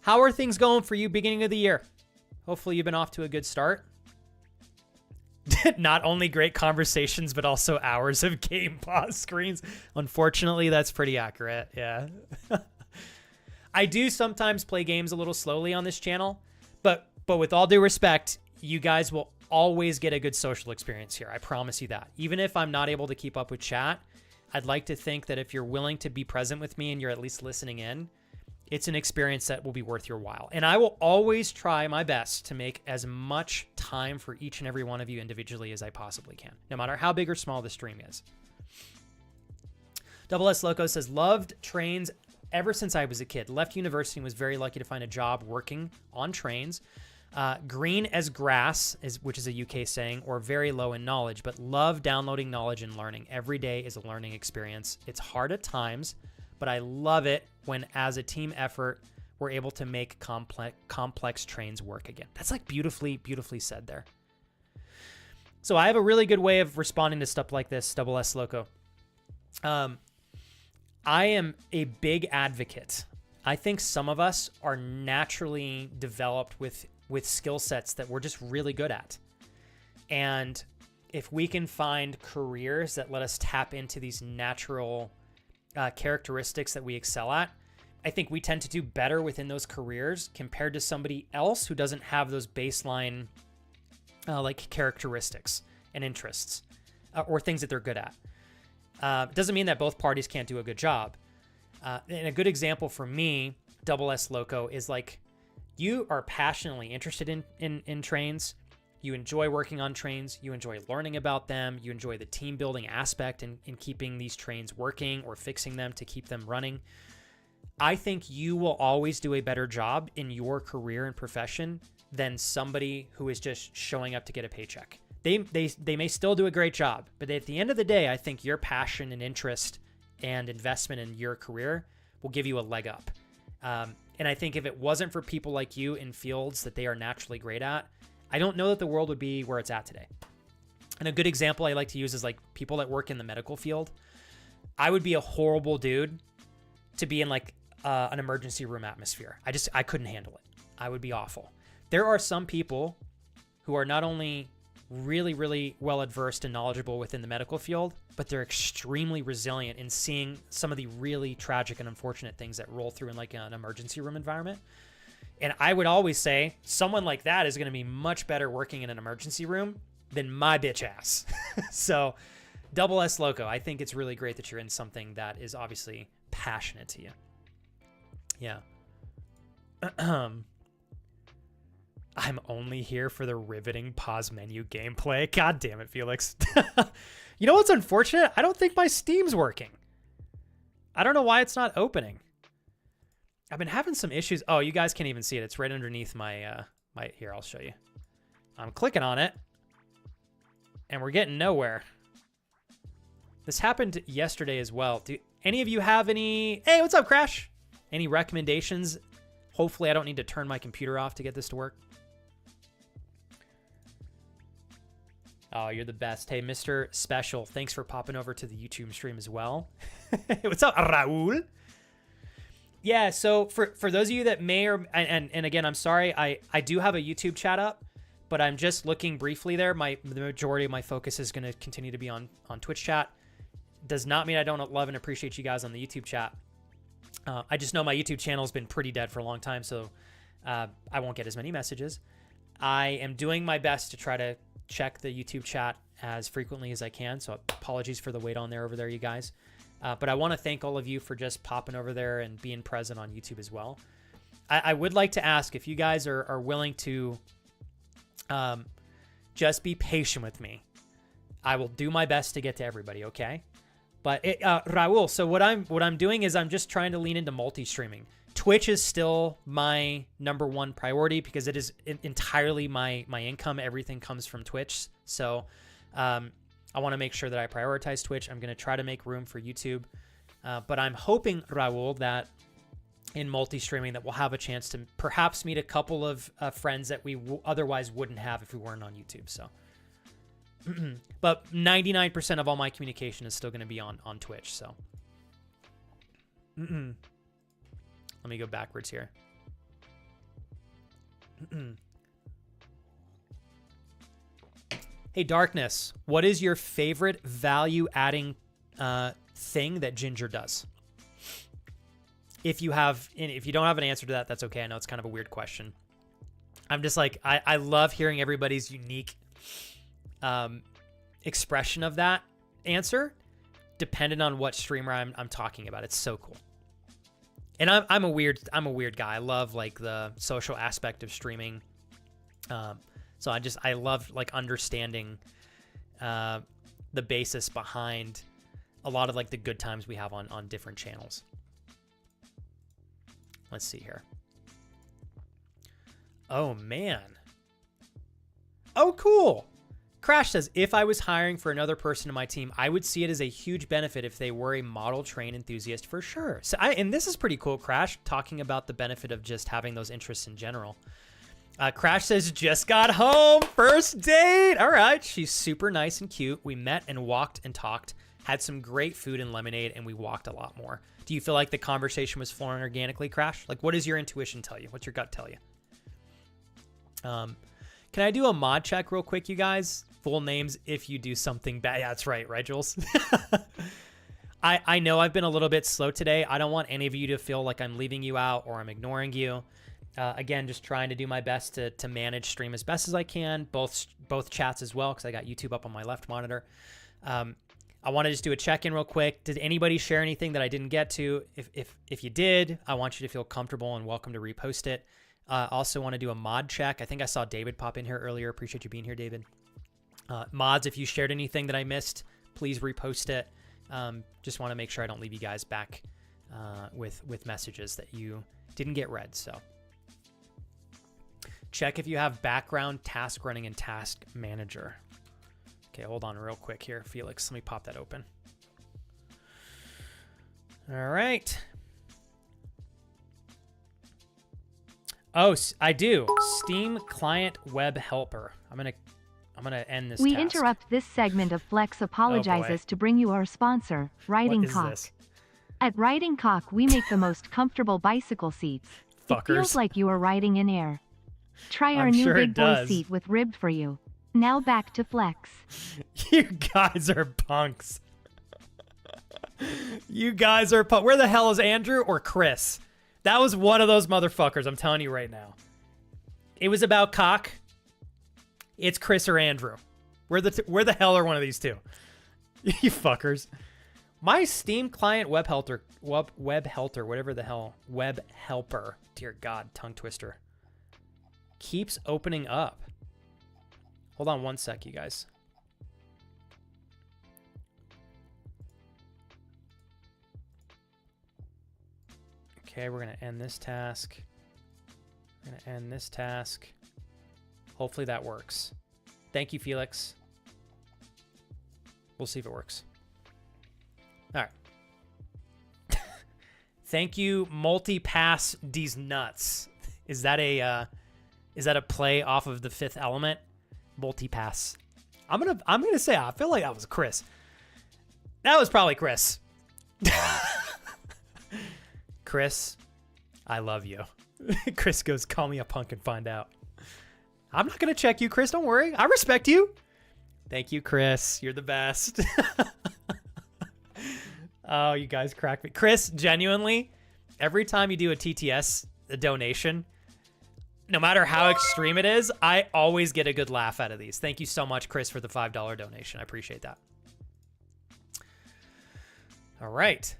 how are things going for you beginning of the year? Hopefully you've been off to a good start. Not only great conversations, but also hours of game pause screens. Unfortunately, that's pretty accurate. Yeah. I do sometimes play games a little slowly on this channel, but with all due respect, you guys will always get a good social experience here. I promise you that. Even if I'm not able to keep up with chat, I'd like to think that if you're willing to be present with me and you're at least listening in, it's an experience that will be worth your while. And I will always try my best to make as much time for each and every one of you individually as I possibly can, no matter how big or small the stream is. Double S Loco says, loved trains ever since I was a kid. Left university and was very lucky to find a job working on trains. Green as grass, which is a UK saying, or very low in knowledge, but love downloading knowledge and learning. Every day is a learning experience. It's hard at times, but I love it when, as a team effort, we're able to make complex trains work again. That's like beautifully said there. So I have a really good way of responding to stuff like this, Double S Loco. I am a big advocate. I think some of us are naturally developed with skill sets that we're just really good at. And if we can find careers that let us tap into these natural characteristics that we excel at, I think we tend to do better within those careers compared to somebody else who doesn't have those baseline like characteristics and interests or things that they're good at. It doesn't mean that both parties can't do a good job. And a good example for me, Double S Loco, is like, you are passionately interested in trains. You enjoy working on trains. You enjoy learning about them. You enjoy the team building aspect in keeping these trains working or fixing them to keep them running. I think you will always do a better job in your career and profession than somebody who is just showing up to get a paycheck. They may still do a great job, but at the end of the day, I think your passion and interest and investment in your career will give you a leg up. And I think if it wasn't for people like you in fields that they are naturally great at, I don't know that the world would be where it's at today. And a good example I like to use is like people that work in the medical field. I would be a horrible dude to be in like an emergency room atmosphere. I couldn't handle it. I would be awful. There are some people who are not only really well adversed and knowledgeable within the medical field, but they're extremely resilient in seeing some of the really tragic and unfortunate things that roll through in like an emergency room environment. And I would always say someone like that is going to be much better working in an emergency room than my bitch ass. So Double S Loco, I think it's really great that you're in something that is obviously passionate to you. Yeah. I'm only here for the riveting pause menu gameplay. God damn it, Felix. You know what's unfortunate? I don't think my Steam's working. I don't know why it's not opening. I've been having some issues. Oh, you guys can't even see it. It's right underneath my, here, I'll show you. I'm clicking on it, and we're getting nowhere. This happened yesterday as well. Do any of you have any... Hey, what's up, Crash? Any recommendations? Hopefully I don't need to turn my computer off to get this to work. Oh, you're the best. Hey, Mr. Special, thanks for popping over to the YouTube stream as well. What's up, Raul? Yeah, so for those of you that may or... And again, I'm sorry, I do have a YouTube chat up, but I'm just looking briefly there. The majority of my focus is going to continue to be on Twitch chat. Does not mean I don't love and appreciate you guys on the YouTube chat. I just know my YouTube channel has been pretty dead for a long time, so I won't get as many messages. I am doing my best to try to check the YouTube chat as frequently as I can, so apologies for the wait on there over there, you guys. But I want to thank all of you for just popping over there and being present on YouTube as well. I would like to ask if you guys are willing to just be patient with me. I will do my best to get to everybody, okay? But Raul, so what I'm doing is I'm just trying to lean into multi-streaming. Twitch is still my #1 priority because it is entirely my income. Everything comes from Twitch. So I want to make sure that I prioritize Twitch. I'm going to try to make room for YouTube. But I'm hoping, Raul, that in multi-streaming that we'll have a chance to perhaps meet a couple of friends that we otherwise wouldn't have if we weren't on YouTube. So, but 99% of all my communication is still going to be on Twitch. So, let me go backwards here. Hey, Darkness, what is your favorite value-adding thing that Ginger does? If you don't have an answer to that, that's okay. I know it's kind of a weird question. I'm just like, I love hearing everybody's unique expression of that answer, depending on what streamer I'm talking about. It's so cool. And I'm a weird guy. I love like the social aspect of streaming. So I love like understanding the basis behind a lot of like the good times we have on different channels. Let's see here. Oh man. Oh, cool. Crash says, if I was hiring for another person in my team, I would see it as a huge benefit if they were a model train enthusiast for sure. So and this is pretty cool, Crash, talking about the benefit of just having those interests in general. Crash says, just got home, first date. All right, she's super nice and cute. We met and walked and talked, had some great food and lemonade, and we walked a lot more. Do you feel like the conversation was flowing organically, Crash? Like, what does your intuition tell you? What's your gut tell you? Can I do a mod check real quick, you guys? Full names if you do something bad. Yeah, that's right, Jules? I know I've been a little bit slow today. I don't want any of you to feel like I'm leaving you out or I'm ignoring you. Again, just trying to do my best to manage stream as best as I can, both chats as well, because I got YouTube up on my left monitor. I want to just do a check-in real quick. Did anybody share anything that I didn't get to? If you did, I want you to feel comfortable and welcome to repost it. Also want to do a mod check. I think I saw David pop in here earlier. Appreciate you being here, David. Mods, if you shared anything that I missed, please repost it. Just want to make sure I don't leave you guys back with messages that you didn't get read. So check if you have background task running in Task Manager. Okay, hold on real quick here, Felix. Let me pop that open. All right. Oh, I do. Steam Client Web Helper. I'm gonna end this. We task. interrupt this segment of Flex apologizes to bring you our sponsor, Riding Cock. This? At Riding Cock, we make the most comfortable bicycle seats. Fuckers. It feels like you are riding in air. Try our new big boy seat with ribbed for you. Now back to Flex. You guys are punks. You guys are Where the hell is Andrew or Chris? That was one of those motherfuckers, I'm telling you right now. It was about cock. It's Chris or Andrew. Where the hell are one of these two? You fuckers. My Steam Client Web Helper, whatever the hell, Web Helper. Dear God, tongue twister. keeps opening up. Hold on one sec, you guys. Okay, we're going to end this task. We're going to end this task. Hopefully that works. Thank you, Felix. We'll see if it works. All right. Thank you, Multi-Pass These Nuts. Is that a play off of The Fifth Element? Multi-Pass. I'm gonna say I feel like that was Chris. That was probably Chris. Chris, I love you. Chris goes, call me a punk and find out. I'm not gonna check you, Chris. Don't worry. I respect you. Thank you, Chris. You're the best. Oh, you guys crack me. Chris, genuinely, every time you do a TTS donation, no matter how extreme it is, I always get a good laugh out of these. Thank you so much, Chris, for the $5 donation. I appreciate that. All right.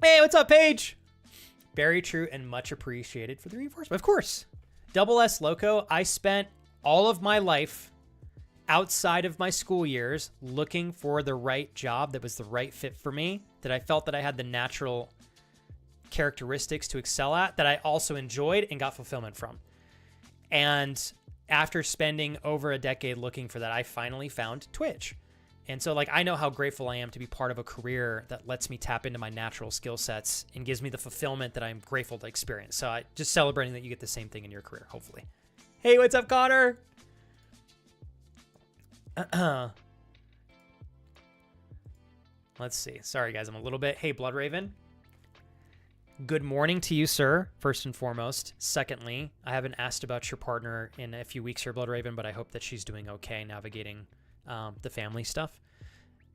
Hey, what's up, Paige? Very true and much appreciated for the reinforcement. Of course. Double S Loco, I spent all of my life outside of my school years looking for the right job that was the right fit for me, that I felt that I had the natural characteristics to excel at, that I also enjoyed and got fulfillment from. And after spending over a decade looking for that, I finally found Twitch. And so, like, I know how grateful I am to be part of a career that lets me tap into my natural skill sets and gives me the fulfillment that I'm grateful to experience. So I just celebrating that you get the same thing in your career, hopefully. Hey, what's up, Connor? Let's see. Sorry, guys. I'm a little bit. Hey, Blood Raven. Good morning to you, sir, first and foremost. Secondly, I haven't asked about your partner in a few weeks here, Blood Raven, but I hope that she's doing okay navigating the family stuff.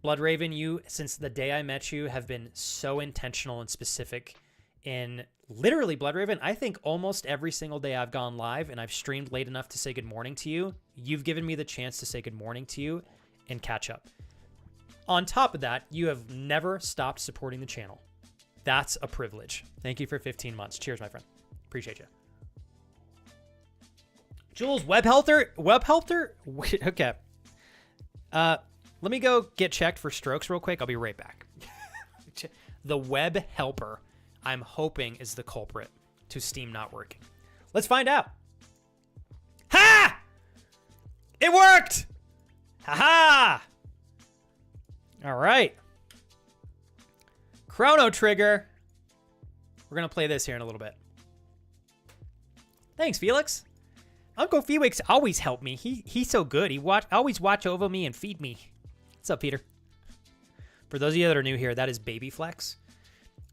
Blood Raven, you, since the day I met you, have been so intentional and specific in literally, Blood Raven, I think almost every single day I've gone live and I've streamed late enough to say good morning to you, you've given me the chance to say good morning to you and catch up. On top of that, you have never stopped supporting the channel. That's a privilege. Thank you for 15 months. Cheers, my friend. Appreciate you. Jules, Webhelper? Okay. Let me go get checked for strokes real quick. I'll be right back. The Web Helper, I'm hoping, is the culprit to Steam not working. Let's find out. Ha! It worked! Ha-ha! All right. Chrono Trigger. We're going to play this here in a little bit. Thanks, Felix. Uncle Felix always helped me. He's so good. He always watch over me and feed me. What's up, Peter? For those of you that are new here, that is Baby Flex.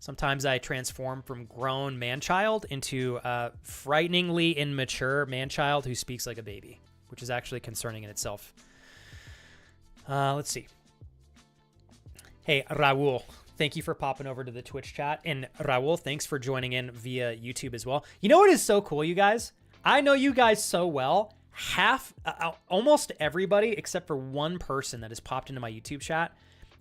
Sometimes I transform from grown man-child into a frighteningly immature man-child who speaks like a baby, which is actually concerning in itself. Let's see. Hey, Raul. Thank you for popping over to the Twitch chat. And Raul, thanks for joining in via YouTube as well. You know what is so cool, you guys? I know you guys so well. Almost everybody except for one person that has popped into my YouTube chat,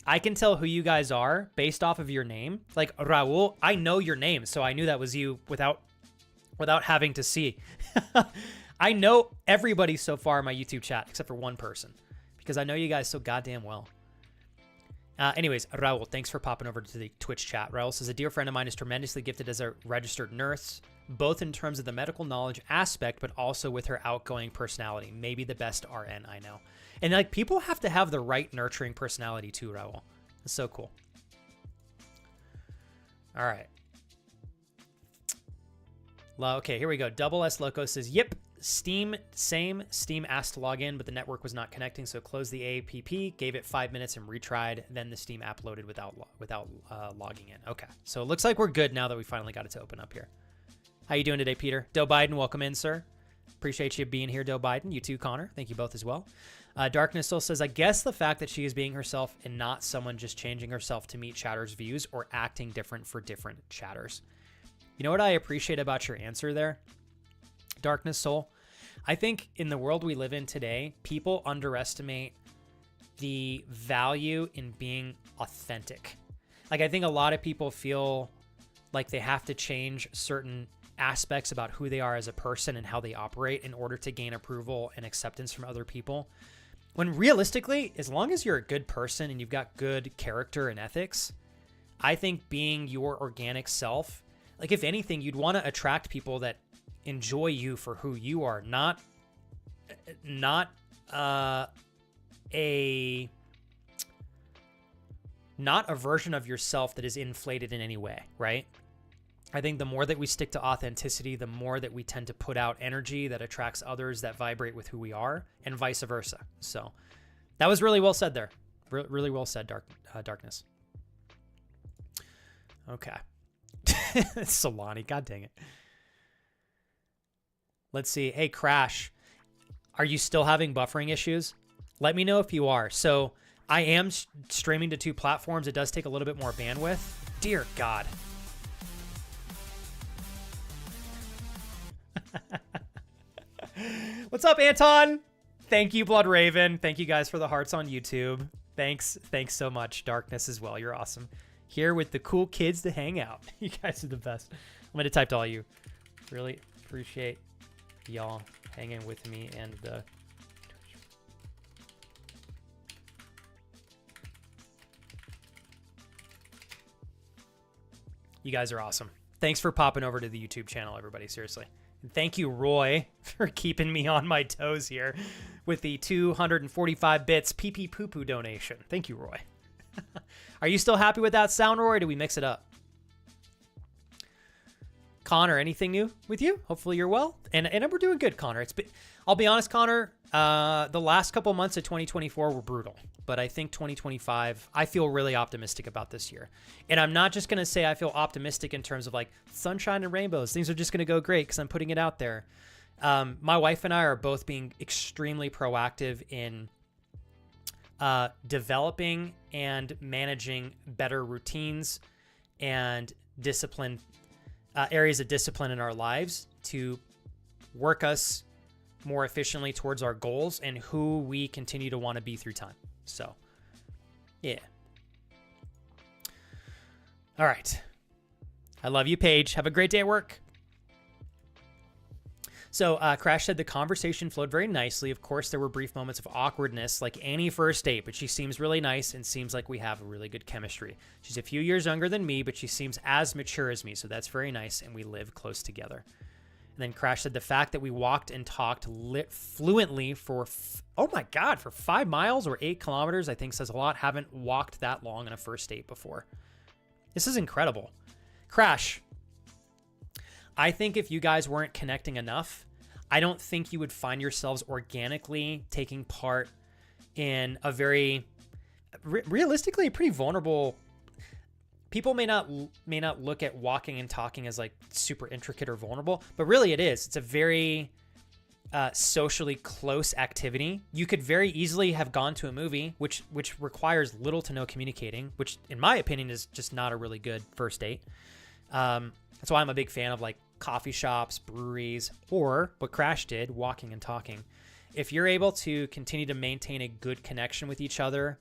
I can tell who you guys are based off of your name. Like, Raul, I know your name, so I knew that was you without having to see. I know everybody so far in my YouTube chat except for one person because I know you guys so goddamn well. Anyways, Raul, thanks for popping over to the Twitch chat. Raul says, a dear friend of mine is tremendously gifted as a registered nurse, both in terms of the medical knowledge aspect, but also with her outgoing personality. Maybe the best RN I know. And like, people have to have the right nurturing personality too, Raul. It's so cool. All right. Okay, here we go. Double S Loco says, yep, Steam, same. Steam asked to log in, but the network was not connecting, so closed the APP, gave it 5 minutes and retried. Then the Steam app loaded without logging in. Okay, so it looks like we're good now that we finally got it to open up here. How you doing today, Peter? Doe Biden, welcome in, sir. Appreciate you being here, Doe Biden. You too, Connor. Thank you both as well. Darkness Soul says, I guess the fact that she is being herself and not someone just changing herself to meet chatters' views or acting different for different chatters. You know what I appreciate about your answer there, Darkness Soul? I think in the world we live in today, people underestimate the value in being authentic. Like, I think a lot of people feel like they have to change certain aspects about who they are as a person and how they operate in order to gain approval and acceptance from other people. When realistically, as long as you're a good person and you've got good character and ethics, I think being your organic self, like if anything, you'd want to attract people that enjoy you for who you are, not a version of yourself that is inflated in any way, right? I think the more that we stick to authenticity, the more that we tend to put out energy that attracts others that vibrate with who we are, and vice versa. So that was really well said there. Really well said, Darkness. Okay. Solani, god dang it. Let's see. Hey, Crash, are you still having buffering issues? Let me know if you are. So I am streaming to 2 platforms. It does take a little bit more bandwidth. Dear God. What's up, Anton? Thank you, Blood Raven. Thank you guys for the hearts on YouTube. Thanks so much, Darkness as well. You're awesome. Here with the cool kids to hang out. You guys are the best. I'm going to type to all you. Really appreciate y'all hanging with me and the... You guys are awesome. Thanks for popping over to the YouTube channel, everybody. Seriously. And thank you, Roy, for keeping me on my toes here with the 245 bits pee-pee poo-poo donation. Thank you, Roy. Are you still happy with that sound, Roy, or do we mix it up? Connor, anything new with you? Hopefully you're well. And we're doing good, Connor. I'll be honest, Connor, the last couple months of 2024 were brutal. But I think 2025, I feel really optimistic about this year. And I'm not just going to say I feel optimistic in terms of like sunshine and rainbows. Things are just going to go great because I'm putting it out there. My wife and I are both being extremely proactive in developing and managing better routines and discipline, areas of discipline in our lives to work us more efficiently towards our goals and who we continue to want to be through time. So, yeah. All right. I love you, Paige. Have a great day at work. So, Crash said the conversation flowed very nicely. Of course, there were brief moments of awkwardness, like any first date, but she seems really nice and seems like we have a really good chemistry. She's a few years younger than me, but she seems as mature as me, so that's very nice, and we live close together. And then Crash said the fact that we walked and talked fluently for, oh my God, for 5 miles or 8 kilometers, I think says a lot. Haven't walked that long on a first date before. This is incredible. Crash, I think if you guys weren't connecting enough, I don't think you would find yourselves organically taking part in a very, realistically, a pretty vulnerable. People may not look at walking and talking as like super intricate or vulnerable, but really it is. It's a very socially close activity. You could very easily have gone to a movie, which requires little to no communicating, which in my opinion is just not a really good first date. That's why I'm a big fan of like coffee shops, breweries, or what Crash did, walking and talking. If you're able to continue to maintain a good connection with each other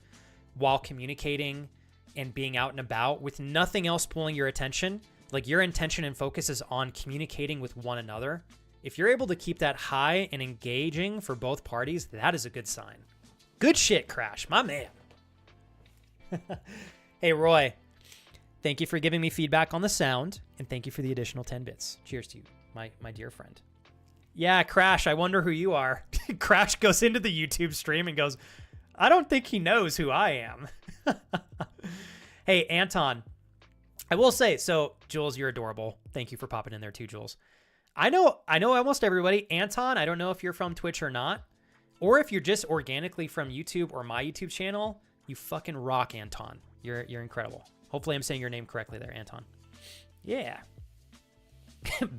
while communicating and being out and about with nothing else pulling your attention, like your intention and focus is on communicating with one another. If you're able to keep that high and engaging for both parties, that is a good sign. Good shit, Crash, my man. Hey, Roy, thank you for giving me feedback on the sound, and thank you for the additional 10 bits. Cheers to you, my dear friend. Yeah, Crash, I wonder who you are. Crash goes into the YouTube stream and goes, I don't think he knows who I am. Hey, Anton, I will say, so Jules, you're adorable. Thank you for popping in there too, Jules. I know almost everybody. Anton, I don't know if you're from Twitch or not, or if you're just organically from YouTube or my YouTube channel. You fucking rock, Anton. You're incredible. Hopefully I'm saying your name correctly there, Anton. Yeah.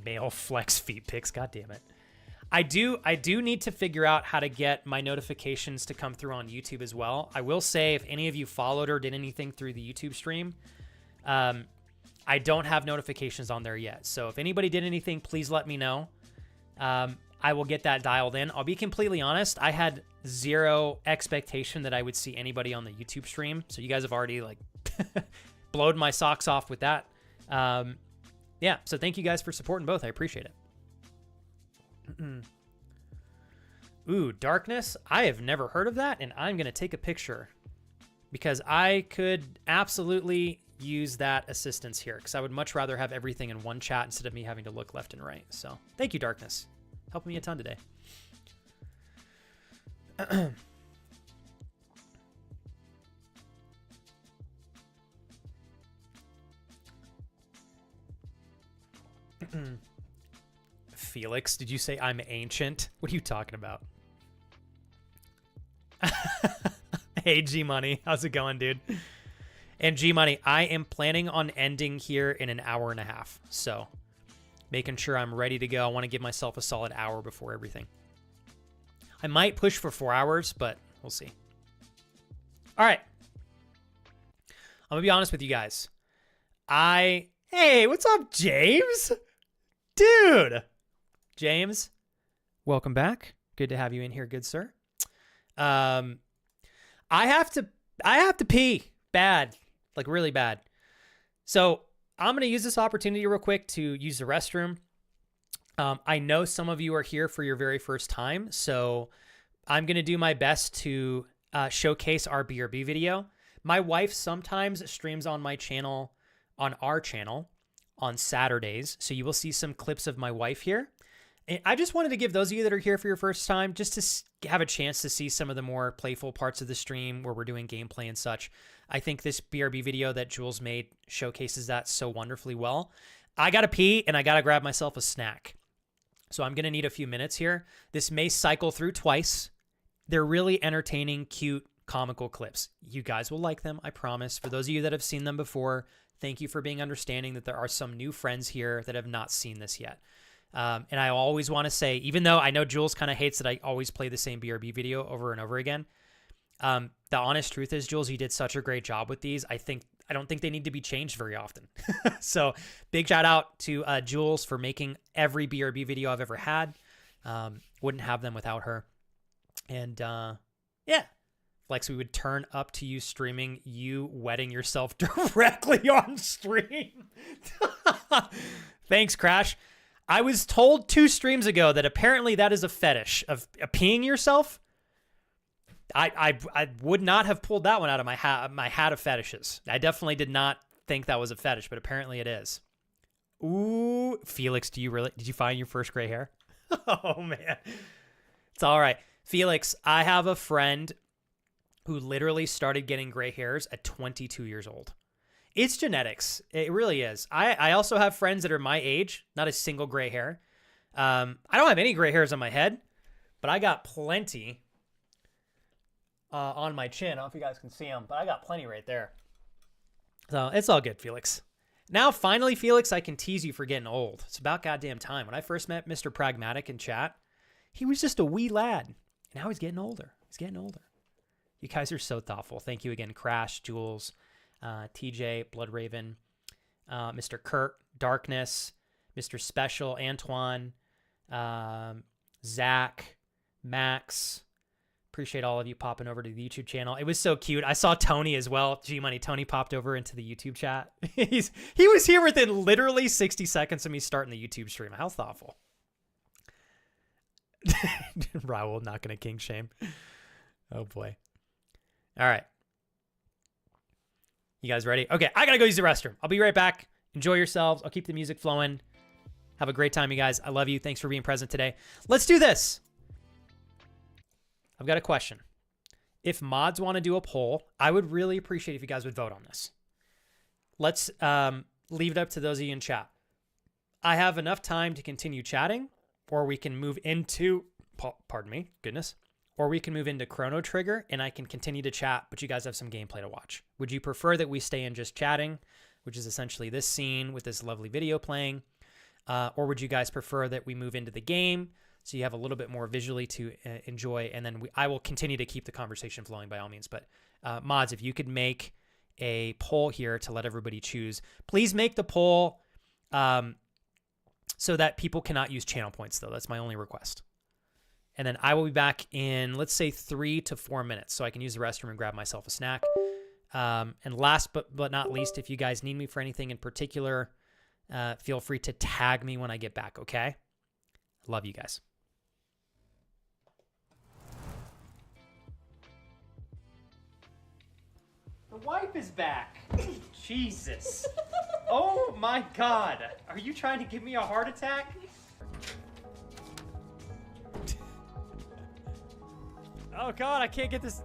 Male flex feet pics. God damn it. I do need to figure out how to get my notifications to come through on YouTube as well. I will say, if any of you followed or did anything through the YouTube stream, I don't have notifications on there yet. So if anybody did anything, please let me know. I will get that dialed in. I'll be completely honest. I had zero expectation that I would see anybody on the YouTube stream. So you guys have already like blowed my socks off with that. yeah, so thank you guys for supporting both. I appreciate it. Ooh, Darkness. I have never heard of that, and I'm going to take a picture because I could absolutely use that assistance here because I would much rather have everything in one chat instead of me having to look left and right. So thank you, Darkness. Helping me a ton today. Felix, did you say I'm ancient? What are you talking about? Hey, G-Money. How's it going, dude? And G-Money, I am planning on ending here in an hour and a half. So making sure I'm ready to go. I want to give myself a solid hour before everything. I might push for 4 hours, but we'll see. All right. I'm going to be honest with you guys. Hey, what's up, James? Dude. James, welcome back. Good to have you in here, good sir. I have to pee bad, like really bad. So I'm going to use this opportunity real quick to use the restroom. I know some of you are here for your very first time, so I'm going to do my best to showcase our BRB video. My wife sometimes streams on my channel, on our channel, on Saturdays, so you will see some clips of my wife here. And I just wanted to give those of you that are here for your first time just to have a chance to see some of the more playful parts of the stream where we're doing gameplay and such. I think this BRB video that Jules made showcases that so wonderfully well. I got to pee and I got to grab myself a snack. So I'm going to need a few minutes here. This may cycle through twice. They're really entertaining, cute, comical clips. You guys will like them, I promise. For those of you that have seen them before, thank you for being understanding that there are some new friends here that have not seen this yet. And I always want to say, even though I know Jules kind of hates that I always play the same BRB video over and over again, the honest truth is, Jules, you did such a great job with these. I don't think they need to be changed very often. So big shout out to Jules for making every BRB video I've ever had. Wouldn't have them without her. And yeah, Flex, we would turn up to you streaming you wetting yourself directly on stream. Thanks, Crash. I was told 2 streams ago that apparently that is a fetish of peeing yourself. I would not have pulled that one out of my hat of fetishes. I definitely did not think that was a fetish, but apparently it is. Ooh, Felix, did you find your first gray hair? Oh man. It's all right. Felix, I have a friend who literally started getting gray hairs at 22 years old. It's genetics. It really is. I also have friends that are my age, not a single gray hair. I don't have any gray hairs on my head, but I got plenty on my chin. I don't know if you guys can see them, but I got plenty right there. So it's all good, Felix. Now, finally, Felix, I can tease you for getting old. It's about goddamn time. When I first met Mr. Pragmatic in chat, he was just a wee lad. Now he's getting older. He's getting older. You guys are so thoughtful. Thank you again, Crash, Jules, TJ, Bloodraven, Mr. Kurt, Darkness, Mr. Special, Antoine, Zach, Max. Appreciate all of you popping over to the YouTube channel. It was so cute. I saw Tony as well. G-Money, Tony popped over into the YouTube chat. He was here within literally 60 seconds of me starting the YouTube stream. How thoughtful. Raul not gonna king shame. Oh boy. All right. You guys ready? Okay, I gotta go use the restroom. I'll be right back. Enjoy yourselves. I'll keep the music flowing. Have a great time, you guys. I love you. Thanks for being present today. Let's do this. I've got a question. If mods want to do a poll, I would really appreciate if you guys would vote on this. Let's leave it up to those of you in chat. I have enough time to continue chatting, or we can move into, pardon me, goodness, or we can move into Chrono Trigger and I can continue to chat, but you guys have some gameplay to watch. Would you prefer that we stay in just chatting, which is essentially this scene with this lovely video playing, or would you guys prefer that we move into the game so you have a little bit more visually to enjoy, and then I will continue to keep the conversation flowing by all means. But mods, if you could make a poll here to let everybody choose, please make the poll so that people cannot use channel points, though. That's my only request. And then I will be back in, let's say, 3 to 4 minutes, so I can use the restroom and grab myself a snack. And last but not least, if you guys need me for anything in particular, Feel free to tag me when I get back, okay? Love you guys. The wife is back. Jesus. Oh my God. Are you trying to give me a heart attack? Oh God, I can't get this.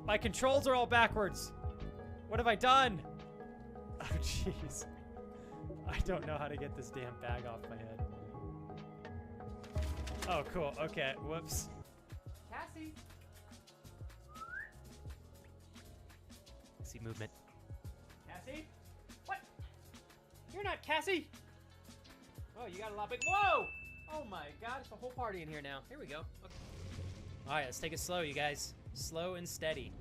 My controls are all backwards. What have I done? Oh jeez. I don't know how to get this damn bag off my head. Oh, cool. Okay. Whoops. Cassie. See movement. Cassie? What? You're not Cassie. Oh, you got a lot big. Whoa! Oh my God, it's a whole party in here now. Here we go. Okay. All right, let's take it slow, you guys. Slow and steady.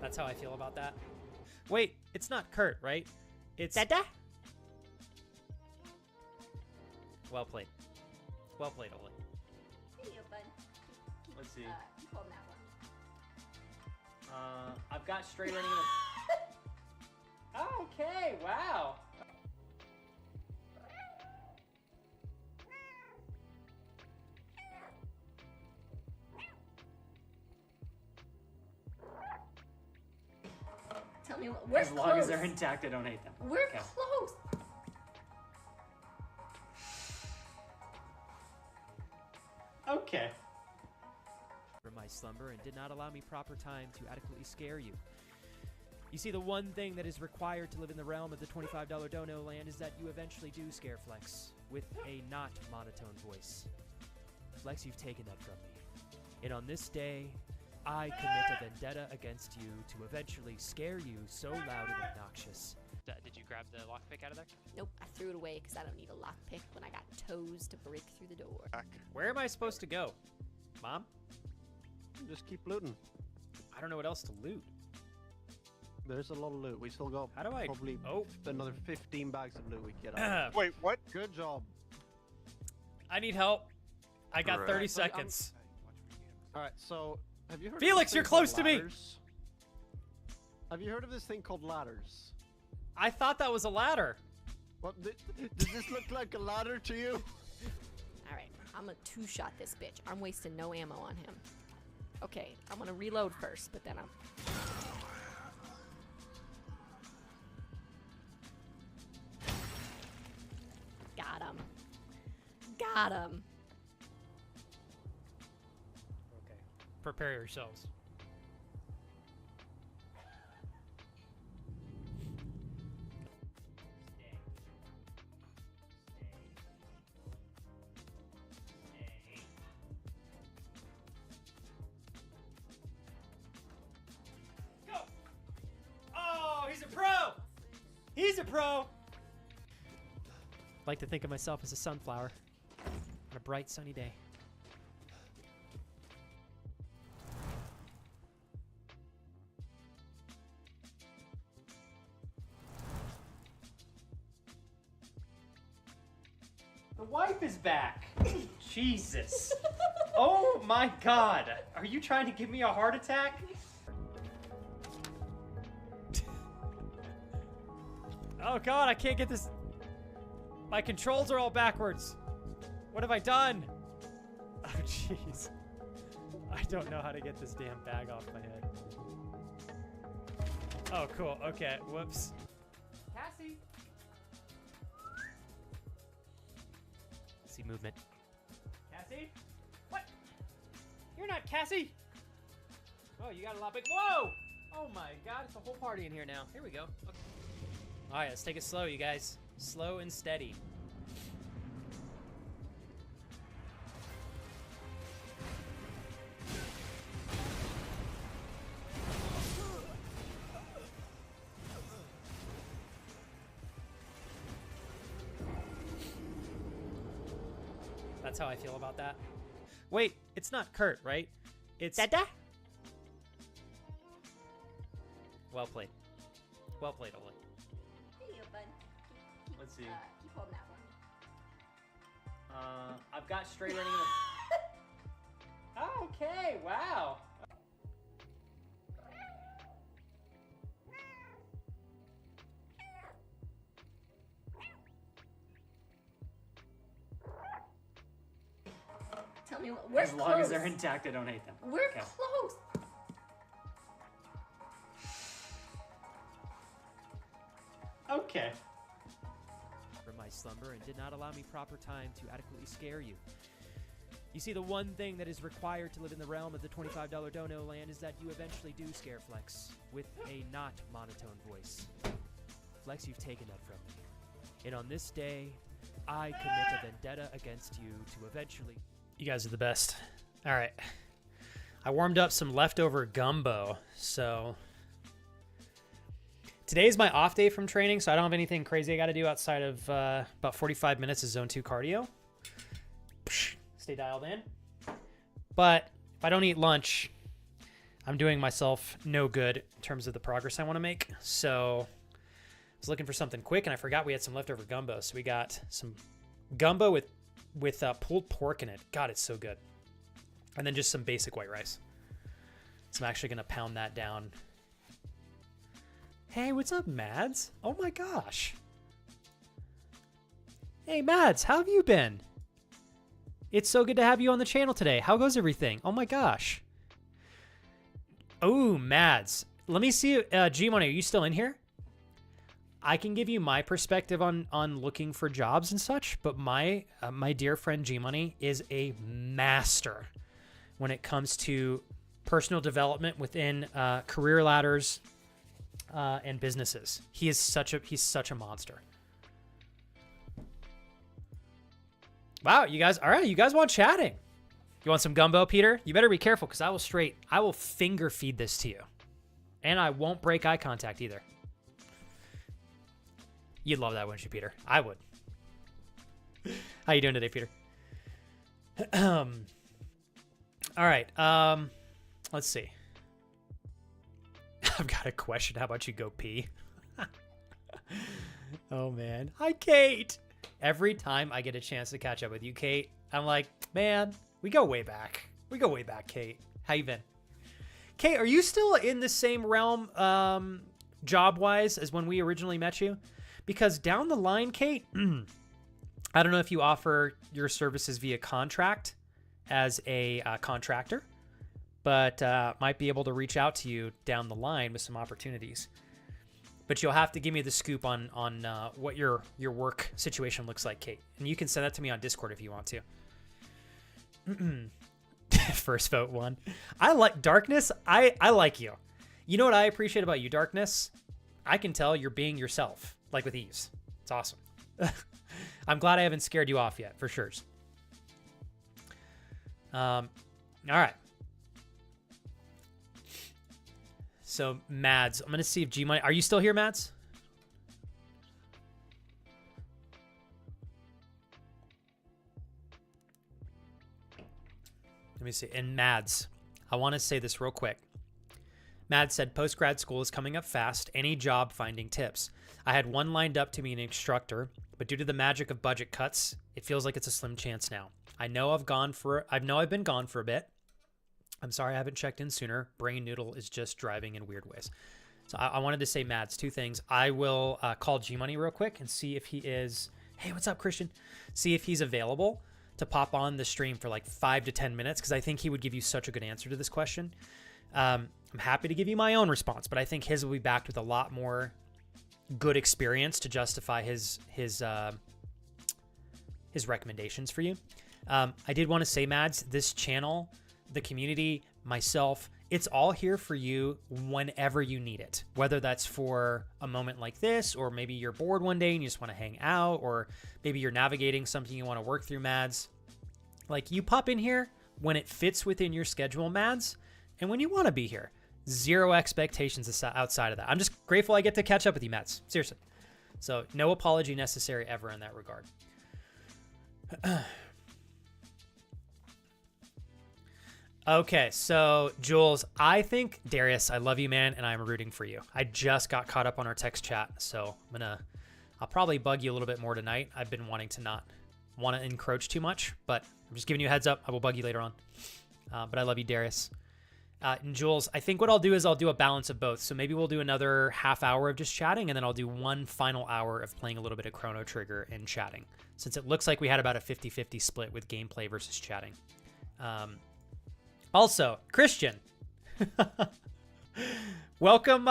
That's how I feel about that. Wait, it's not Kurt, right? It's Dada. Well played. Well played, Oli. Let's see. You hold that one. I've got straight running. Okay, wow. Tell me what. We're As long as they're intact, I don't hate them. We're Okay. close. Okay. From my slumber and did not allow me proper time to adequately scare you. You see, the one thing that is required to live in the realm of the $25 dono land is that you eventually do scare Flex with a not monotone voice. Flex, you've taken that from me. And on this day, I commit a vendetta against you to eventually scare you so loud and obnoxious. Did you grab the lockpick out of there? Nope, I threw it away because I don't need a lockpick when I got toes to break through the door. Where am I supposed to go? Mom? Just keep looting. I don't know what else to loot. There's a lot of loot. We still got How do I... probably Oh. another 15 bags of loot we can get out. Wait, what? Good job. I need help. I got Right. 30 seconds. All right, so have you heard? Felix, of this you're thing called close to me. ladders? Have you heard of this thing called ladders? I thought that was a ladder. What? Does this look like a ladder to you? Alright, I'm gonna two-shot this bitch. I'm wasting no ammo on him. Okay, I'm gonna reload first, but then I'm... Got him. Got him. Okay. Prepare yourselves. Go! Oh, he's a pro! He's a pro! Like to think of myself as a sunflower on a bright sunny day. The wife is back. Jesus. Oh my God. Are you trying to give me a heart attack? Oh God, I can't get this. My controls are all backwards. What have I done? Oh jeez. I don't know how to get this damn bag off my head. Oh cool. Okay. Whoops. Cassie. See movement. Cassie? What? You're not Cassie. Oh, you got a lot big. Whoa! Oh my God, it's a whole party in here now. Here we go. Okay. All right, let's take it slow, you guys. Slow and steady. That's how I feel about that. Wait, it's not Kurt, right? It's Dada. Well played. Well played, Oli. Let's see. Keep holding that one. I've got straight running. Okay, wow. Tell me what. We're As long as they're intact, I don't hate them. We're Okay. close. Okay. From my slumber and did not allow me proper time to adequately scare you. You see, the one thing that is required to live in the realm of the $25 dono land is that you eventually do scare Flex with a not monotone voice. Flex, you've taken that from me. And on this day, I commit a vendetta against you to eventually... You guys are the best. All right. I warmed up some leftover gumbo, so... Today's my off day from training, so I don't have anything crazy I got to do outside of about 45 minutes of zone 2 cardio. Stay dialed in. But if I don't eat lunch, I'm doing myself no good in terms of the progress I want to make. So I was looking for something quick, and I forgot we had some leftover gumbo. So we got some gumbo with pulled pork in it. God, it's so good. And then just some basic white rice. So I'm actually going to pound that down. Hey, what's up, Mads? Oh my gosh. Hey, Mads, how have you been? It's so good to have you on the channel today. How goes everything? Oh my gosh. Oh, Mads. Let me see. G-Money, are you still in here? I can give you my perspective on looking for jobs and such, but my dear friend G-Money is a master when it comes to personal development within career ladders and businesses. He's such a monster. Wow, you guys, all right, you guys want chatting. You want some gumbo, Peter? You better be careful because I will finger feed this to you. And I won't break eye contact either. You'd love that, wouldn't you, Peter? I would. How you doing today, Peter? All right, let's see. I've got a question. How about you go pee? Oh, man. Hi, Kate. Every time I get a chance to catch up with you, Kate, I'm like, man, we go way back. We go way back, Kate. How you been? Kate, are you still in the same realm job-wise as when we originally met you? Because down the line, Kate, I don't know if you offer your services via contract as a contractor, but might be able to reach out to you down the line with some opportunities. But you'll have to give me the scoop on what your work situation looks like, Kate. And you can send that to me on Discord if you want to. First vote won. I like Darkness. I like you. You know what I appreciate about you, Darkness? I can tell you're being yourself, like with ease. It's awesome. I'm glad I haven't scared you off yet, for sure. All right. So, Mads, I'm going to see if G-Money... Are you still here, Mads? Let me see. And Mads, I want to say this real quick. Mads said, post-grad school is coming up fast. Any job finding tips? I had one lined up to be an instructor, but due to the magic of budget cuts, it feels like it's a slim chance now. I know I've been gone for a bit. I'm sorry I haven't checked in sooner. Brain Noodle is just driving in weird ways. So I wanted to say, Mads, two things. I will call G-Money real quick and see if he is... Hey, what's up, Christian? See if he's available to pop on the stream for like 5 to 10 minutes because I think he would give you such a good answer to this question. I'm happy to give you my own response, but I think his will be backed with a lot more good experience to justify his recommendations for you. I did want to say, Mads, this channel, the community, myself, it's all here for you whenever you need it, whether that's for a moment like this, or maybe you're bored one day and you just want to hang out, or maybe you're navigating something you want to work through, Mads. Like, you pop in here when it fits within your schedule, Mads, and when you want to be here. Zero expectations outside of that. I'm just grateful I get to catch up with you, Mads. Seriously. So no apology necessary ever in that regard. Okay, so Jules, I think, Darius, I love you, man, and I'm rooting for you. I just got caught up on our text chat, so I'm I'll probably bug you a little bit more tonight. I've been wanting to not want to encroach too much, but I'm just giving you a heads up. I will bug you later on. But I love you, Darius. And Jules, I think what I'll do is I'll do a balance of both. So maybe we'll do another half hour of just chatting, and then I'll do one final hour of playing a little bit of Chrono Trigger and chatting, since it looks like we had about a 50-50 split with gameplay versus chatting. Also, Christian, welcome.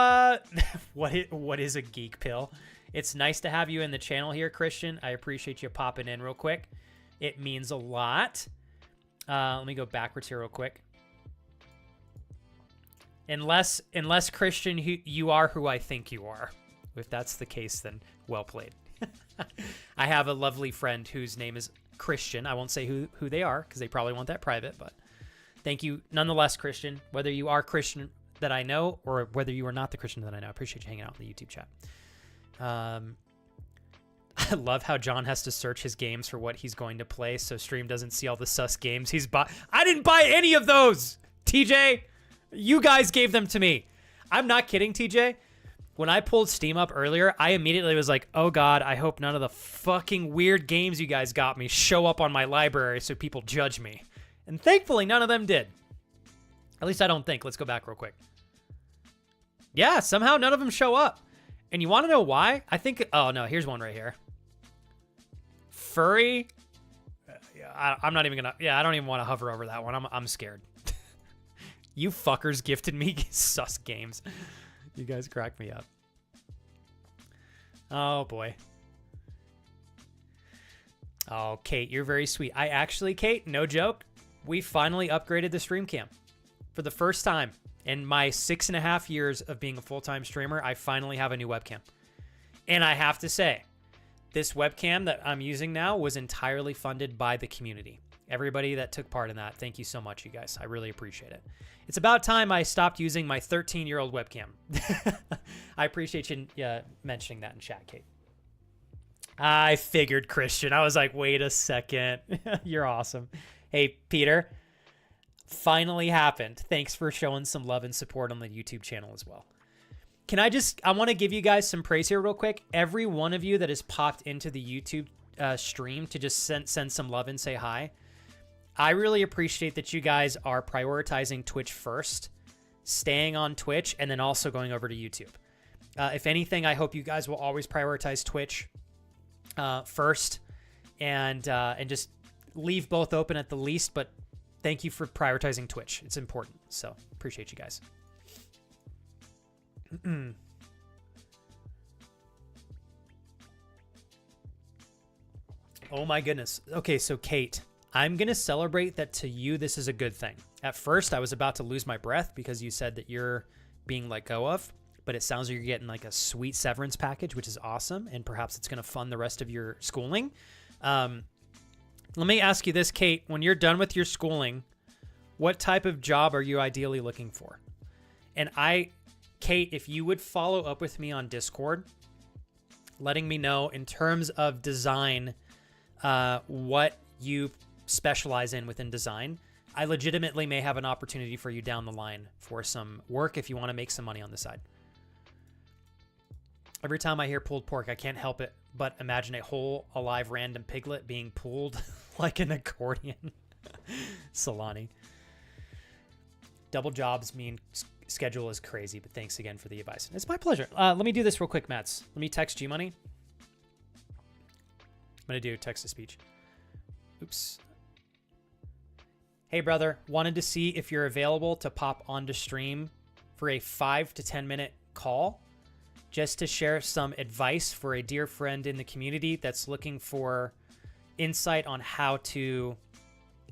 What is a geek pill? It's nice to have you in the channel here, Christian. I appreciate you popping in real quick. It means a lot. Let me go backwards here real quick. Unless Christian, you are who I think you are. If that's the case, then well played. I have a lovely friend whose name is Christian. I won't say who they are because they probably want that private, but thank you nonetheless, Christian. Whether you are Christian that I know or whether you are not the Christian that I know, I appreciate you hanging out in the YouTube chat. I love how John has to search his games for what he's going to play so stream doesn't see all the sus games he's bought. I didn't buy any of those, TJ. You guys gave them to me. I'm not kidding, TJ. When I pulled Steam up earlier, I immediately was like, oh God, I hope none of the fucking weird games you guys got me show up on my library so people judge me. And thankfully, none of them did. At least I don't think. Let's go back real quick. Yeah, somehow none of them show up. And you want to know why? I think, oh no, here's one right here. Furry. I'm not even gonna, I don't even want to hover over that one. I'm scared. You fuckers gifted me sus games. You guys crack me up. Oh boy. Oh, Kate, you're very sweet. I actually, Kate, no joke, we finally upgraded the stream cam. For the first time in my 6.5 years of being a full-time streamer, I finally have a new webcam. And I have to say, this webcam that I'm using now was entirely funded by the community. Everybody that took part in that, thank you so much, you guys. I really appreciate it. It's about time I stopped using my 13-year-old webcam. I appreciate you mentioning that in chat, Kate. I figured, Christian. I was like, wait a second. You're awesome. Hey, Peter. Finally happened. Thanks for showing some love and support on the YouTube channel as well. I want to give you guys some praise here real quick. Every one of you that has popped into the YouTube stream to just send some love and say hi. I really appreciate that you guys are prioritizing Twitch first, staying on Twitch, and then also going over to YouTube. If anything, I hope you guys will always prioritize Twitch first and just leave both open at the least, but thank you for prioritizing Twitch. It's important, so appreciate you guys. Oh my goodness. Okay, so Kate, I'm going to celebrate that to you this is a good thing. At first, I was about to lose my breath because you said that you're being let go of, but it sounds like you're getting like a sweet severance package, which is awesome, and perhaps it's going to fund the rest of your schooling. Let me ask you this, Kate. When you're done with your schooling, what type of job are you ideally looking for? And Kate, if you would follow up with me on Discord, letting me know in terms of design, what you specialize in within design, I legitimately may have an opportunity for you down the line for some work if you want to make some money on the side. Every time I hear pulled pork, I can't help it but imagine a whole alive random piglet being pulled like an accordion. Solani. Double jobs mean schedule is crazy, but thanks again for the advice. It's my pleasure. Let me do this real quick, Mats. Let me text G-Money. I'm going to do text-to-speech. Oops. Hey, brother. Wanted to see if you're available to pop onto stream for a 5 to 10 minute call just to share some advice for a dear friend in the community that's looking for insight on how to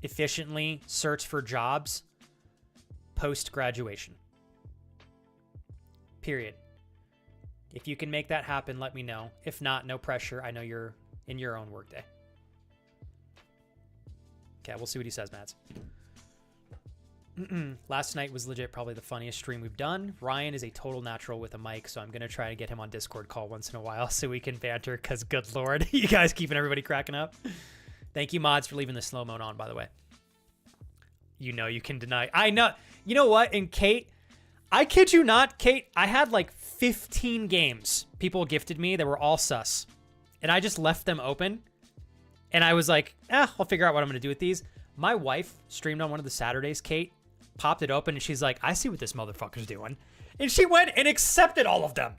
efficiently search for jobs post-graduation. Period. If you can make that happen, let me know. If not, no pressure. I know you're in your own workday. Okay, we'll see what he says, Mads. Last night was legit probably the funniest stream we've done. Ryan is a total natural with a mic, so I'm going to try to get him on Discord call once in a while so we can banter, because good lord, you guys keeping everybody cracking up. Thank you, mods, for leaving the slow mode on, by the way. You know you can deny. I know. You know what? And Kate, I kid you not, Kate, I had like 15 games people gifted me that were all sus. and I just left them open. And I was like, I'll figure out what I'm going to do with these. My wife streamed on one of the Saturdays, Kate, popped it open, and she's like, I see what this motherfucker's doing. And she went and accepted all of them.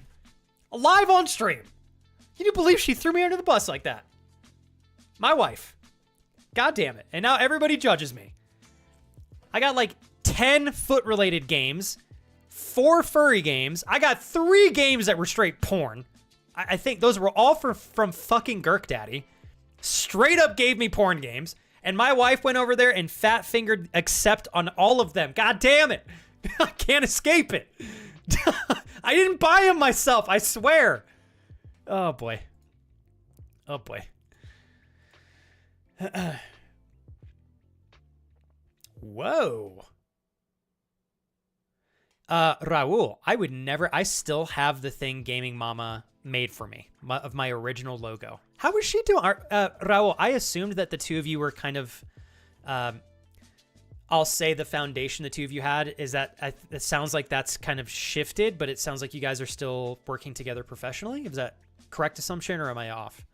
Live on stream. Can you believe she threw me under the bus like that? My wife. God damn it. And now everybody judges me. I got like 10 foot-related games, 4 furry games. I got 3 games that were straight porn. I think those were all from fucking Gurk Daddy. Straight up gave me porn games. And my wife went over there and fat-fingered accept on all of them. God damn it. I can't escape it. I didn't buy them myself, I swear. Oh, boy. Oh, boy. Whoa. Raul, I would never... I still have the thing Gaming Mama made for me, of my original logo. How was she doing? Raul, I assumed that the two of you were kind of... I'll say the foundation the two of you had is that... it sounds like that's kind of shifted, but it sounds like you guys are still working together professionally. Is that correct assumption, or am I off?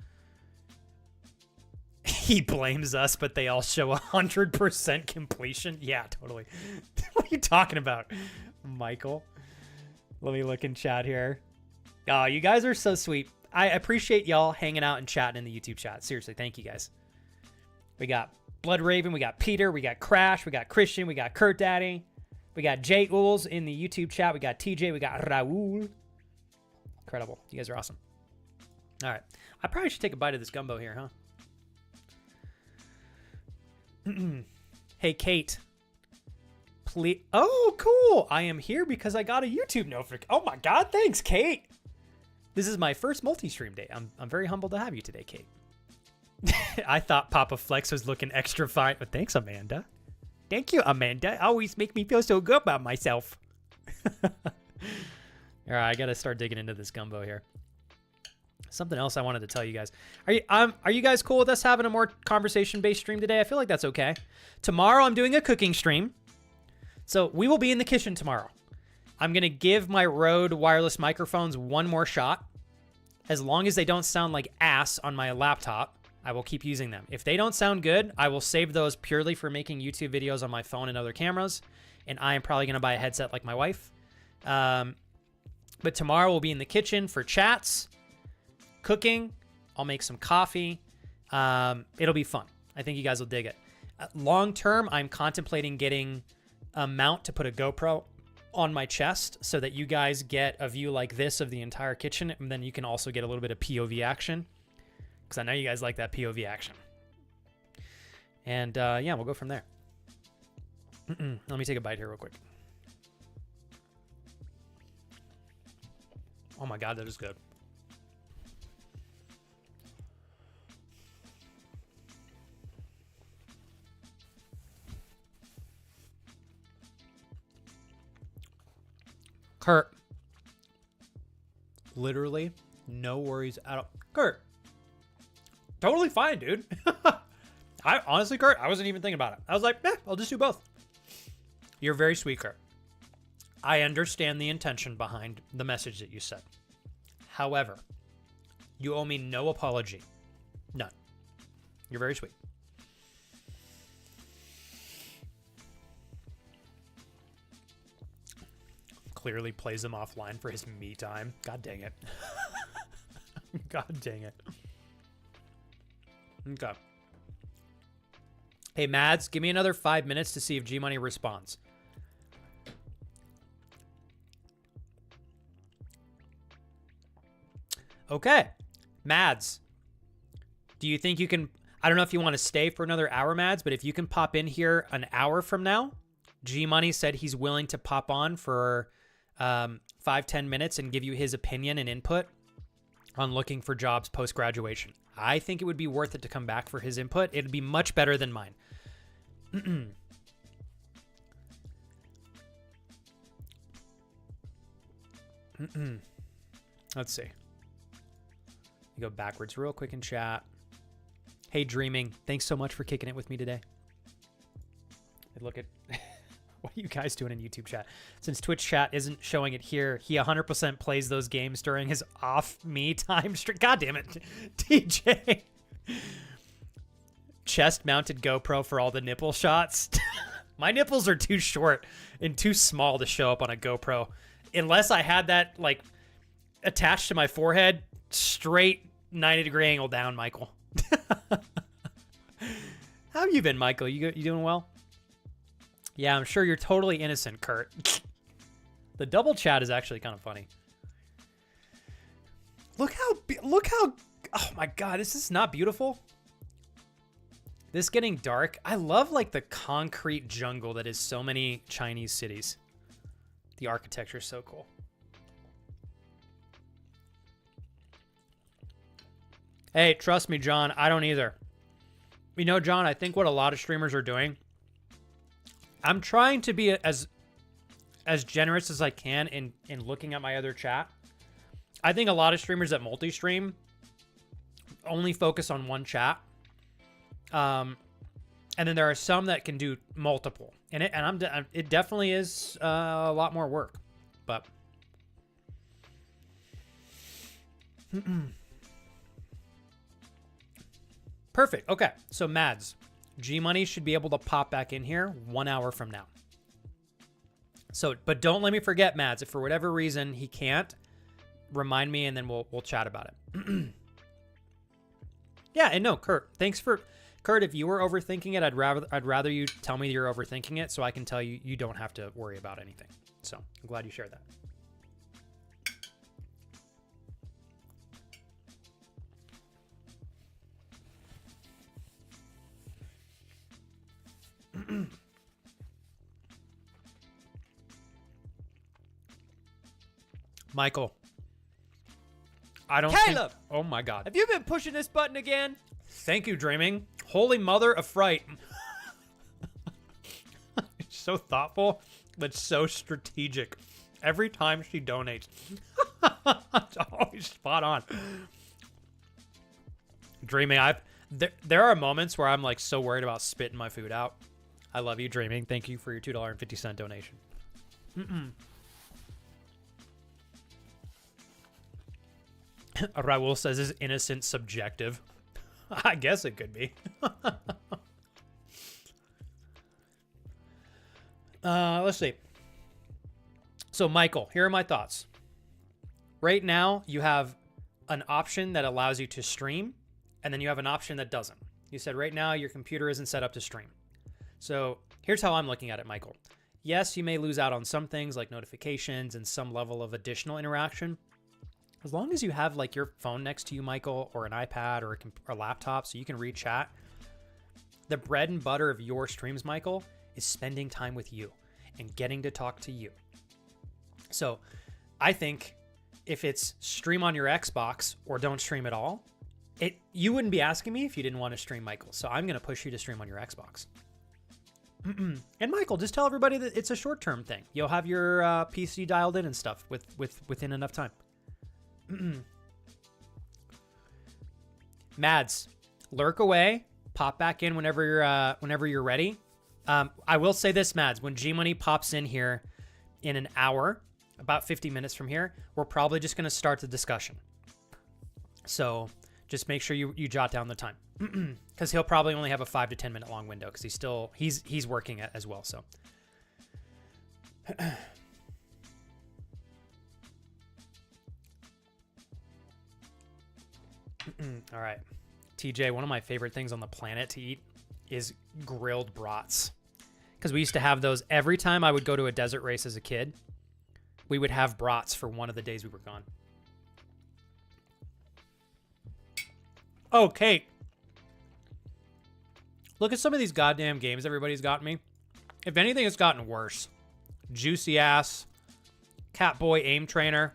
He blames us, but they all show 100% completion. Yeah, totally. What are you talking about, Michael? Let me look in chat here. Oh, you guys are so sweet. I appreciate y'all hanging out and chatting in the YouTube chat. Seriously, thank you guys. We got Blood Raven, we got Peter, we got Crash, we got Christian, we got Kurt Daddy, we got Jay Ools in the YouTube chat, we got TJ, we got Raul. Incredible. You guys are awesome. All right. I probably should take a bite of this gumbo here, huh? Hey, Kate. Please. Oh, cool. I am here because I got a YouTube notification. Oh my God. Thanks, Kate. This is my first multi-stream day. I'm very humbled to have you today, Kate. I thought Papa Flex was looking extra fine. But thanks, Amanda. Thank you, Amanda. Always make me feel so good about myself. All right, I got to start digging into this gumbo here. Something else I wanted to tell you guys. Are you guys cool with us having a more conversation-based stream today? I feel like that's okay. Tomorrow I'm doing a cooking stream. So we will be in the kitchen tomorrow. I'm going to give my Rode wireless microphones one more shot. As long as they don't sound like ass on my laptop, I will keep using them. If they don't sound good, I will save those purely for making YouTube videos on my phone and other cameras. And I am probably going to buy a headset like my wife. But tomorrow we'll be in the kitchen for chats. Cooking. I'll make some coffee. It'll be fun. I think you guys will dig it. Long term, I'm contemplating getting a mount to put a GoPro on my chest so that you guys get a view like this of the entire kitchen, and then you can also get a little bit of POV action, because I know you guys like that POV action. And yeah, we'll go from there. Let me take a bite here real quick. Oh my God, that is good. Kurt, literally no worries at all. Kurt, totally fine, dude. I honestly, Kurt, I wasn't even thinking about it. I was like, I'll just do both. You're very sweet, Kurt. I understand the intention behind the message that you said. However, you owe me no apology. None. You're very sweet. Clearly plays him offline for his me time. God dang it. God dang it. Okay. Hey, Mads, give me another 5 minutes to see if G-Money responds. Okay. Mads, do you think you can... I don't know if you want to stay for another hour, Mads, but if you can pop in here an hour from now, G-Money said he's willing to pop on for 5-10 minutes and give you his opinion and input on looking for jobs post-graduation. I think it would be worth it to come back for his input. It'd be much better than mine. Let's see. Go backwards real quick in chat. Hey, Dreaming, thanks so much for kicking it with me today. Look at What are you guys doing in YouTube chat? Since Twitch chat isn't showing it here, he 100% plays those games during his off me time stream. God damn it, TJ. Chest mounted GoPro for all the nipple shots. My nipples are too short and too small to show up on a GoPro. Unless I had that like attached to my forehead, straight 90-degree angle down, Michael. How have you been, Michael? You doing well? Yeah, I'm sure you're totally innocent, Kurt. The double chat is actually kind of funny. Look how, oh my God, is this not beautiful? This getting dark. I love like the concrete jungle that is so many Chinese cities. The architecture is so cool. Hey, trust me, John, I don't either. You know, John, I think what a lot of streamers are doing, I'm trying to be as generous as I can in looking at my other chat. I think a lot of streamers that multi-stream only focus on one chat. And then there are some that can do multiple. And it definitely is a lot more work. But perfect. Okay, so Mads, G-Money should be able to pop back in here 1 hour from now. So, but don't let me forget, Mads. If for whatever reason he can't, remind me, and then we'll chat about it. Yeah, and no, Kurt. Thanks for Kurt. If you were overthinking it, I'd rather you tell me you're overthinking it, so I can tell you don't have to worry about anything. So I'm glad you shared that. Michael, I don't Caleb! think... Oh my God. Have you been pushing this button again? Thank you, Dreaming. Holy mother of fright. So thoughtful, but so strategic. Every time she donates. It's always spot on. Dreaming, there are moments where I'm like so worried about spitting my food out. I love you, Dreaming. Thank you for your $2.50 donation. Raul says, is innocent subjective? I guess it could be. Let's see. So, Michael, here are my thoughts. Right now, you have an option that allows you to stream, and then you have an option that doesn't. You said right now your computer isn't set up to stream. So, here's how I'm looking at it, Michael. Yes, you may lose out on some things like notifications and some level of additional interaction. As long as you have like your phone next to you, Michael, or an iPad or a laptop so you can read chat, the bread and butter of your streams, Michael, is spending time with you and getting to talk to you. So I think if it's stream on your Xbox or don't stream at all, you wouldn't be asking me if you didn't want to stream, Michael. So I'm going to push you to stream on your Xbox. And Michael, just tell everybody that it's a short-term thing. You'll have your PC dialed in and stuff within enough time. Mads, lurk away, pop back in whenever you're ready. I will say this, Mads, when G-Money pops in here in an hour, about 50 minutes from here, we're probably just going to start the discussion. So just make sure you jot down the time, because he'll probably only have a 5 to 10 minute long window because he's working as well. So. All right. TJ, one of my favorite things on the planet to eat is grilled brats. Because we used to have those every time I would go to a desert race as a kid. We would have brats for one of the days we were gone. Oh, Kate. Look at some of these goddamn games everybody's got me. If anything, it's gotten worse. Juicy Ass, Catboy Aim Trainer,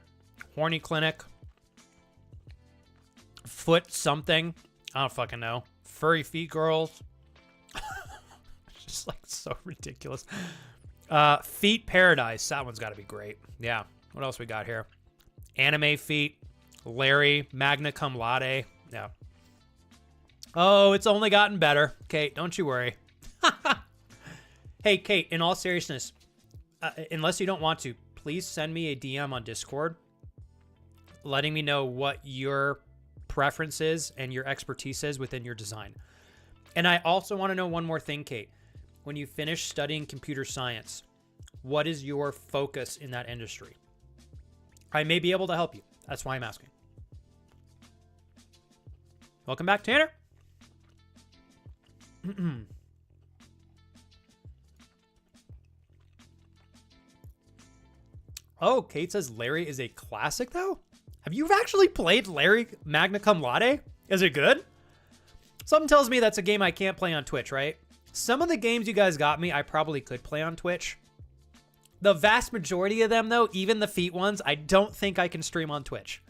Horny Clinic, Foot something. I don't fucking know. Furry Feet Girls. It's just like so ridiculous. Feet Paradise. That one's got to be great. Yeah. What else we got here? Anime Feet. Larry. Magna Cum Laude. Yeah. Oh, it's only gotten better. Kate, don't you worry. Hey, Kate, in all seriousness, unless you don't want to, please send me a DM on Discord letting me know what your preference is and your expertise is within your design. And I also want to know one more thing, Kate. When you finish studying computer science, what is your focus in that industry? I may be able to help you. That's why I'm asking. Welcome back, Tanner. Oh, Kate says Larry is a classic, though? Have you actually played Larry Magna Cum Laude? Is it good? Something tells me that's a game I can't play on Twitch, right? Some of the games you guys got me, I probably could play on Twitch. The vast majority of them, though, even the feat ones, I don't think I can stream on Twitch.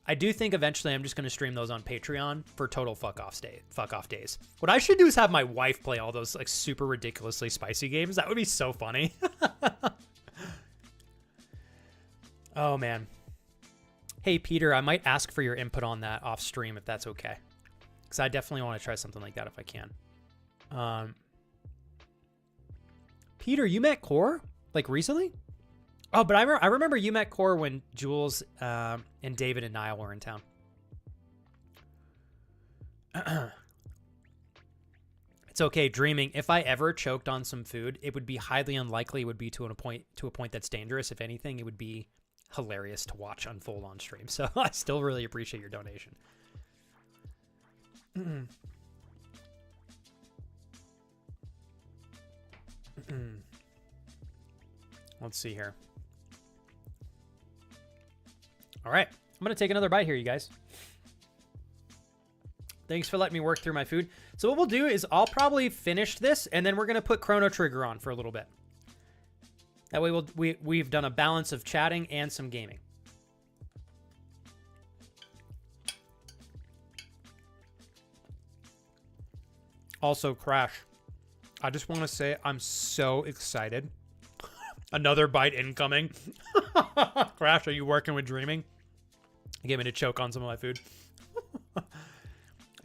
I do think eventually I'm just going to stream those on Patreon for total fuck off days. What I should do is have my wife play all those like super ridiculously spicy games. That would be so funny. Oh, man. Hey, Peter, I might ask for your input on that off stream if that's okay. Because I definitely want to try something like that if I can. Peter, you met Core? Like recently? Oh, but I remember you met Core when Jules and David and Niall were in town. It's okay, dreaming. If I ever choked on some food, it would be highly unlikely it would be to a point that's dangerous. If anything, it would be hilarious to watch unfold on stream. So I still really appreciate your donation. Let's see here. All right, I'm gonna take another bite here, you guys. Thanks for letting me work through my food. So what we'll do is I'll probably finish this and then we're gonna put Chrono Trigger on for a little bit. That way we've done a balance of chatting and some gaming. Also, Crash, I just want to say I'm so excited. Another bite incoming. Crash, are you working with Dreaming? Get me to choke on some of my food.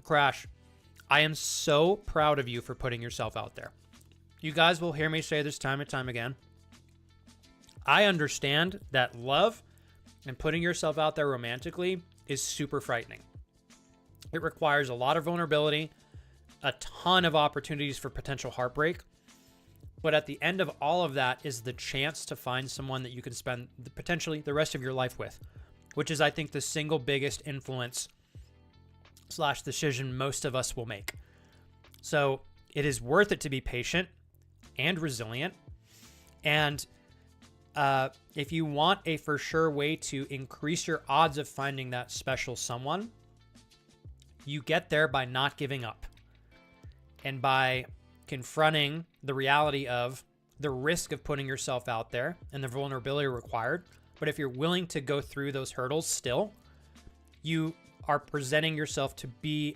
Crash, I am so proud of you for putting yourself out there. You guys will hear me say this time and time again. I understand that love and putting yourself out there romantically is super frightening. It requires a lot of vulnerability, a ton of opportunities for potential heartbreak. But at the end of all of that is the chance to find someone that you can spend potentially the rest of your life with, which is, I think, the single biggest influence / decision most of us will make. So it is worth it to be patient and resilient. And if you want a for sure way to increase your odds of finding that special someone, you get there by not giving up and by confronting the reality of the risk of putting yourself out there and the vulnerability required. But if you're willing to go through those hurdles still, you are presenting yourself to be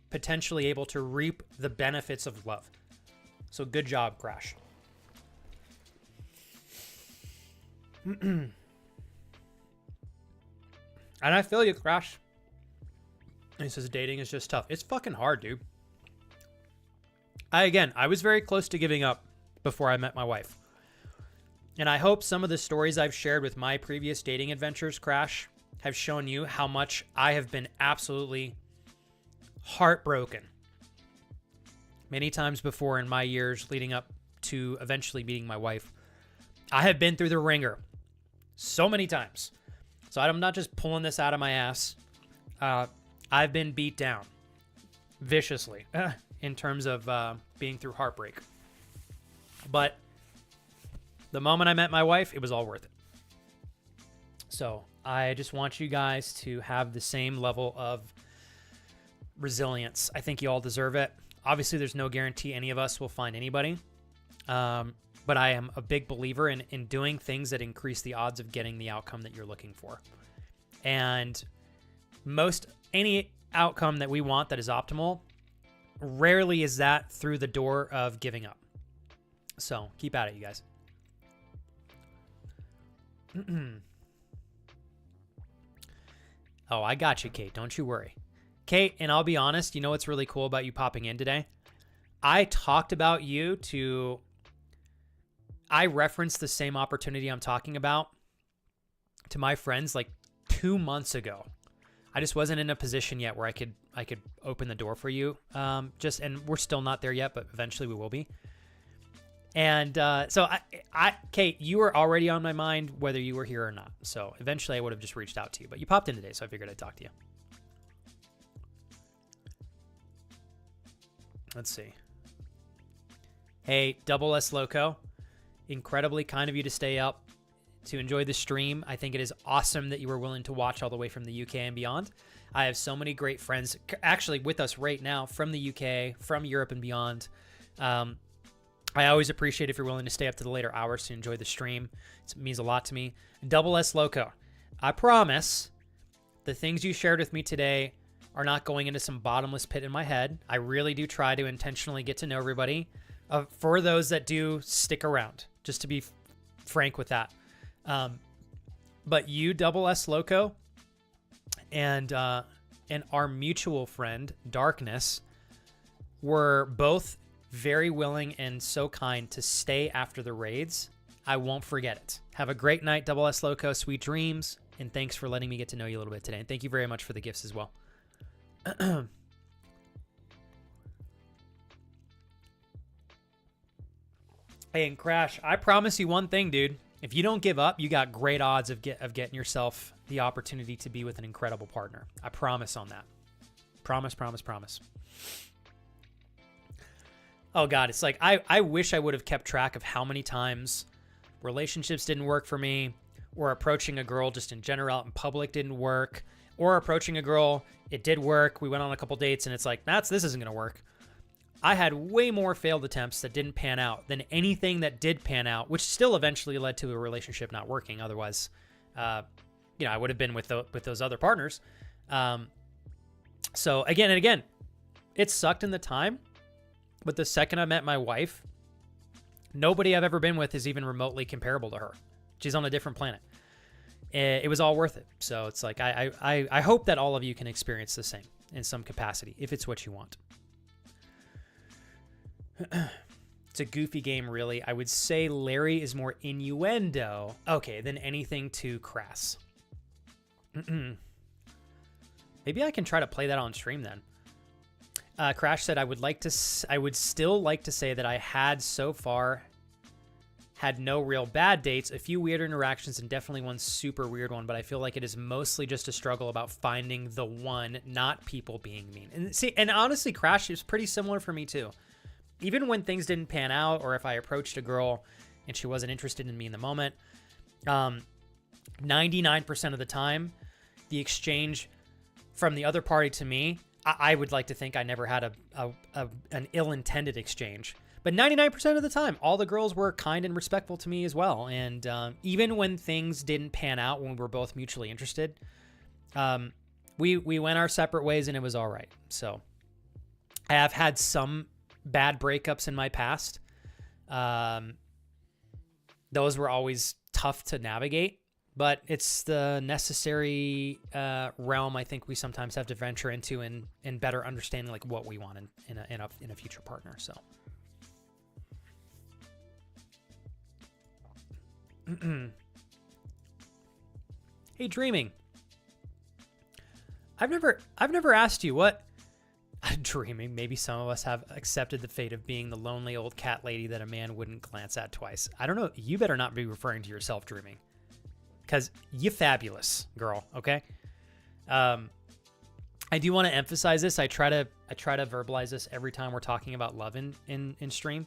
potentially able to reap the benefits of love. So good job, Crash. And I feel you, Crash. And he says dating is just tough. It's fucking hard, dude. I was very close to giving up before I met my wife. And I hope some of the stories I've shared with my previous dating adventures, Crash, have shown you how much I have been absolutely heartbroken many times before in my years leading up to eventually meeting my wife. I have been through the ringer so many times. So I'm not just pulling this out of my ass. I've been beat down viciously in terms of being through heartbreak. But the moment I met my wife, it was all worth it. So I just want you guys to have the same level of resilience. I think you all deserve it. Obviously, there's no guarantee any of us will find anybody. But I am a big believer in doing things that increase the odds of getting the outcome that you're looking for. And any outcome that we want that is optimal, rarely is that through the door of giving up. So keep at it, you guys. Oh, I got you, Kate. Don't you worry. Kate, and I'll be honest, you know what's really cool about you popping in today? I talked about you to I referenced the same opportunity I'm talking about to my friends like 2 months ago. I just wasn't in a position yet where I could open the door for you. And we're still not there yet, but eventually we will be. And so Kate, you were already on my mind whether you were here or not. So eventually I would have just reached out to you, but you popped in today, so I figured I'd talk to you. Let's see. Hey, Double S Loco, incredibly kind of you to stay up to enjoy the stream. I think it is awesome that you were willing to watch all the way from the UK and beyond. I have so many great friends actually with us right now from the UK, from Europe and beyond. I always appreciate if you're willing to stay up to the later hours to enjoy the stream. It means a lot to me. Double S Loco, I promise the things you shared with me today are not going into some bottomless pit in my head. I really do try to intentionally get to know everybody. For those that do stick around, just to be frank with that. But you, Double S Loco, and our mutual friend, Darkness, were both very willing and so kind to stay after the raids. I won't forget it. Have a great night, Double S Loco. Sweet dreams. And thanks for letting me get to know you a little bit today. And thank you very much for the gifts as well. Hey, and Crash, I promise you one thing, dude. If you don't give up, you got great odds of getting yourself the opportunity to be with an incredible partner. I promise on that. Promise, promise, promise. Oh, God, it's like I wish I would have kept track of how many times relationships didn't work for me, or approaching a girl just in general out in public didn't work, or approaching a girl, it did work. We went on a couple dates, and it's like, this isn't going to work. I had way more failed attempts that didn't pan out than anything that did pan out, which still eventually led to a relationship not working. Otherwise, I would have been with those other partners. So again and again, it sucked in the time, but the second I met my wife, nobody I've ever been with is even remotely comparable to her. She's on a different planet. It was all worth it. So it's like, I hope that all of you can experience the same in some capacity, if it's what you want. It's a goofy game, really. I would say Larry is more innuendo, than anything too crass. Maybe I can try to play that on stream then. Crash said, I would still like to say that I had so far had no real bad dates, a few weird interactions, and definitely one super weird one, but I feel like it is mostly just a struggle about finding the one, not people being mean. And honestly, Crash is pretty similar for me too. Even when things didn't pan out, or if I approached a girl and she wasn't interested in me in the moment, 99% of the time, the exchange from the other party to me, I would like to think I never had an ill-intended exchange. But 99% of the time, all the girls were kind and respectful to me as well. And even when things didn't pan out, when we were both mutually interested, we went our separate ways and it was all right. So I have had some bad breakups in my past. Those were always tough to navigate, but it's the necessary realm I think we sometimes have to venture into in better understanding like what we want in a future partner. So hey, Dreaming, I've never asked you what Dreaming. Maybe some of us have accepted the fate of being the lonely old cat lady that a man wouldn't glance at twice. I don't know. You better not be referring to yourself, Dreaming, because you fabulous, girl. Okay. I do want to emphasize this. I try to verbalize this every time we're talking about love in stream.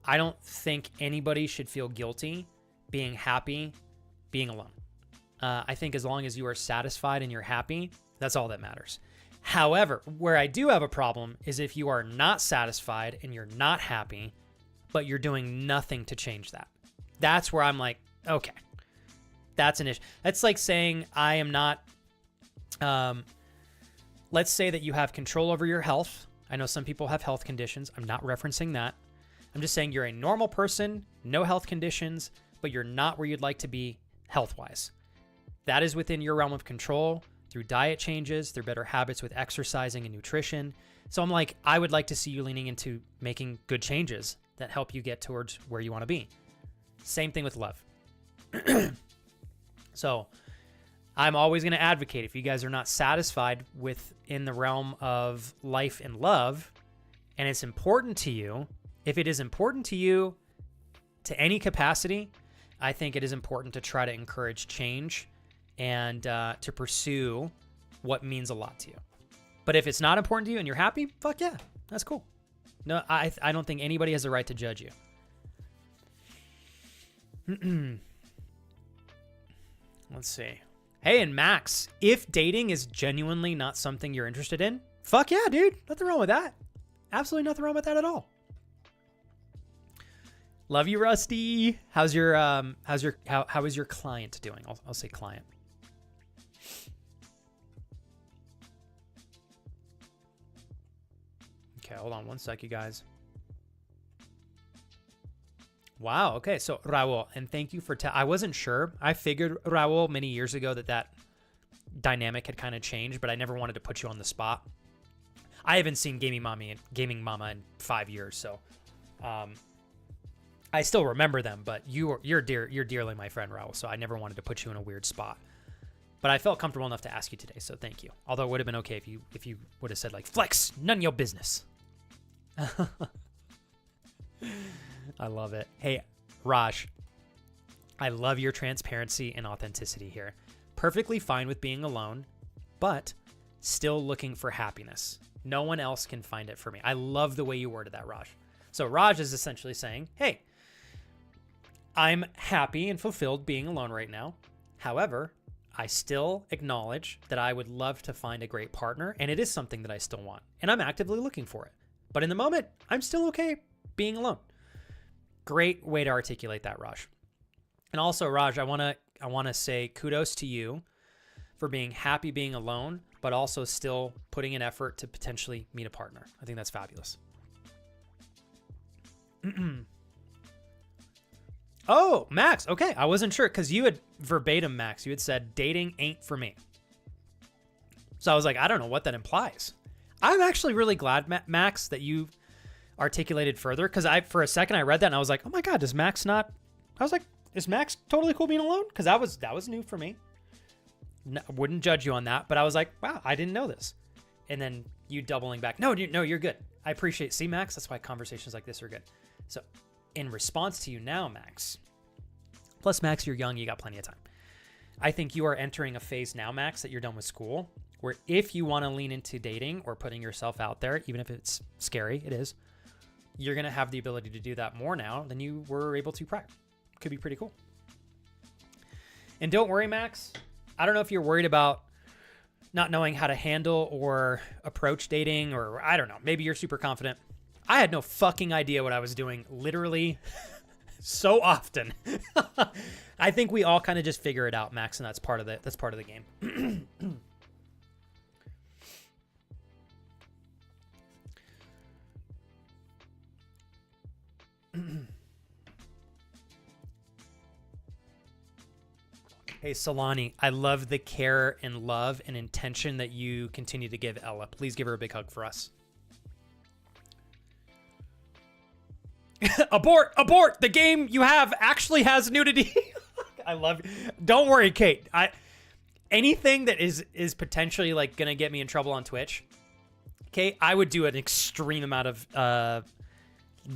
I don't think anybody should feel guilty being happy, being alone. I think as long as you are satisfied and you're happy, that's all that matters. However, where I do have a problem is if you are not satisfied and you're not happy, but you're doing nothing to change that. That's where I'm like, okay, that's an issue. That's like saying I am not, let's say that you have control over your health. I know some people have health conditions. I'm not referencing that. I'm just saying you're a normal person, no health conditions, but you're not where you'd like to be health-wise. That is within your realm of control through diet changes, through better habits with exercising and nutrition. So I'm like, I would like to see you leaning into making good changes that help you get towards where you want to be. Same thing with love. So I'm always going to advocate if you guys are not satisfied within the realm of life and love, and it's important to you, if it is important to you to any capacity, I think it is important to try to encourage change and to pursue what means a lot to you. But if it's not important to you and you're happy, fuck yeah, that's cool. No, I don't think anybody has the right to judge you. Let's see. Hey, and Max, if dating is genuinely not something you're interested in, fuck yeah, dude. Nothing wrong with that. Absolutely nothing wrong with that at all. Love you, Rusty. How is your client doing? I'll say client. Okay, hold on one sec, you guys. Wow, okay, so Raul, and thank you for I wasn't sure. I figured, Raul, many years ago that dynamic had kind of changed, but I never wanted to put you on the spot. I haven't seen Gaming Mama in 5 years, so I still remember them, but you're dearly my friend, Raul, so I never wanted to put you in a weird spot. But I felt comfortable enough to ask you today, so thank you. Although it would have been okay if you would have said like, Flex, none of your business. I love it. Hey, Raj, I love your transparency and authenticity here. Perfectly fine with being alone, but still looking for happiness. No one else can find it for me. I love the way you worded that, Raj. So Raj is essentially saying, hey, I'm happy and fulfilled being alone right now. However, I still acknowledge that I would love to find a great partner, and it is something that I still want, and I'm actively looking for it. But in the moment, I'm still okay being alone. Great way to articulate that, Raj. And also, Raj, I want to say kudos to you for being happy being alone, but also still putting an effort to potentially meet a partner. I think that's fabulous. Oh, Max. Okay, I wasn't sure because you had verbatim, Max. You had said dating ain't for me. So I was like, I don't know what that implies. I'm actually really glad, Max, that you articulated further, because for a second I read that and I was like, oh my god, does Max not? I was like, is Max totally cool being alone? Because that was new for me. No, wouldn't judge you on that, but I was like, wow, I didn't know this. And then you doubling back, no, you're good. I appreciate. See, Max, that's why conversations like this are good. So, in response to you now, Max. Plus, Max, you're young, you got plenty of time. I think you are entering a phase now, Max, that you're done with school, where if you want to lean into dating or putting yourself out there, even if it's scary, it is. You're going to have the ability to do that more now than you were able to prior. Could be pretty cool. And don't worry, Max. I don't know if you're worried about not knowing how to handle or approach dating, or I don't know. Maybe you're super confident. I had no fucking idea what I was doing literally so often. I think we all kind of just figure it out, Max, and that's part of the game. Hey, Solani, I love the care and love and intention that you continue to give Ella. Please give her a big hug for us. Abort! The game you have actually has nudity. I love you. Don't worry, Kate. Anything that is potentially like gonna get me in trouble on Twitch, Kate, I would do an extreme amount of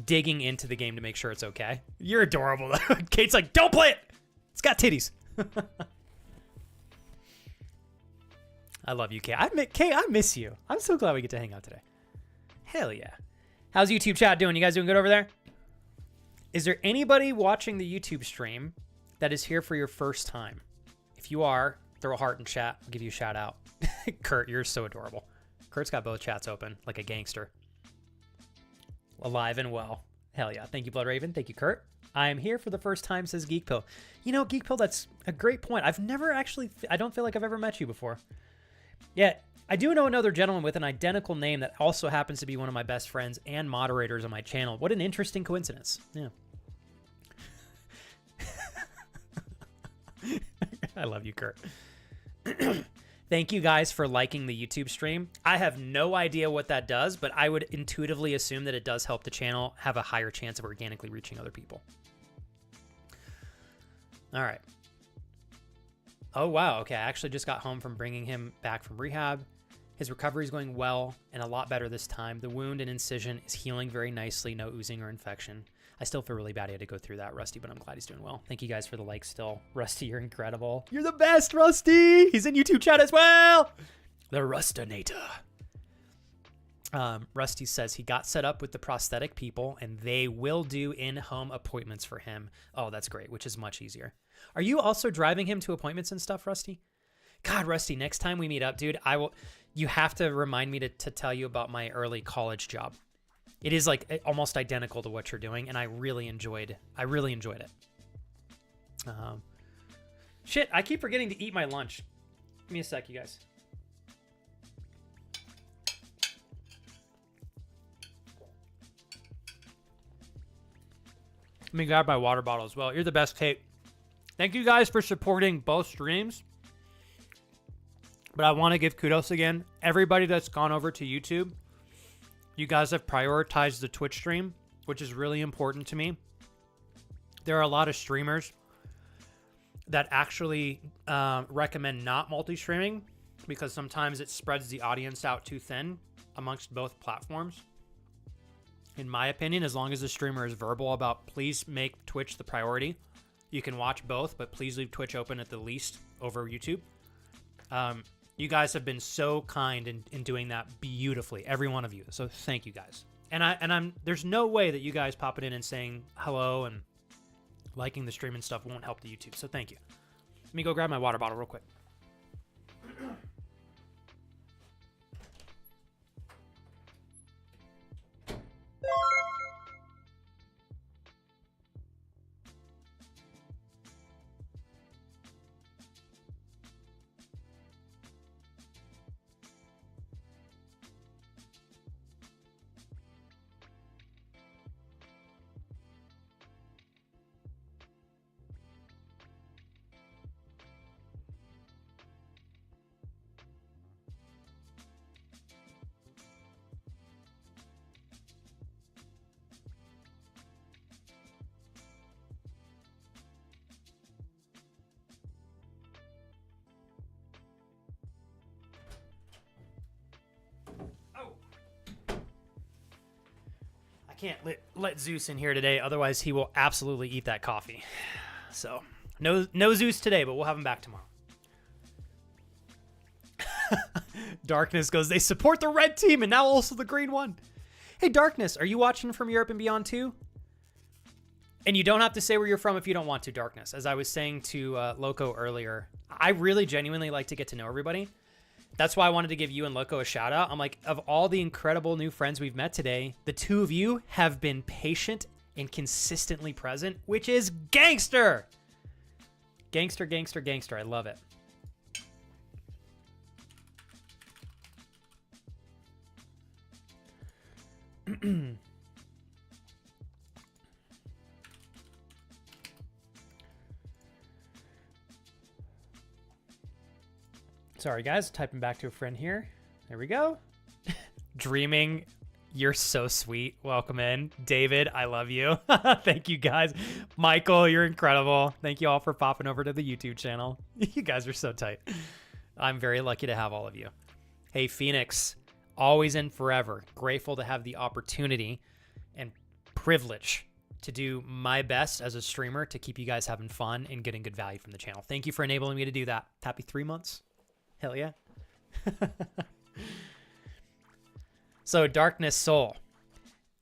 digging into the game to make sure it's okay. You're adorable. Kate's like, don't play it. It's got titties. I love you, Kate. I miss you. I'm so glad we get to hang out today. Hell yeah. How's YouTube chat doing? You guys doing good over there? Is there anybody watching the YouTube stream that is here for your first time? If you are, throw a heart in chat. I'll give you a shout out. Kurt, you're so adorable. Kurt's got both chats open like a gangster. Alive and well. Hell yeah. Thank you, Blood Raven. Thank you, Kurt. I am here for the first time, says Geekpill. You know, Geekpill, that's a great point. I've never actually, I don't feel like I've ever met you before. Yeah, I do know another gentleman with an identical name that also happens to be one of my best friends and moderators on my channel. What an interesting coincidence. Yeah. I love you, Kurt. Thank you guys for liking the YouTube stream. I have no idea what that does, but I would intuitively assume that it does help the channel have a higher chance of organically reaching other people. All right. Oh, wow. Okay, I actually just got home from bringing him back from rehab. His recovery is going well and a lot better this time. The wound and incision is healing very nicely. No oozing or infection. I still feel really bad he had to go through that, Rusty, but I'm glad he's doing well. Thank you guys for the likes still. Rusty, you're incredible. You're the best, Rusty. He's in YouTube chat as well. The Rustinator. Rusty says he got set up with the prosthetic people and they will do in-home appointments for him. Oh, that's great, which is much easier. Are you also driving him to appointments and stuff, Rusty? God, Rusty, next time we meet up, dude, you have to remind me to tell you about my early college job. It is like almost identical to what you're doing, and I really enjoyed it. Shit, I keep forgetting to eat my lunch. Give me a sec, you guys. Let me grab my water bottle as well. You're the best, Kate. Thank you guys for supporting both streams. But I want to give kudos again. Everybody that's gone over to YouTube, you guys have prioritized the Twitch stream, which is really important to me. There are a lot of streamers that actually recommend not multi-streaming because sometimes it spreads the audience out too thin amongst both platforms. In my opinion, as long as the streamer is verbal about please make Twitch the priority, you can watch both, but please leave Twitch open at the least over YouTube. You guys have been so kind in doing that beautifully, every one of you. So thank you guys. And there's no way that you guys popping in and saying hello and liking the stream and stuff won't help the YouTube. So thank you. Let me go grab my water bottle real quick. I can't let Zeus in here today, otherwise he will absolutely eat that coffee. So, no Zeus today, but we'll have him back tomorrow. Darkness goes, they support the red team and now also the green one. Hey, Darkness, are you watching from Europe and beyond too? And you don't have to say where you're from if you don't want to, Darkness. As I was saying to Loco earlier, I really genuinely like to get to know everybody. That's why I wanted to give you and Loco a shout out. I'm like, of all the incredible new friends we've met today, the two of you have been patient and consistently present, which is gangster. Gangster, gangster, gangster. I love it. Sorry, guys. Typing back to a friend here. There we go. Dreaming. You're so sweet. Welcome in. David, I love you. Thank you, guys. Michael, you're incredible. Thank you all for popping over to the YouTube channel. You guys are so tight. I'm very lucky to have all of you. Hey, Phoenix. Always and forever. Grateful to have the opportunity and privilege to do my best as a streamer to keep you guys having fun and getting good value from the channel. Thank you for enabling me to do that. Happy 3 months. Hell yeah. So, Darkness Soul.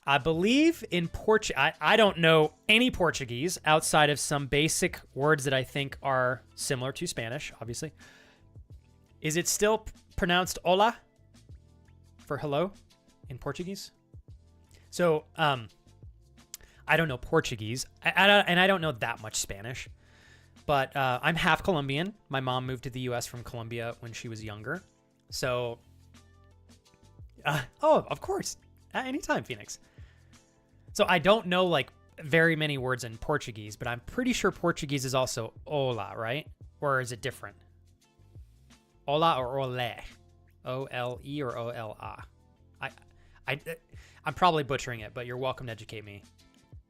I believe in Portuguese. I don't know any Portuguese outside of some basic words that I think are similar to Spanish, obviously. Is it still pronounced hola for hello in Portuguese? So, I don't know Portuguese, and I don't know that much Spanish. But I'm half Colombian. My mom moved to the U.S. from Colombia when she was younger. So, oh, of course. Anytime, Phoenix. So I don't know, like, very many words in Portuguese, but I'm pretty sure Portuguese is also hola, right? Or is it different? Hola or ole? O-L-E or O-L-A? I'm probably butchering it, but you're welcome to educate me.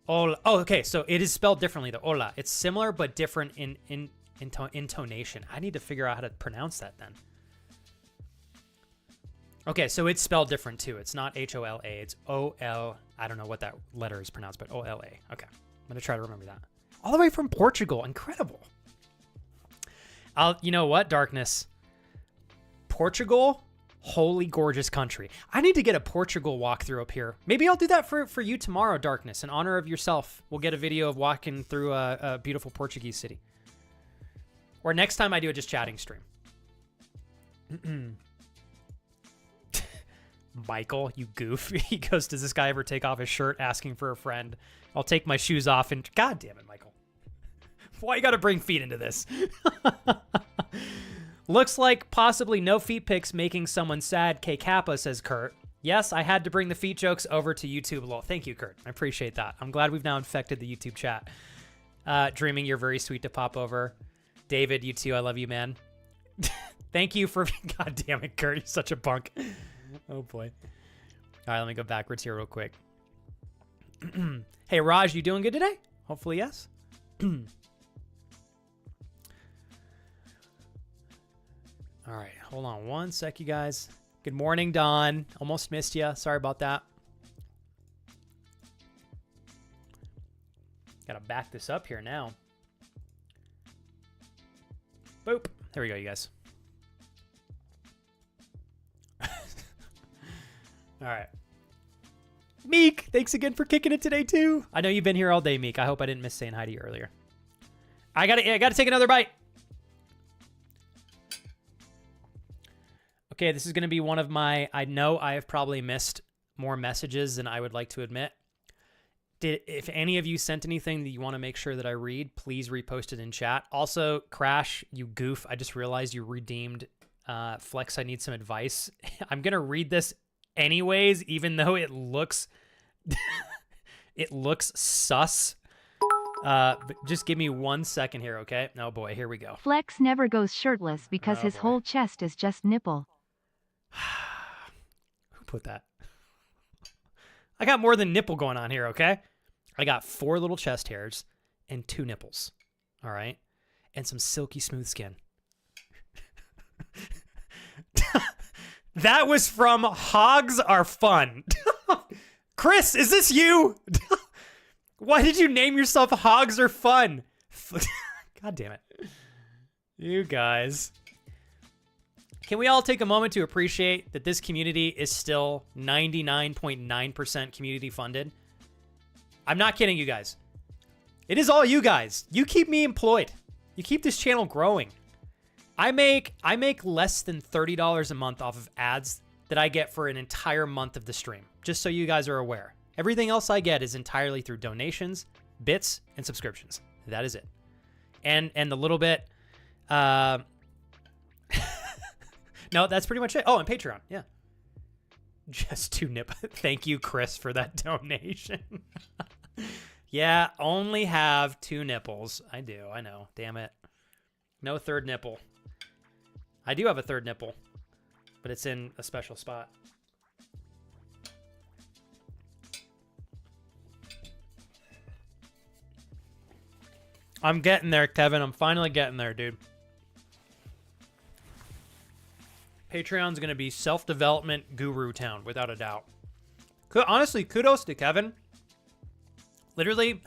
Hola. Oh, okay. So it is spelled differently, though. Hola. It's similar, but different in intonation. I need to figure out how to pronounce that then. Okay, so it's spelled different, too. It's not H-O-L-A. It's O-L. I don't know what that letter is pronounced, but O-L-A. Okay. I'm going to try to remember that. All the way from Portugal. Incredible. You know what, Darkness? Portugal, holy gorgeous country. I need to get a Portugal walkthrough up here. Maybe I'll do that for you tomorrow, Darkness. In honor of yourself, we'll get a video of walking through a beautiful Portuguese city. Or next time I do a just chatting stream. Michael, you goof. He goes, does this guy ever take off his shirt asking for a friend? I'll take my shoes off and... God damn it, Michael. Why you gotta bring feet into this? Looks like possibly no feet pics making someone sad, K Kappa, says Kurt. Yes, I had to bring the feet jokes over to YouTube. Lol. Thank you, Kurt. I appreciate that. I'm glad we've now infected the YouTube chat. Dreaming, you're very sweet to pop over. David, you too. I love you, man. Thank you for... God damn it, Kurt. You're such a punk. Oh, boy. All right, let me go backwards here real quick. Hey, Raj, you doing good today? Hopefully, yes. All right, hold on one sec, you guys. Good morning, Don. Almost missed you. Sorry about that. Gotta back this up here now. Boop. There we go, you guys. All right. Meek, thanks again for kicking it today, too. I know you've been here all day, Meek. I hope I didn't miss saying hi to you earlier. I gotta take another bite. Okay, this is going to be one of my... I know I have probably missed more messages than I would like to admit. If any of you sent anything that you want to make sure that I read, please repost it in chat. Also, Crash, you goof, I just realized you redeemed Flex, I need some advice. I'm going to read this anyways, even though it looks... it looks sus. But just give me 1 second here, okay? Oh boy, here we go. Flex never goes shirtless because his whole chest is just nipple. Who put that? I got more than nipple going on here, okay? I got 4 little chest hairs and 2 nipples, all right? And some silky smooth skin. That was from Hogs Are Fun. Chris, is this you? Why did you name yourself Hogs Are Fun? God damn it. You guys. Can we all take a moment to appreciate that this community is still 99.9% community funded? I'm not kidding you guys. It is all you guys. You keep me employed. You keep this channel growing. I make less than $30 a month off of ads that I get for an entire month of the stream, just so you guys are aware. Everything else I get is entirely through donations, bits, and subscriptions. That is it. And the little bit... No, that's pretty much it. Oh, and Patreon, yeah. Just 2 nip. Thank you, Chris, for that donation. Yeah, only have 2 nipples. I do, I know. Damn it. No third nipple. I do have a third nipple, but it's in a special spot. I'm getting there, Kevin. I'm finally getting there, dude. Patreon's going to be self-development guru town, without a doubt. Honestly, kudos to Kevin. Literally,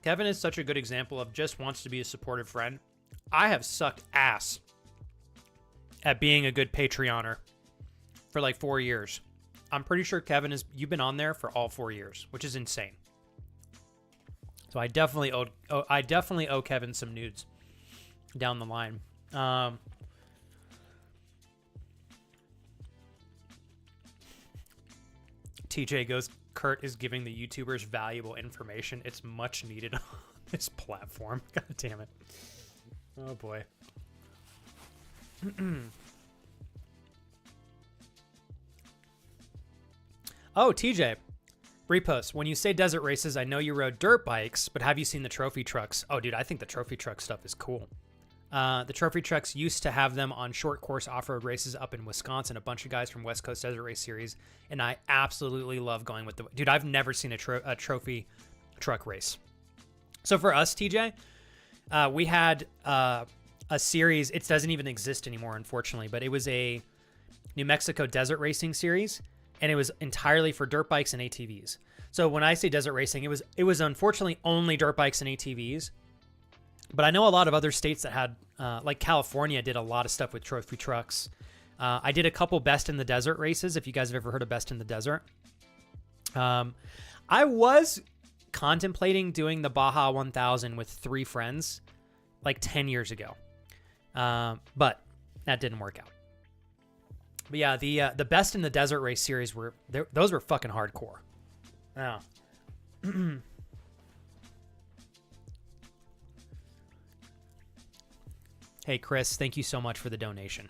Kevin is such a good example of just wants to be a supportive friend. I have sucked ass at being a good Patreoner for like 4 years. I'm pretty sure Kevin you've been on there for all 4 years, which is insane. So I definitely owe Kevin some nudes down the line. TJ goes, Kurt is giving the YouTubers valuable information. It's much needed on this platform. God damn it. Oh boy. Oh, TJ. Repost. When you say desert races, I know you rode dirt bikes, but have you seen the trophy trucks? Oh, dude, I think the trophy truck stuff is cool. The trophy trucks used to have them on short course off-road races up in Wisconsin, a bunch of guys from West Coast Desert Race Series, and I absolutely love going with the... Dude, I've never seen a trophy truck race. So for us, TJ, we had a series. It doesn't even exist anymore, unfortunately, but it was a New Mexico Desert Racing Series, and it was entirely for dirt bikes and ATVs. So when I say desert racing, it was unfortunately only dirt bikes and ATVs. But I know a lot of other states that had, like California did a lot of stuff with trophy trucks. I did a couple Best in the Desert races, if you guys have ever heard of Best in the Desert. I was contemplating doing the Baja 1000 with 3 friends like 10 years ago. But that didn't work out. But yeah, the Best in the Desert race series those were fucking hardcore. Yeah. Hey, Chris, thank you so much for the donation.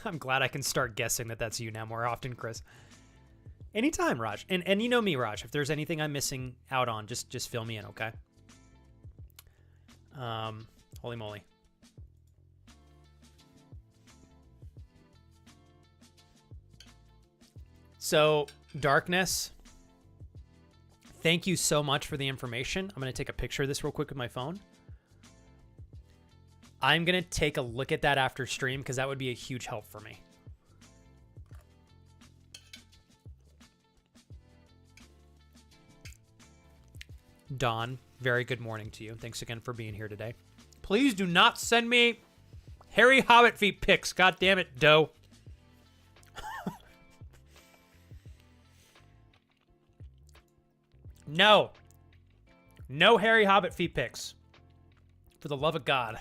I'm glad I can start guessing that that's you now more often, Chris. Anytime, Raj. And you know me, Raj. If there's anything I'm missing out on, just fill me in, okay? Holy moly. So, Darkness, thank you so much for the information. I'm going to take a picture of this real quick with my phone. I'm going to take a look at that after stream because that would be a huge help for me. Dawn, very good morning to you. Thanks again for being here today. Please do not send me hairy hobbit feet pics. God damn it, Doe. No. No hairy hobbit feet pics. For the love of God.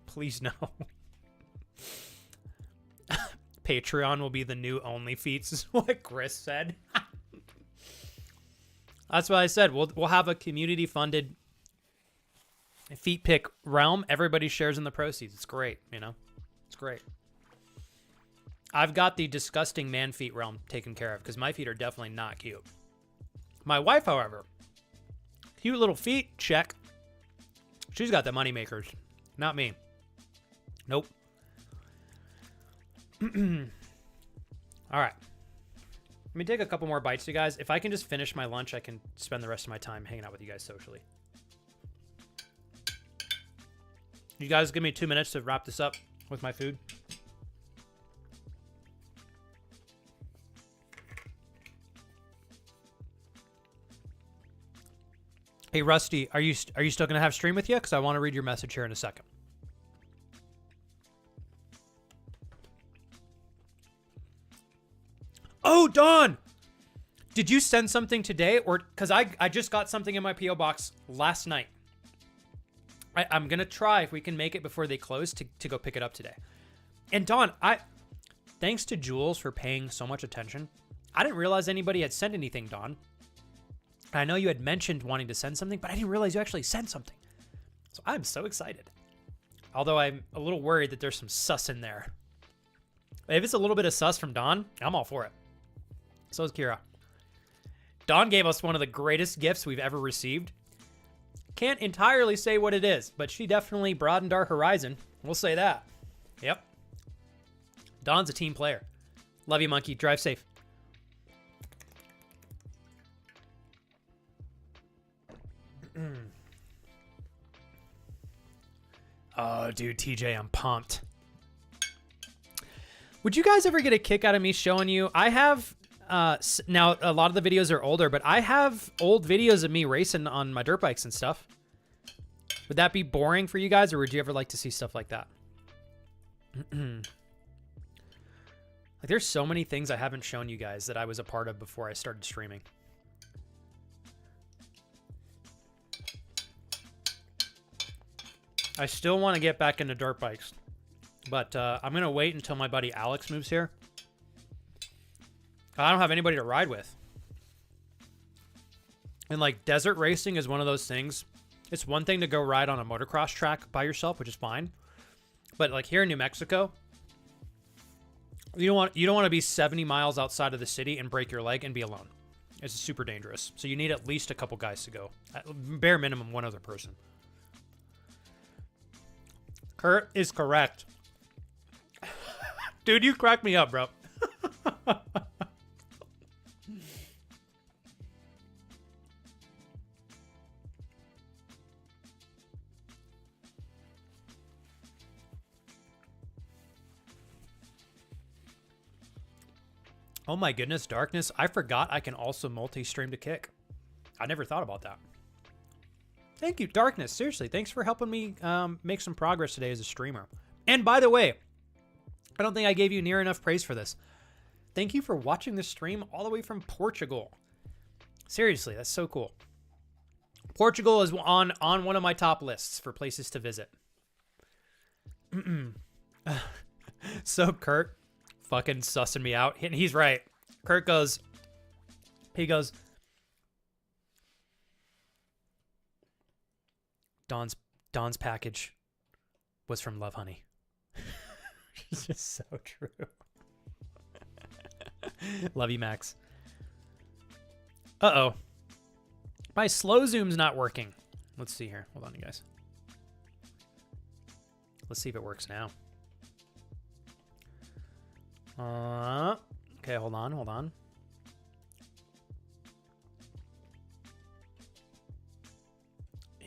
Please no. Patreon will be the new OnlyFeets, is what Chris said. That's what I said. We'll have a community-funded feet pick realm. Everybody shares in the proceeds. It's great, you know? It's great. I've got the disgusting man feet realm taken care of because my feet are definitely not cute. My wife, however, cute little feet, check. She's got the money makers, not me. Nope. All right. Let me take a couple more bites, you guys. If I can just finish my lunch, I can spend the rest of my time hanging out with you guys socially. You guys give me 2 minutes to wrap this up with my food. Hey, Rusty, are you still going to have stream with you? Because I want to read your message here in a second. Oh, Dawn! Did you send something today? Or because I just got something in my P.O. box last night. I'm going to try if we can make it before they close to go pick it up today. And Dawn, thanks to Jules for paying so much attention. I didn't realize anybody had sent anything, Dawn. I know you had mentioned wanting to send something, but I didn't realize you actually sent something. So I'm so excited. Although I'm a little worried that there's some sus in there. If it's a little bit of sus from Dawn, I'm all for it. So is Kira. Dawn gave us one of the greatest gifts we've ever received. Can't entirely say what it is, but she definitely broadened our horizon. We'll say that. Yep. Dawn's a team player. Love you, Monkey. Drive safe. Oh, dude, TJ, I'm pumped. Would you guys ever get a kick out of me showing you? I have, now a lot of the videos are older, but I have old videos of me racing on my dirt bikes and stuff. Would that be boring for you guys, or would you ever like to see stuff like that? Like, there's so many things I haven't shown you guys that I was a part of before I started streaming. I still want to get back into dirt bikes, but I'm going to wait until my buddy Alex moves here. I don't have anybody to ride with. And like desert racing is one of those things. It's one thing to go ride on a motocross track by yourself, which is fine. But like here in New Mexico, you don't want to be 70 miles outside of the city and break your leg and be alone. It's super dangerous. So you need at least a couple guys to go. At bare minimum, one other person. Kurt is correct. Dude, you crack me up, bro. Oh my goodness, Darkness. I forgot I can also multi-stream to Kick. I never thought about that. Thank you, Darkness. Seriously, thanks for helping me make some progress today as a streamer. And by the way, I don't think I gave you near enough praise for this. Thank you for watching this stream all the way from Portugal. Seriously, that's so cool. Portugal is on one of my top lists for places to visit. So Kurt fucking sussing me out. And he's right. Kurt goes, Dawn's package was from Love Honey. It's just so true. Love you, Max. Uh-oh. My slow zoom's not working. Let's see here. Hold on, you guys. Let's see if it works now. Okay, hold on.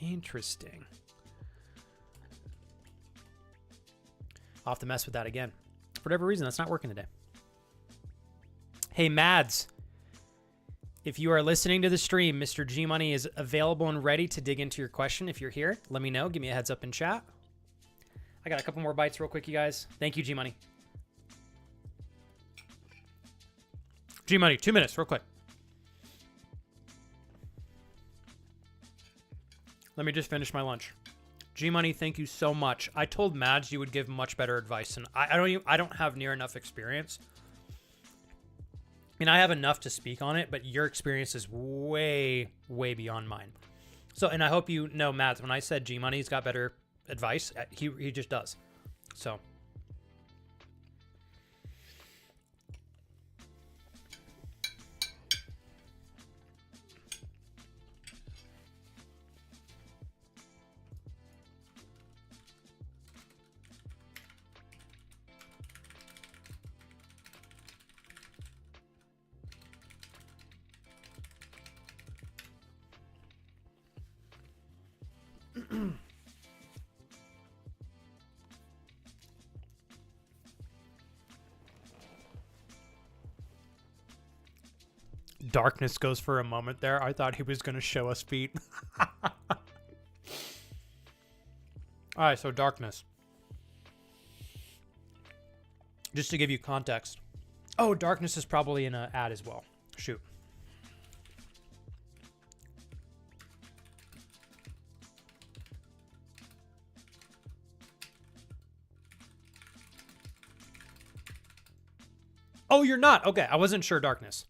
Interesting. I'll have to mess with that again. For whatever reason, that's not working today. Hey, Mads. If you are listening to the stream, Mr. G Money is available and ready to dig into your question. If you're here, let me know. Give me a heads up in chat. I got a couple more bites real quick, you guys. Thank you, G Money. G Money, 2 minutes, real quick. Let me just finish my lunch. G Money, thank you so much. I told Mads you would give much better advice, and I don't have near enough experience. I mean, I have enough to speak on it, but your experience is way, way beyond mine. So, and I hope you know, Mads, when I said G Money's got better advice, he just does. So. Darkness goes for a moment there. I thought he was going to show us feet. All right, so Darkness. Just to give you context. Oh, Darkness is probably in an ad as well. Shoot. Oh, you're not. Okay, I wasn't sure, Darkness.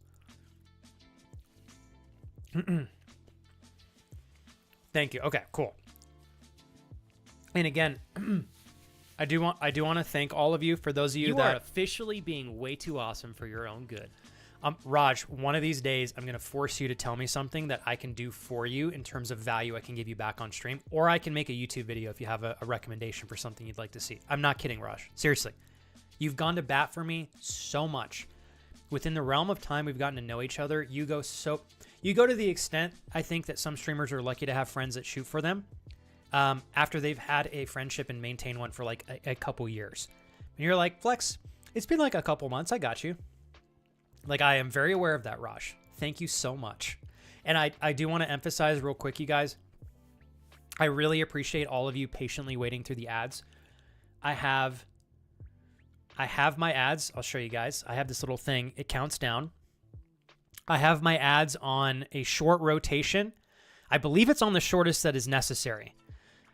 Thank you. Okay, cool. And again, I do want to thank all of you for those of you that are officially being way too awesome for your own good. Raj, one of these days I'm going to force you to tell me something that I can do for you in terms of value I can give you back on stream, or I can make a YouTube video if you have a recommendation for something you'd like to see. I'm not kidding, Raj. Seriously. You've gone to bat for me so much. Within the realm of time we've gotten to know each other, you go to the extent, I think, that some streamers are lucky to have friends that shoot for them after they've had a friendship and maintain one for like a couple years. And you're like, Flex, it's been like a couple months. I got you. Like, I am very aware of that, Raj. Thank you so much. And I do want to emphasize real quick, you guys, I really appreciate all of you patiently waiting through the ads. I have my ads. I'll show you guys. I have this little thing. It counts down. I have my ads on a short rotation. I believe it's on the shortest that is necessary.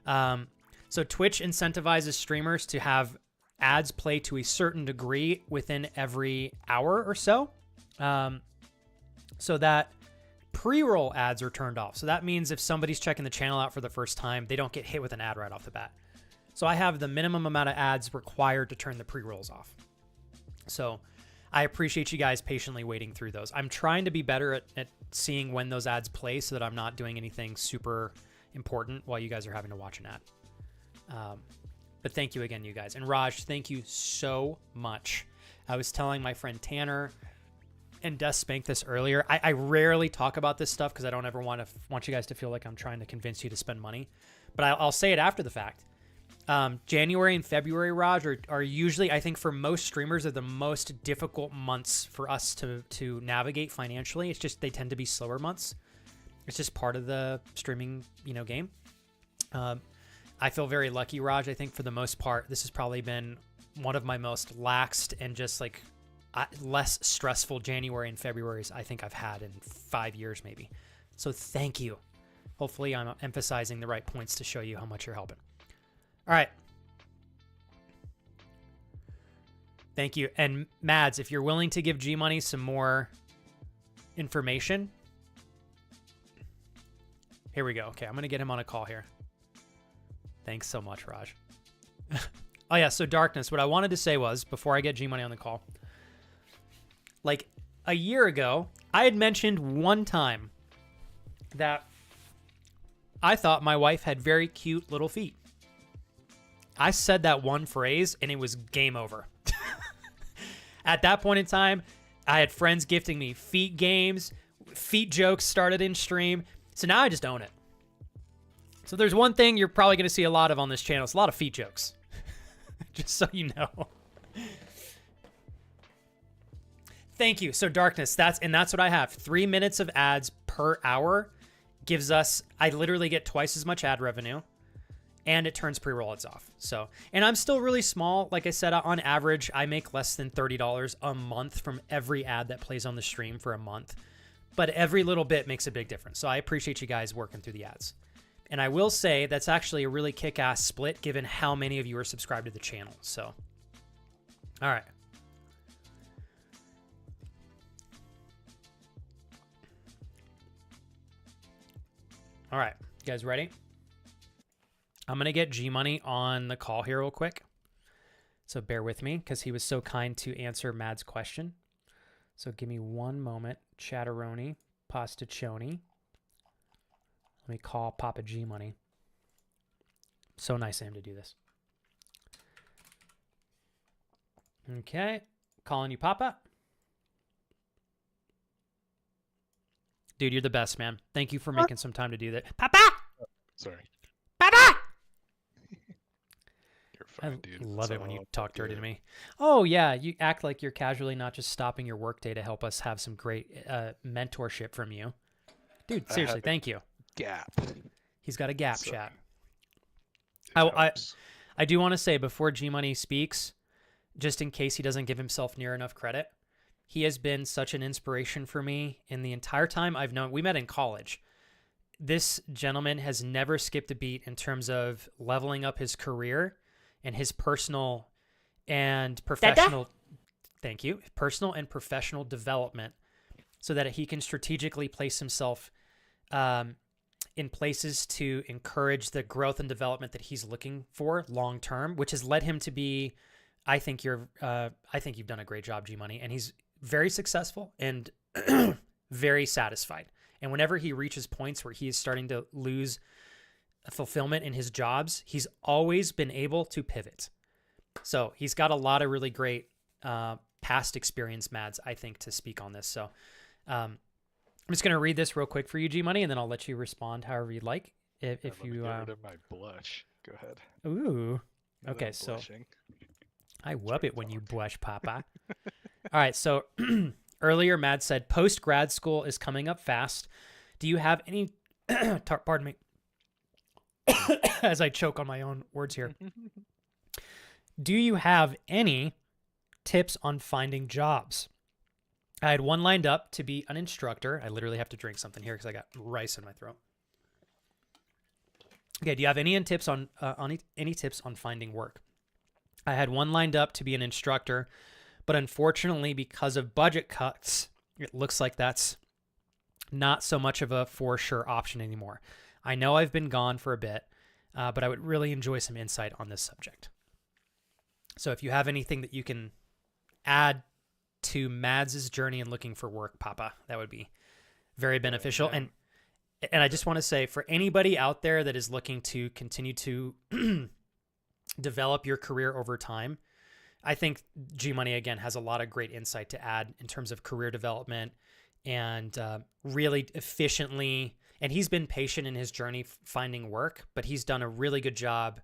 So Twitch incentivizes streamers to have ads play to a certain degree within every hour or so. So that pre-roll ads are turned off. So that means if somebody's checking the channel out for the first time, they don't get hit with an ad right off the bat. So I have the minimum amount of ads required to turn the pre-rolls off. So I appreciate you guys patiently waiting through those. I'm trying to be better at seeing when those ads play so that I'm not doing anything super important while you guys are having to watch an ad. But thank you again, you guys. And Raj, thank you so much. I was telling my friend Tanner and Des Spank this earlier. I rarely talk about this stuff because I don't ever want you guys to feel like I'm trying to convince you to spend money. But I'll say it after the fact. January and February, Raj, are usually, I think for most streamers, are the most difficult months for us to navigate financially. It's just, they tend to be slower months. It's just part of the streaming, game. I feel very lucky, Raj. I think for the most part, this has probably been one of my most laxed and just like less stressful January and Februarys I think I've had in 5 years maybe. So thank you. Hopefully I'm emphasizing the right points to show you how much you're helping. All right. Thank you. And Mads, if you're willing to give G Money some more information. Here we go. Okay, I'm going to get him on a call here. Thanks so much, Raj. Oh yeah, so Darkness, what I wanted to say was, before I get G Money on the call, like a year ago, I had mentioned one time that I thought my wife had very cute little feet. I said that one phrase and it was game over. At that point in time, I had friends gifting me feet games, feet jokes started in stream. So now I just own it. So there's one thing you're probably going to see a lot of on this channel. It's a lot of feet jokes. Just so you know. Thank you. So Darkness, that's what I have. 3 minutes of ads per hour gives us, I literally get twice as much ad revenue, and it turns pre-roll ads off. So, and I'm still really small. Like I said, on average, I make less than $30 a month from every ad that plays on the stream for a month. But every little bit makes a big difference. So I appreciate you guys working through the ads. And I will say that's actually a really kick-ass split given how many of you are subscribed to the channel. So, all right. All right, you guys ready? I'm going to get G Money on the call here real quick. So bear with me because he was so kind to answer Mad's question. So give me one moment. Chatteroni, Pastachoni. Let me call Papa G Money. So nice of him to do this. Okay, calling you Papa. Dude, you're the best, man. Thank you for making some time to do that. Papa! Sorry. Papa! You're fine, dude. I love it when you talk dirty good. to me. Oh, yeah. You act like you're casually not just stopping your workday to help us have some great mentorship from you. Dude, seriously, thank you. Gap. He's got a gap, So, chat. it helps. I do want to say before G Money speaks, just in case he doesn't give himself near enough credit, he has been such an inspiration for me in the entire time I've known. We met in college. This gentleman has never skipped a beat in terms of leveling up his career and his personal and professional. Thank you. Personal and professional development, so that he can strategically place himself in places to encourage the growth and development that he's looking for long term, which has led him to be. I think you've done a great job, G Money, and he's very successful and very satisfied. And whenever he reaches points where he is starting to lose fulfillment in his jobs, he's always been able to pivot. So he's got a lot of really great past experience, Mads, I think, to speak on this. So I'm just going to read this real quick for you, G Money, and then I'll let you respond however you'd like. If Let me you get rid of my blush. Go ahead. Ooh. Now that Okay, I'm so blushing. I love it when you blush, Papa. All right, so earlier Mads said post-grad school is coming up fast. Do you have any pardon me as I choke on my own words here. Do you have any tips on finding jobs? I had one lined up to be an instructor. I literally have to drink something here because I got rice in my throat. Okay, do you have any tips on any tips on finding work? I had one lined up to be an instructor, but unfortunately, because of budget cuts, it looks like that's not so much of a for sure option anymore. I know I've been gone for a bit, but I would really enjoy some insight on this subject. So if you have anything that you can add to Mads' journey in looking for work, Papa, that would be very beneficial. And I just want to say, for anybody out there that is looking to continue to develop your career over time. I think G Money, again, has a lot of great insight to add in terms of career development and really efficiently. And he's been patient in his journey finding work, but he's done a really good job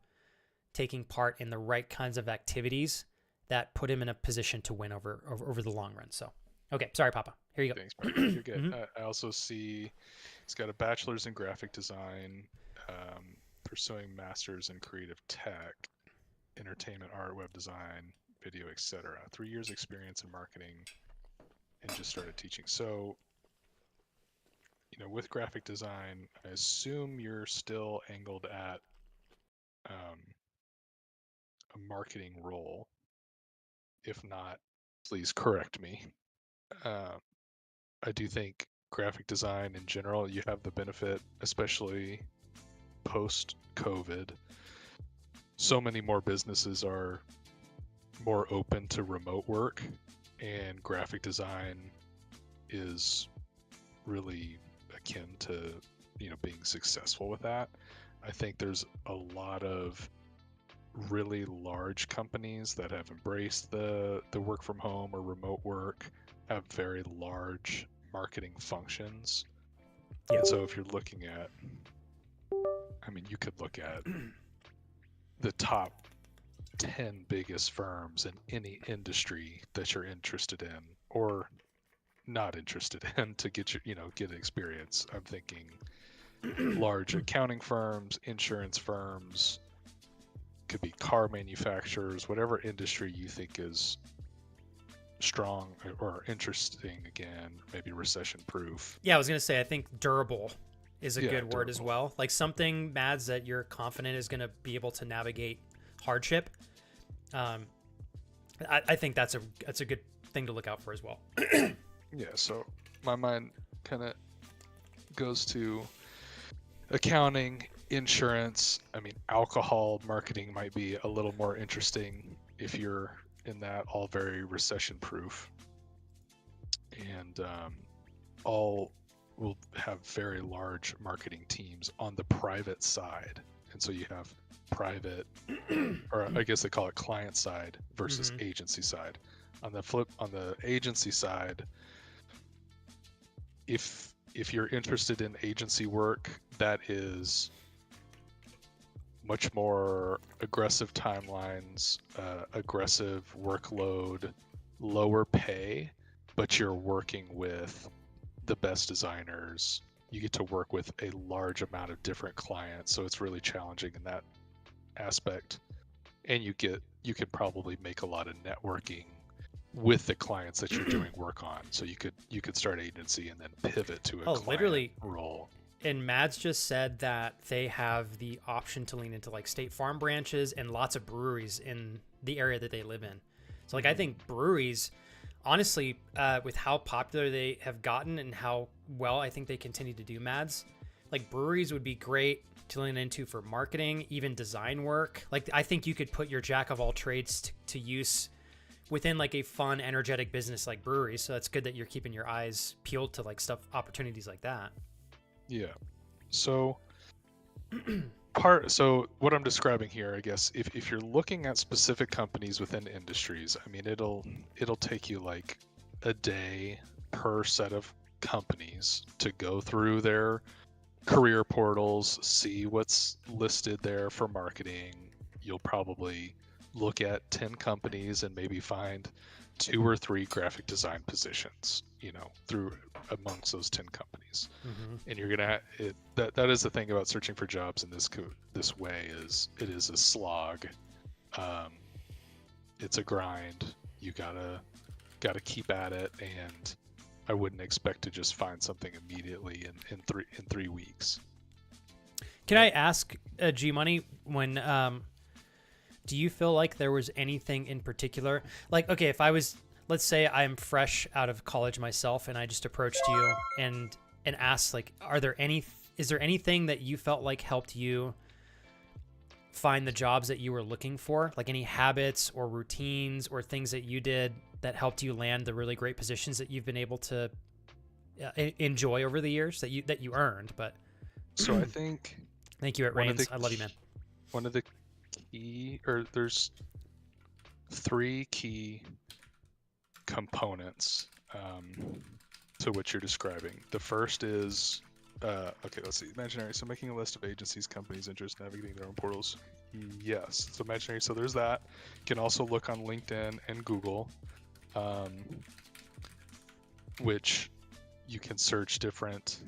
taking part in the right kinds of activities that put him in a position to win over the long run. So, okay, sorry, Papa. Here you go. Thanks, Mark. You're good. Mhm. I also see he's got a bachelor's in graphic design, pursuing masters in creative tech, entertainment, art, web design, video, etc. 3 years experience in marketing, and just started teaching. So, with graphic design, I assume you're still angled at a marketing role. If not, please correct me. I do think graphic design in general, you have the benefit, especially post-COVID. So many more businesses are more open to remote work, and graphic design is really akin to being successful with that. I think there's a lot of really large companies that have embraced the work from home or remote work, have very large marketing functions. Yeah. And so if you're looking at, you could look at the top 10 biggest firms in any industry that you're interested in or not interested in to get get experience. I'm thinking large accounting firms, insurance firms, could be car manufacturers, whatever industry you think is strong or interesting, again, maybe recession proof. Yeah, I was going to say, I think durable is a good word as durable. well. Like something, Mads, that you're confident is going to be able to navigate hardship. I think that's a good thing to look out for as well. Yeah, so my mind kind of goes to accounting, insurance. Alcohol marketing might be a little more interesting if you're in that, all very recession proof. And all will have very large marketing teams on the private side. And so you have private, or I guess they call it client side versus agency side. On the agency side, if you're interested in agency work, that is much more aggressive timelines, aggressive workload, lower pay, but you're working with the best designers. You get to work with a large amount of different clients, so it's really challenging in that aspect. And you can probably make a lot of networking with the clients that you're doing work on. So you could start agency and then pivot to a client literally role. And Mads just said that they have the option to lean into like State Farm branches and lots of breweries in the area that they live in. So like I think breweries, honestly, with how popular they have gotten and how well I think they continue to do, Mads, like breweries would be great to lean into for marketing, even design work. Like I think you could put your jack of all trades to use within like a fun, energetic business like breweries. So that's good that you're keeping your eyes peeled to like opportunities like that. Yeah. So so what I'm describing here, I guess, if you're looking at specific companies within industries, it'll take you like a day per set of companies to go through their career portals, see what's listed there for marketing. You'll probably look at 10 companies and maybe find 2 or 3 graphic design positions, through amongst those 10 companies. And you're gonna that is the thing about searching for jobs in this way, is it is a slog. It's a grind. You gotta keep at it, and I wouldn't expect to just find something immediately in 3 weeks. Can I ask G Money, when do you feel like there was anything in particular, like, okay, if I was, let's say I'm fresh out of college myself and I just approached you and asked, like, is there anything that you felt like helped you find the jobs that you were looking for? Like any habits or routines or things that you did that helped you land the really great positions that you've been able to enjoy over the years that you earned? But so I think thank you at Reigns. I love you, man. One of the there's three key components to what you're describing. The first is okay, let's see, imaginary. So making a list of agencies, companies, interests, navigating their own portals. Yes, so imaginary. So there's that. You can also look on LinkedIn and Google, which you can search different.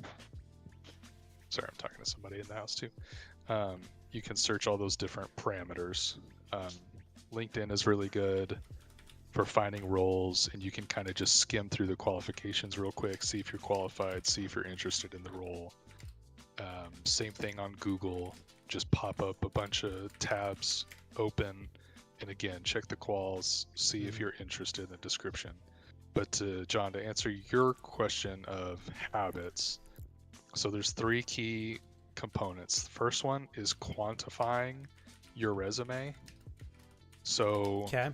Sorry, I'm talking to somebody in the house too. You can search all those different parameters. LinkedIn is really good for finding roles, and you can kind of just skim through the qualifications real quick, see if you're qualified, see if you're interested in the role. Same thing on Google, just pop up a bunch of tabs open, and again, check the quals, see if you're interested in the description. But John, to answer your question of habits, so there's three key components. The first one is quantifying your resume. So, Okay.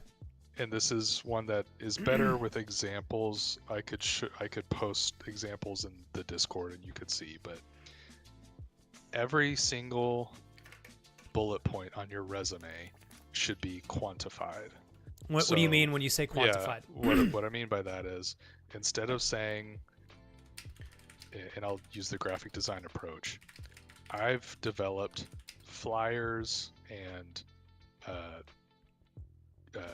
and this is one that is better with examples. I could post examples in the Discord and you could see, but every single bullet point on your resume should be quantified. What do you mean when you say quantified? Yeah, what I mean by that is, instead of saying, and I'll use the graphic design approach, I've developed flyers and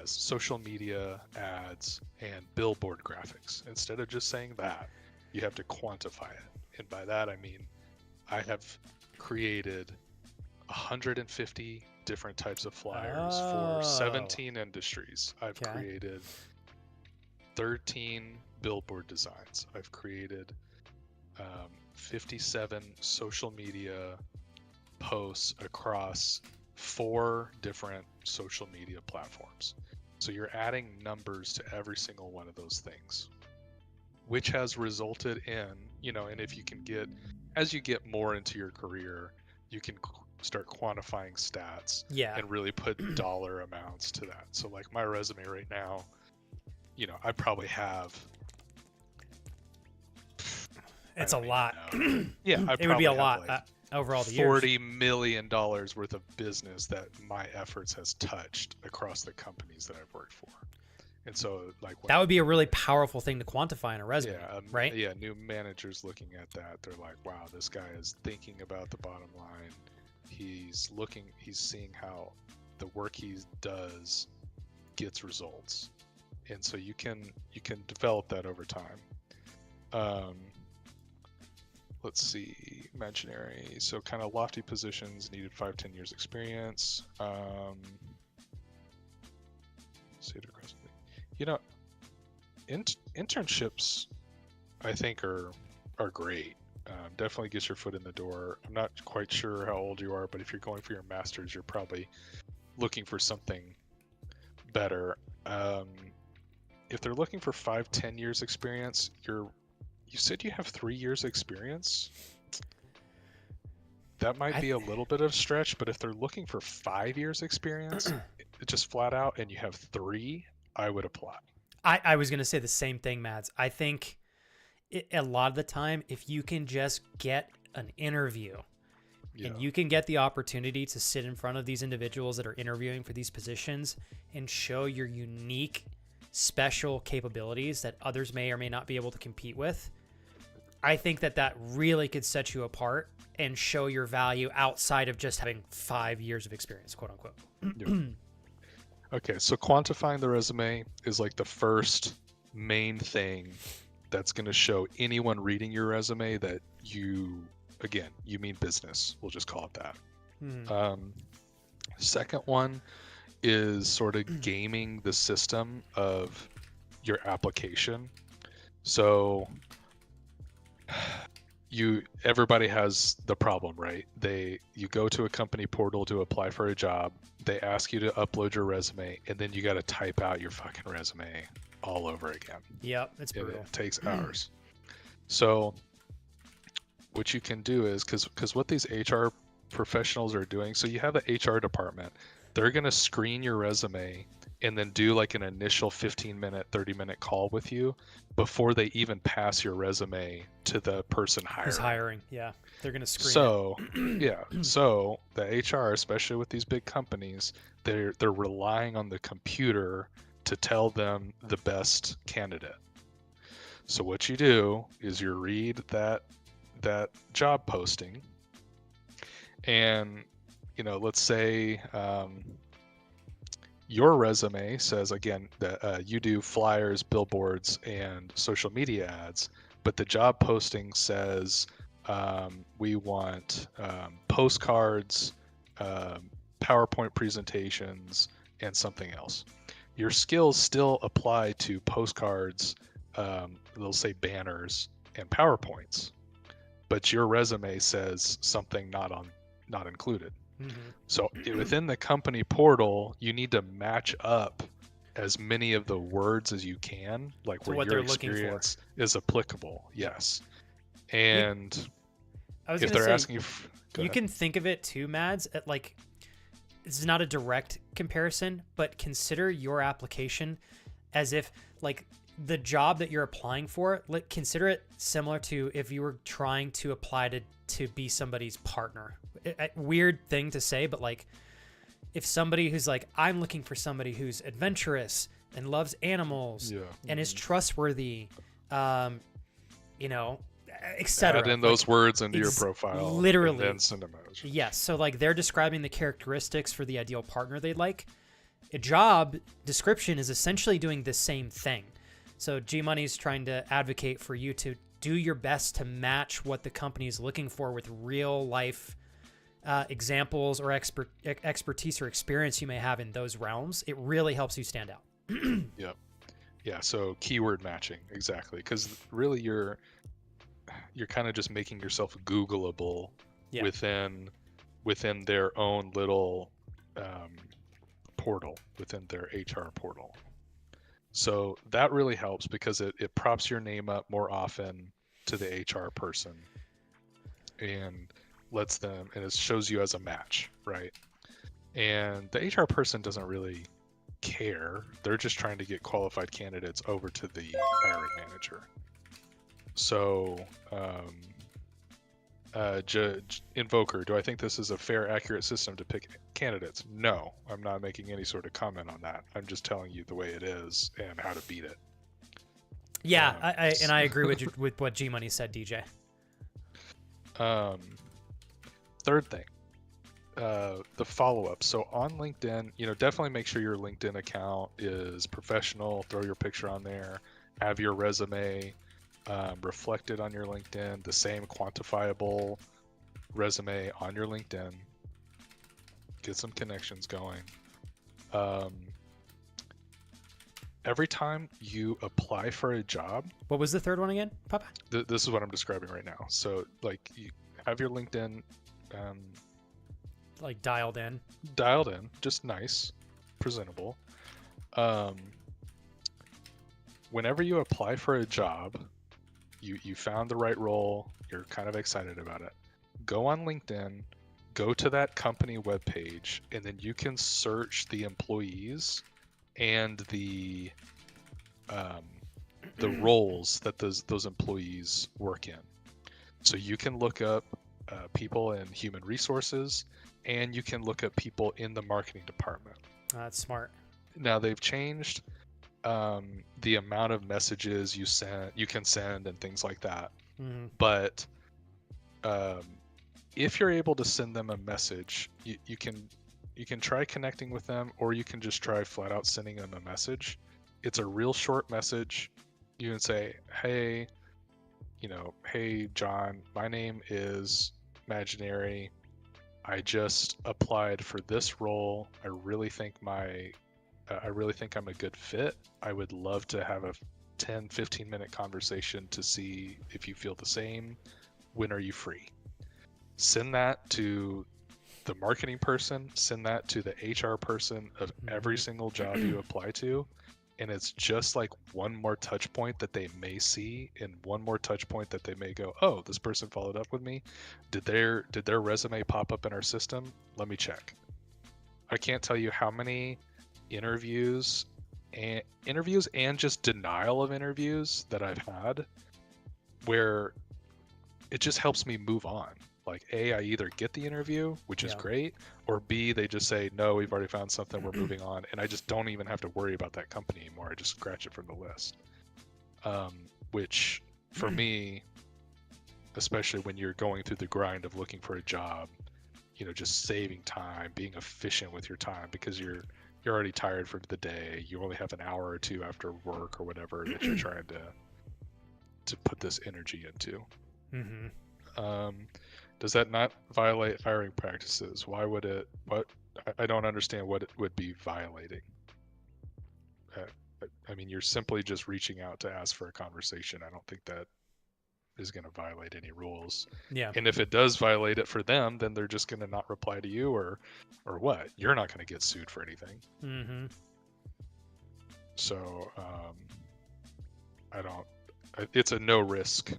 social media ads and billboard graphics. Instead of just saying that, you have to quantify it. And by that, I mean, I have created 150 different types of flyers for 17 industries. I've created 13 billboard designs. I've created 57 social media posts across 4 different social media platforms. So you're adding numbers to every single one of those things, which has resulted in, and if you can get, as you get more into your career, you can start quantifying stats and really put dollar amounts to that. So like my resume right now, I probably have, it's a lot. Yeah, it would be a lot over all the years. $40 million worth of business that my efforts has touched across the companies that I've worked for. And so like that would be a really powerful thing to quantify in a resume, right? Yeah, new managers looking at that, they're like, wow, this guy is thinking about the bottom line. He's seeing how the work he does gets results. And so you can develop that over time. Let's see, imaginary. So kind of lofty positions needed 5-10 years experience. Say it aggressively. Internships, I think are great. Definitely gets your foot in the door. I'm not quite sure how old you are, but if you're going for your master's, you're probably looking for something better. If they're looking for 5-10 years experience, you said you have 3 years experience. That might be a little bit of a stretch, but if they're looking for 5 years experience, just flat out, and you have 3, I would apply. I was going to say the same thing, Mads. I think a lot of the time, if you can just get an interview and you can get the opportunity to sit in front of these individuals that are interviewing for these positions and show your unique, special capabilities that others may or may not be able to compete with, I think that really could set you apart and show your value outside of just having 5 years of experience, quote unquote. Yeah. Okay, so quantifying the resume is like the first main thing that's going to show anyone reading your resume that you mean business. We'll just call it that. Second one is sort of gaming the system of your application. So everybody has the problem, right? You go to a company portal to apply for a job. They ask you to upload your resume, and then you got to type out your fucking resume all over again. Yep, it's brutal. It takes hours. So what you can do is, because what these HR professionals are doing, so you have the HR department, they're going to screen your resume and then do like an initial 15-minute, 30-minute call with you before they even pass your resume to the person hiring. Who's hiring? Yeah, they're gonna screen So, yeah. So the HR, especially with these big companies, they're relying on the computer to tell them the best candidate. So what you do is you read that job posting, and let's say your resume says again that you do flyers, billboards, and social media ads, but the job posting says we want postcards, PowerPoint presentations, and something else. Your skills still apply to postcards, they'll say banners and PowerPoints, but your resume says something not included. So within the company portal, you need to match up as many of the words as you can, like To where what your they're looking for. experience is applicable. Yes. And I was if gonna they're say, asking you, you can think of it too, Mads, at like, this is not a direct comparison, but consider your application as if like the job that you're applying for, consider it similar to if you were trying to apply to be somebody's partner. Weird thing to say, but like if somebody who's like, I'm looking for somebody who's adventurous and loves animals and is trustworthy, etc. Add in those words into your profile, literally, and then send them out. Yes, so like they're describing the characteristics for the ideal partner they'd like. A job description is essentially doing the same thing. So G Money's trying to advocate for you to do your best to match what the company is looking for with real life examples or expertise or experience you may have in those realms. It really helps you stand out. Yep. Yeah. So keyword matching, exactly, because really you're kind of just making yourself Googleable within their own little portal, within their HR portal. So that really helps because it props your name up more often to the HR person and lets them, and it shows you as a match, right? And the HR person doesn't really care. They're just trying to get qualified candidates over to the hiring manager. So, Invoker, do I think this is a fair, accurate system to pick candidates? No, I'm not making any sort of comment on that. I'm just telling you the way it is and how to beat it. Yeah, I agree with what G Money said, DJ. Third thing, the follow-up. So on LinkedIn, definitely make sure your LinkedIn account is professional. Throw your picture on there. Have your resume reflected on your LinkedIn, the same quantifiable resume on your LinkedIn. Get some connections going. Every time you apply for a job, What was the third one again, Papa? this is what I'm describing right now. So like you have your LinkedIn Like dialed in. just nice, presentable. Whenever you apply for a job, you found the right role, you're kind of excited about it. Go on LinkedIn, go to that company webpage, and then you can search the employees and the roles that those employees work in. So you can look up people in human resources, and you can look up people in the marketing department. That's smart. Now they've changed the amount of messages you can send and things like that. Mm-hmm. But if you're able to send them a message, you can try connecting with them, or you can just try flat out sending them a message. It's a real short message. You can say, hey, hey John, my name is Imaginary. I just applied for this role. I really think I'm a good fit. I would love to have a 10-15 minute conversation to see if you feel the same. When are you free? Send that to the marketing person, send that to the HR person of every single job you apply to. And it's just like one more touch point that they may see, and one more touch point that they may go, oh, this person followed up with me. Did their resume pop up in our system? Let me check. I can't tell you how many interviews and just denial of interviews that I've had, where it just helps me move on. Like, A, I either get the interview, which is great, or B, they just say, no, we've already found something, we're moving on, and I just don't even have to worry about that company anymore. I just scratch it from the list. Which, for me, especially when you're going through the grind of looking for a job, you know, just saving time, being efficient with your time, because you're already tired for the day. You only have an hour or two after work or whatever that you're trying to put this energy into. Does that not violate hiring practices? Why would it? I don't understand what it would be violating. I mean, you're simply just reaching out to ask for a conversation. I don't think that is going to violate any rules. Yeah. And if it does violate it for them, then they're just going to not reply to you, or what? You're not going to get sued for anything. So I don't. It's a no risk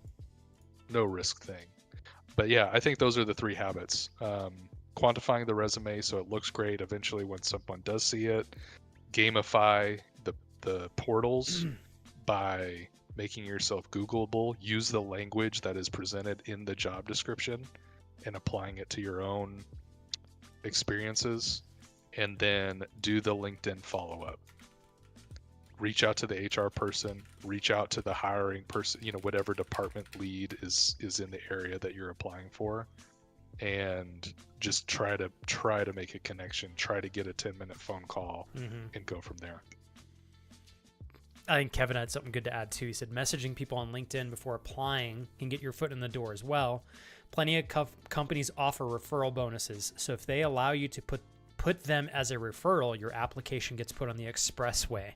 thing. But yeah, I think those are the 3 habits. Quantifying the resume so it looks great eventually when someone does see it. Gamify the portals by making yourself Googleable. Use the language that is presented in the job description and applying it to your own experiences. And then do the LinkedIn follow-up. Reach out to the HR person, reach out to the hiring person, you know, whatever department lead is in the area that you're applying for, and just try to make a connection, try to get a 10-minute phone call and go from there. I think Kevin had something good to add too. He said messaging people on LinkedIn before applying can get your foot in the door as well. Plenty of companies offer referral bonuses, so if they allow you to put them as a referral, your application gets put on the expressway.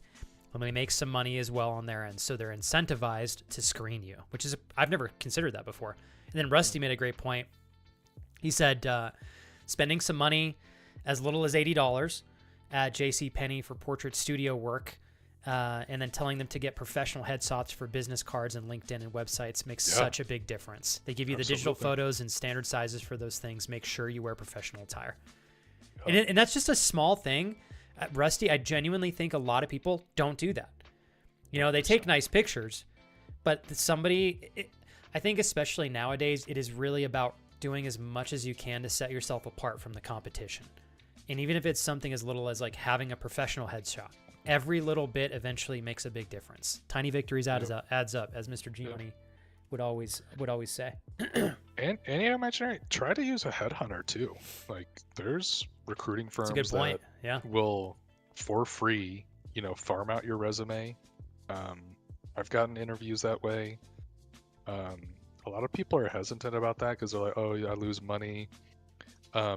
They make some money as well on their end, so they're incentivized to screen you, which is, I've never considered that before. And then Rusty made a great point. He said spending some money as little as $80 at JCPenney for portrait studio work, and then telling them to get professional headshots for business cards and LinkedIn and websites makes such a big difference. They give you the digital photos and standard sizes for those things. Make sure you wear professional attire. And that's just a small thing. Rusty, I genuinely think a lot of people don't do that. You know, they take nice pictures, but I think especially nowadays, it is really about doing as much as you can to set yourself apart from the competition. And even if it's something as little as like having a professional headshot, every little bit eventually makes a big difference. Tiny victories adds up, as Mr. G Money would always say. And you know, mention, try to use a headhunter too. Like, there's recruiting firms that will, for free, you know, farm out your resume. I've gotten interviews that way. A lot of people are hesitant about that because they're like, oh, I lose money.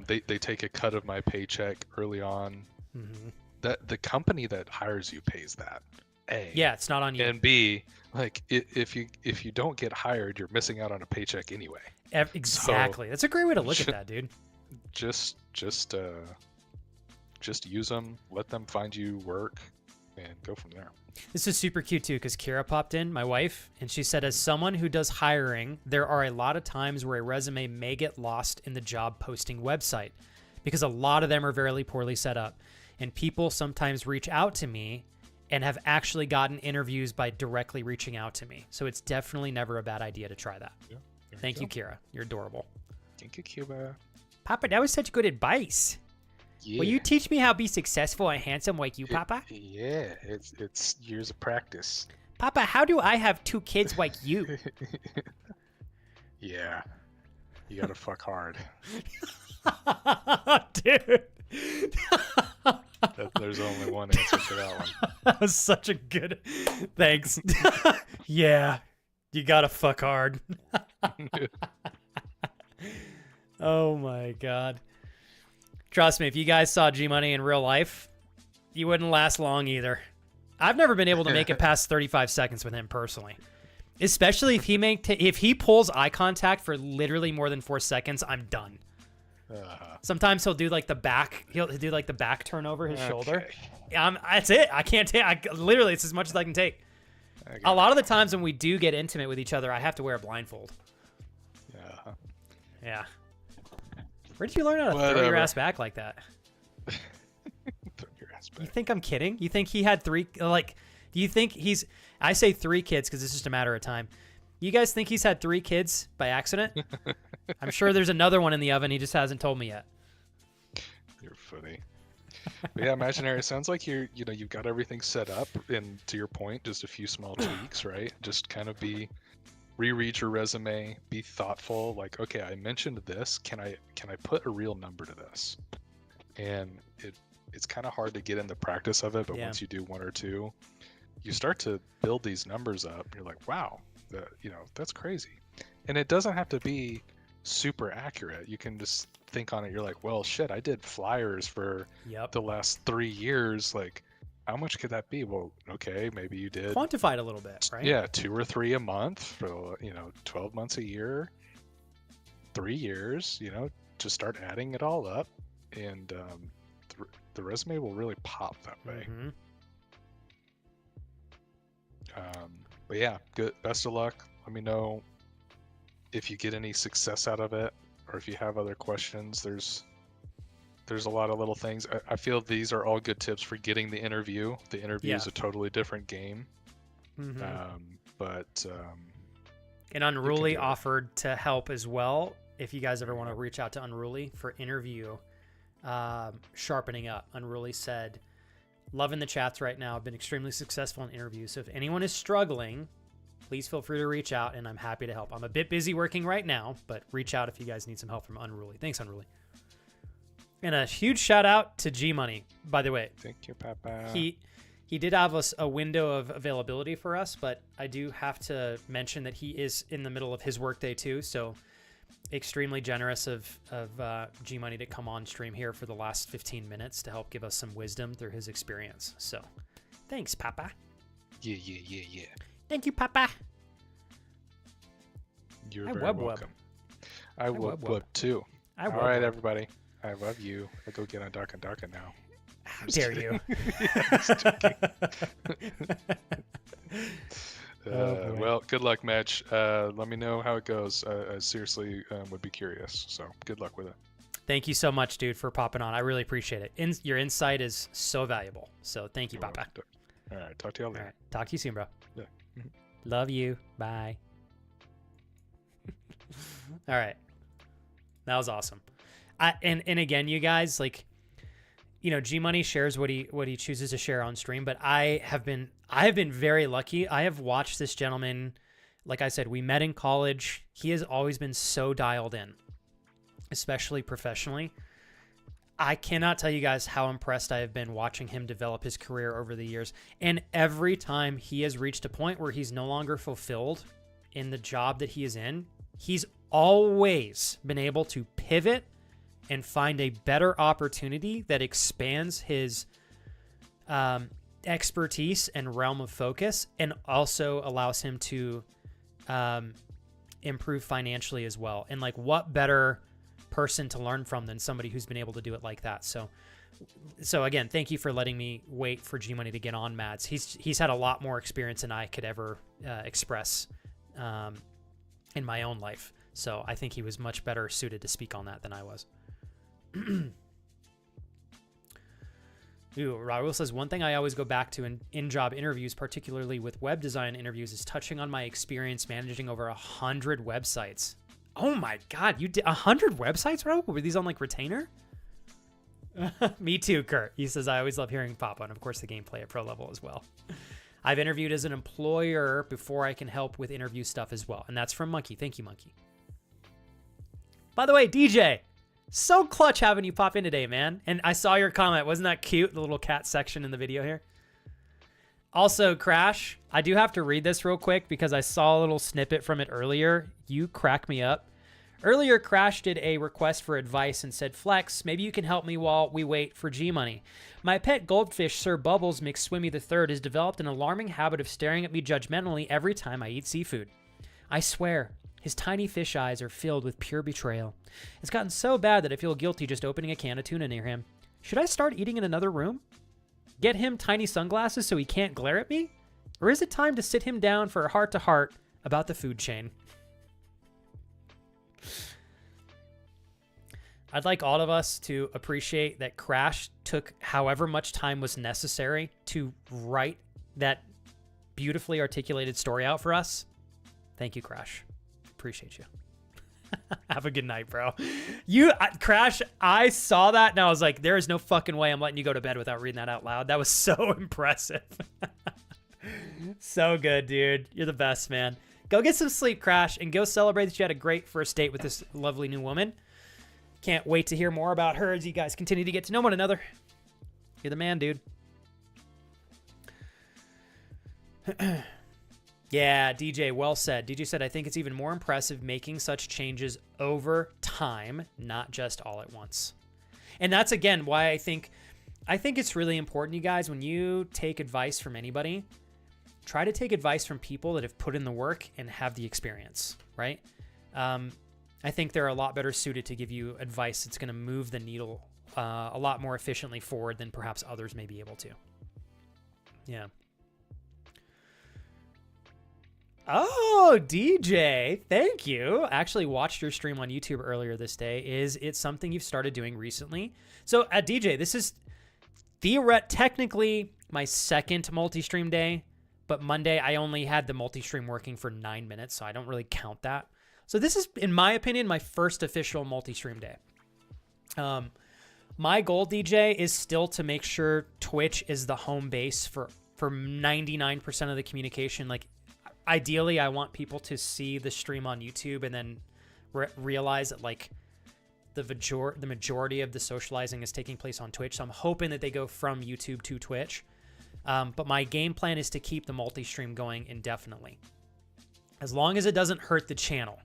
They take a cut of my paycheck early on. That the company that hires you pays that. A. Yeah, it's not on you. And B, like, if you don't get hired, you're missing out on a paycheck anyway. Exactly. So, that's a great way to look at that, dude. Just use them, let them find you work, and go from there. This is super cute too, because Kira popped in, my wife, and she said, as someone who does hiring, there are a lot of times where a resume may get lost in the job posting website because a lot of them are very poorly set up. And people sometimes reach out to me and have actually gotten interviews by directly reaching out to me. So it's definitely never a bad idea to try that. Yeah, Thank you, Kira. You're adorable. Thank you, Cuba. Papa, that was such good advice. Yeah. Will you teach me how to be successful and handsome like you, Papa? Yeah, it's years of practice. Papa, how do I have 2 kids like you? Yeah, you gotta fuck hard. Dude. There's only one answer to that one. That was such a good... Thanks. Yeah, you gotta fuck hard. Oh my God. Trust me, if you guys saw G-Money in real life, you wouldn't last long either. I've never been able to make it past 35 seconds with him personally. Especially if he pulls eye contact for literally more than 4 seconds, I'm done. Sometimes he'll do like the back. He'll do like the back turn over his shoulder. That's it. I can't take. Literally, it's as much as I can take. A lot of the times when we do get intimate with each other, I have to wear a blindfold. Yeah. Where did you learn how to throw your ass back like that? Throw your Yes, You think I'm kidding? You think he had 3? Like, do you think he's? I say 3 kids because it's just a matter of time. You guys think he's had 3 kids by accident? I'm sure there's another one in the oven. He just hasn't told me yet. You're funny. But yeah, Imaginary, it sounds like you've got everything set up, and to your point, just a few small tweaks, right? Just kind of reread your resume, be thoughtful, like, okay, I mentioned this, can I put a real number to this? And it's kind of hard to get in the practice of it, but once you do 1 or 2, you start to build these numbers up. You're like, wow, that's crazy. And it doesn't have to be super accurate. You can just think on it. You're like, well, shit, I did flyers for the last 3 years. Like, how much could that be? Well, okay, maybe you did quantify it a little bit, right? Yeah, 2 or 3 a month for 12 months a year, 3 years. Just start adding it all up, and the resume will really pop that way. Mm-hmm. But yeah, good. Best of luck. Let me know if you get any success out of it, or if you have other questions. There's a lot of little things. I feel these are all good tips for getting the interview. The interview is a totally different game. Mm-hmm. And Unruly offered to help as well. If you guys ever want to reach out to Unruly for interview, sharpening up. Unruly said, loving the chats right now. I've been extremely successful in interviews. So if anyone is struggling, please feel free to reach out, and I'm happy to help. I'm a bit busy working right now, but reach out if you guys need some help from Unruly. Thanks, Unruly. And a huge shout out to G Money, by the way. Thank you, Papa. He did have a window of availability for us, but I do have to mention that he is in the middle of his workday too. So extremely generous of G Money to come on stream here for the last 15 minutes to help give us some wisdom through his experience. So thanks, Papa. Yeah. Thank you, Papa. You're very welcome. I wub too. All right, everybody. I love you. I go get on Dark and Darker now. How dare you? Well, good luck, Madge. Let me know how it goes. I seriously would be curious. So good luck with it. Thank you so much, dude, for popping on. I really appreciate it. Your insight is so valuable. So thank you, Papa. All right. Talk to you all later. All right. Talk to you soon, bro. Yeah. Love you. Bye. All right. That was awesome. And again, you guys, like, G Money shares what he chooses to share on stream, but I have been very lucky. I have watched this gentleman. Like I said, we met in college. He has always been so dialed in, especially professionally. I cannot tell you guys how impressed I have been watching him develop his career over the years. And every time he has reached a point where he's no longer fulfilled in the job that he is in, he's always been able to pivot and find a better opportunity that expands his expertise and realm of focus, and also allows him to improve financially as well. And like, what better person to learn from than somebody who's been able to do it like that? So again, thank you for letting me wait for G Money to get on, Mads. He's had a lot more experience than I could ever express in my own life. So I think he was much better suited to speak on that than I was. Raul says, one thing I always go back to in job interviews, particularly with web design interviews, is touching on my experience managing over 100 websites. Oh my God, you did 100 websites, Raul? Were these on like retainer? Me too, Kurt. He says, I always love hearing Papa, and of course the gameplay at pro level as well. I've interviewed as an employer before I can help with interview stuff as well. And that's from Monkey. Thank you, Monkey. By the way, DJ, so clutch having you pop in today, man. And I saw your comment. Wasn't that cute? The little cat section in the video here. Also, Crash, I do have to read this real quick because I saw a little snippet from it earlier. You crack me up. Earlier, Crash did a request for advice and said, Flex, maybe you can help me while we wait for G-Money. My pet goldfish, Sir Bubbles McSwimmy III, has developed an alarming habit of staring at me judgmentally every time I eat seafood. I swear, his tiny fish eyes are filled with pure betrayal. It's gotten so bad that I feel guilty just opening a can of tuna near him. Should I start eating in another room? Get him tiny sunglasses so he can't glare at me? Or is it time to sit him down for a heart-to-heart about the food chain? I'd like all of us to appreciate that Crash took however much time was necessary to write that beautifully articulated story out for us. Thank you, Crash. Appreciate you. Have a good night, bro. Crash, I saw that and I was like, there is no fucking way I'm letting you go to bed without reading that out loud. That was so impressive. So good, dude. You're the best, man. Go get some sleep, Crash, and go celebrate that you had a great first date with this lovely new woman. Can't wait to hear more about her as you guys continue to get to know one another. You're the man, dude. Yeah, DJ, well said. DJ said, I think it's even more impressive making such changes over time, not just all at once. And that's, again, why I think it's really important, you guys, when you take advice from anybody, try to take advice from people that have put in the work and have the experience, right? I think they're a lot better suited to give you advice that's going to move the needle a lot more efficiently forward than perhaps others may be able to. Yeah. Oh, DJ, thank you. I actually watched your stream on YouTube earlier this day. Is it something you've started doing recently? So at DJ, this is technically my second multi-stream day, but Monday I only had the multi-stream working for 9 minutes, so I don't really count that. So this is, in my opinion, my first official multi-stream day. My goal, DJ, is still to make sure Twitch is the home base for 99% of the communication. Like, ideally, I want people to see the stream on YouTube and then realize that, like, the majority of the socializing is taking place on Twitch. So I'm hoping that they go from YouTube to Twitch. But my game plan is to keep the multi-stream going indefinitely, as long as it doesn't hurt the channel.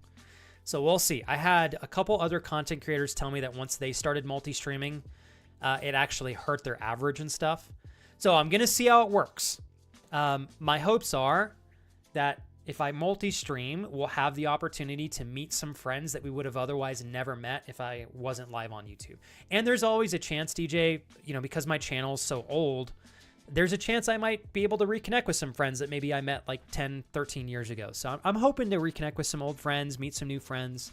So we'll see. I had a couple other content creators tell me that once they started multi-streaming, it actually hurt their average and stuff. So I'm going to see how it works. My hopes are that if I multi-stream, we'll have the opportunity to meet some friends that we would have otherwise never met if I wasn't live on YouTube. And there's always a chance, DJ, because my channel is so old, there's a chance I might be able to reconnect with some friends that maybe I met like 10, 13 years ago. So I'm hoping to reconnect with some old friends, meet some new friends.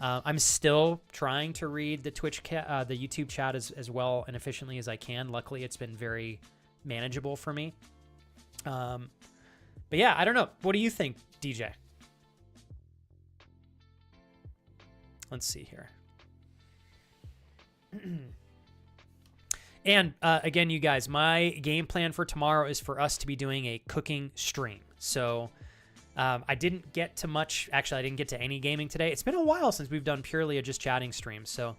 I'm still trying to read the the YouTube chat as well and efficiently as I can. Luckily, it's been very manageable for me. But yeah, I don't know. What do you think, DJ? Let's see here. And again, you guys, my game plan for tomorrow is for us to be doing a cooking stream. So I didn't get to much. Actually, I didn't get to any gaming today. It's been a while since we've done purely a just chatting stream. So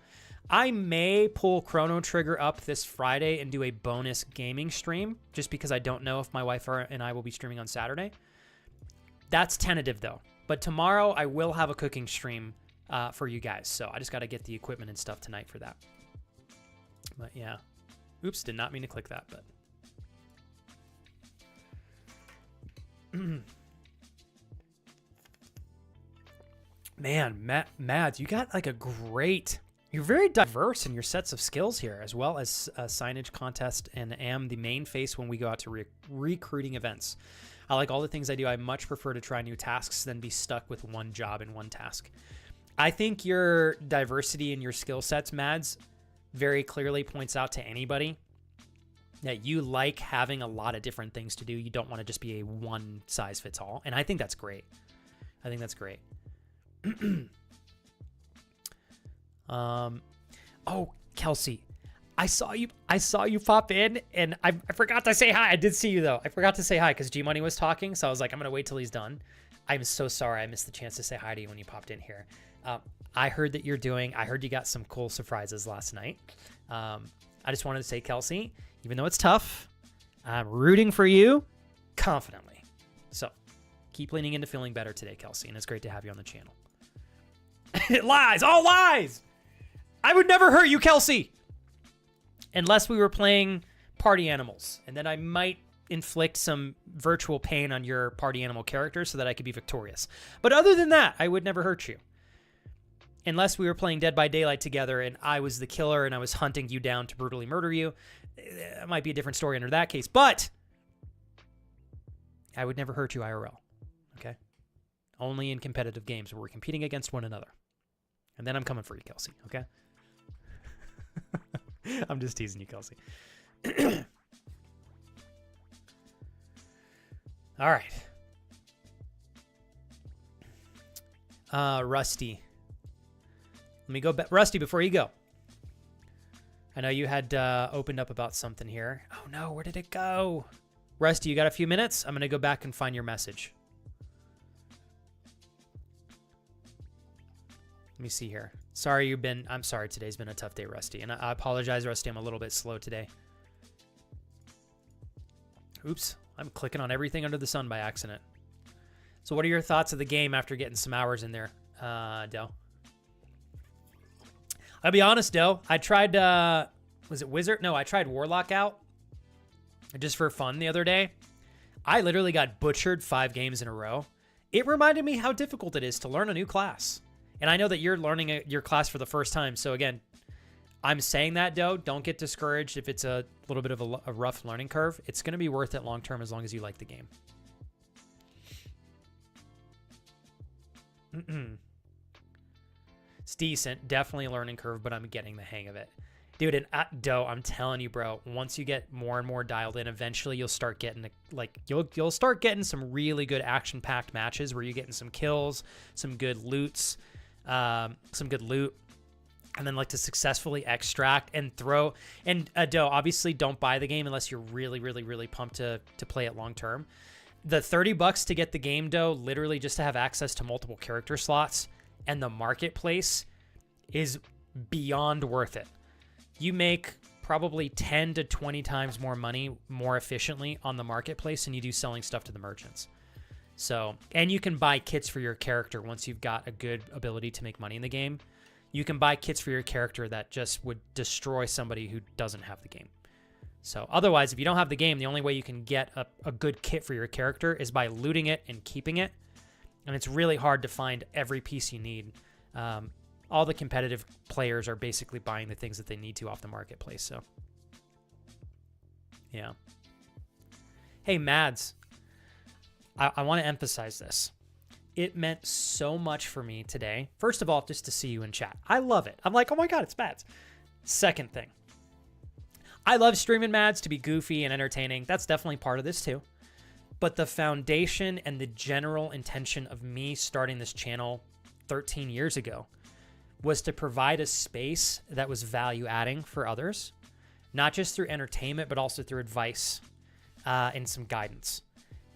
I may pull Chrono Trigger up this Friday and do a bonus gaming stream, just because I don't know if my wife and I will be streaming on Saturday. That's tentative, though. But tomorrow I will have a cooking stream for you guys. So I just got to get the equipment and stuff tonight for that. But yeah. Oops, did not mean to click that, but. Man, Mads, you got like you're very diverse in your sets of skills here, as well as signage contest, and am the main face when we go out to recruiting events. I like all the things I do. I much prefer to try new tasks than be stuck with one job and one task. I think your diversity in your skill sets, Mads, very clearly points out to anybody that you like having a lot of different things to do. You don't want to just be a one size fits all. And I think that's great. Oh, Kelsey, I saw you pop in, and I forgot to say hi. I did see you though. I forgot to say hi because G Money was talking. So I was like, I'm going to wait till he's done. I'm so sorry. I missed the chance to say hi to you when you popped in here. I heard you got some cool surprises last night. I just wanted to say, Kelsey, even though it's tough, I'm rooting for you confidently. So keep leaning into feeling better today, Kelsey. And it's great to have you on the channel. Lies, all lies. I would never hurt you, Kelsey. Unless we were playing party animals. And then I might inflict some virtual pain on your party animal character so that I could be victorious. But other than that, I would never hurt you. Unless we were playing Dead by Daylight together and I was the killer and I was hunting you down to brutally murder you. It might be a different story under that case. But I would never hurt you IRL. Okay? Only in competitive games where we're competing against one another. And then I'm coming for you, Kelsey. Okay? I'm just teasing you, Kelsey. All right. Rusty. Let me go back. Rusty, before you go. I know you had opened up about something here. Oh, no. Where did it go? Rusty, you got a few minutes? I'm going to go back and find your message. Let me see here. I'm sorry, today's been a tough day, Rusty. And I apologize, Rusty. I'm a little bit slow today. Oops. I'm clicking on everything under the sun by accident. So what are your thoughts of the game after getting some hours in there, Dell? I'll be honest, Dell. I tried, was it Wizard? No, I tried Warlock out just for fun the other day. I literally got butchered 5 games in a row. It reminded me how difficult it is to learn a new class. And I know that you're learning your class for the first time. So again, I'm saying that, though. Don't get discouraged if it's a little bit of a rough learning curve. It's going to be worth it long term as long as you like the game. It's decent. Definitely a learning curve, but I'm getting the hang of it. Dude, and Doe, I'm telling you, bro, once you get more and more dialed in, eventually you'll start getting you'll start getting some really good action-packed matches where you're getting some kills, some good loot, and then like to successfully extract and throw. And Doe, obviously don't buy the game unless you're really, really, really pumped to play it long term. The $30 to get the game, Doe, literally just to have access to multiple character slots, and the marketplace is beyond worth it. You make probably 10 to 20 times more money more efficiently on the marketplace than you do selling stuff to the merchants. So, and you can buy kits for your character once you've got a good ability to make money in the game. You can buy kits for your character that just would destroy somebody who doesn't have the game. So otherwise, if you don't have the game, the only way you can get a good kit for your character is by looting it and keeping it. And it's really hard to find every piece you need. All the competitive players are basically buying the things that they need to off the marketplace. So, yeah. Hey, Mads, I want to emphasize this. It meant so much for me today. First of all, just to see you in chat. I love it. I'm like, oh my God, it's Mads. Second thing. I love streaming, Mads, to be goofy and entertaining. That's definitely part of this too. But the foundation and the general intention of me starting this channel 13 years ago was to provide a space that was value adding for others, not just through entertainment, but also through advice and some guidance.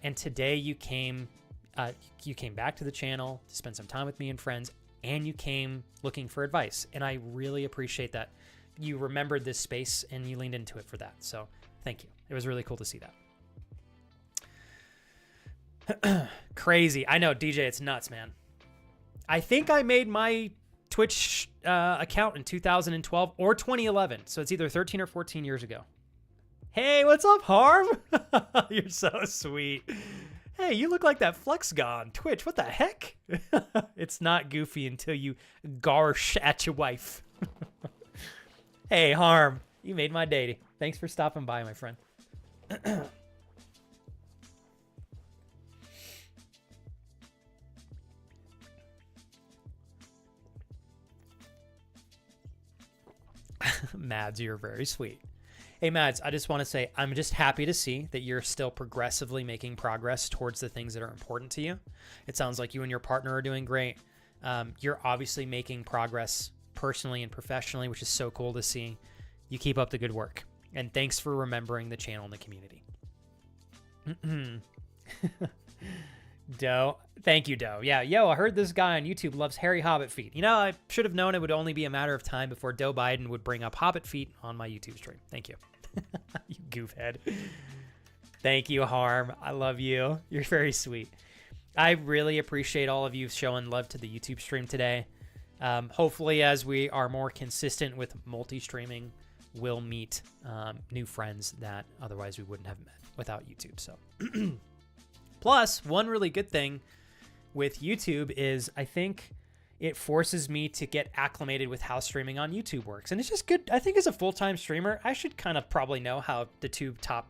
And today you came back to the channel to spend some time with me and friends, and you came looking for advice. And I really appreciate that you remembered this space and you leaned into it for that. So thank you. It was really cool to see that. Crazy. I know, DJ, it's nuts, man. I think I made my Twitch account in 2012 or 2011. So it's either 13 or 14 years ago. Hey, what's up, Harm? You're so sweet. Hey, you look like that Flexga on Twitch. What the heck? It's not goofy until you garsh at your wife. Hey, Harm. You made my day. Thanks for stopping by, my friend. Mads, you're very sweet. Hey, Mads, I just want to say I'm just happy to see that you're still progressively making progress towards the things that are important to you. It sounds like you and your partner are doing great. You're obviously making progress personally and professionally, which is so cool to see. You keep up the good work. And thanks for remembering the channel and the community. Doe. Thank you, Doe. Yeah, I heard this guy on YouTube loves hairy hobbit feet. You know, I should have known it would only be a matter of time before Doe Biden would bring up hobbit feet on my YouTube stream. Thank you. You goofhead. Thank you, Harm. I love you. You're very sweet. I really appreciate all of you showing love to the YouTube stream today. Hopefully, as we are more consistent with multi-streaming, we'll meet new friends that otherwise we wouldn't have met without YouTube. So, plus, one really good thing with YouTube is I think it forces me to get acclimated with how streaming on YouTube works. And it's just good. I think as a full-time streamer, I should kind of probably know how the two top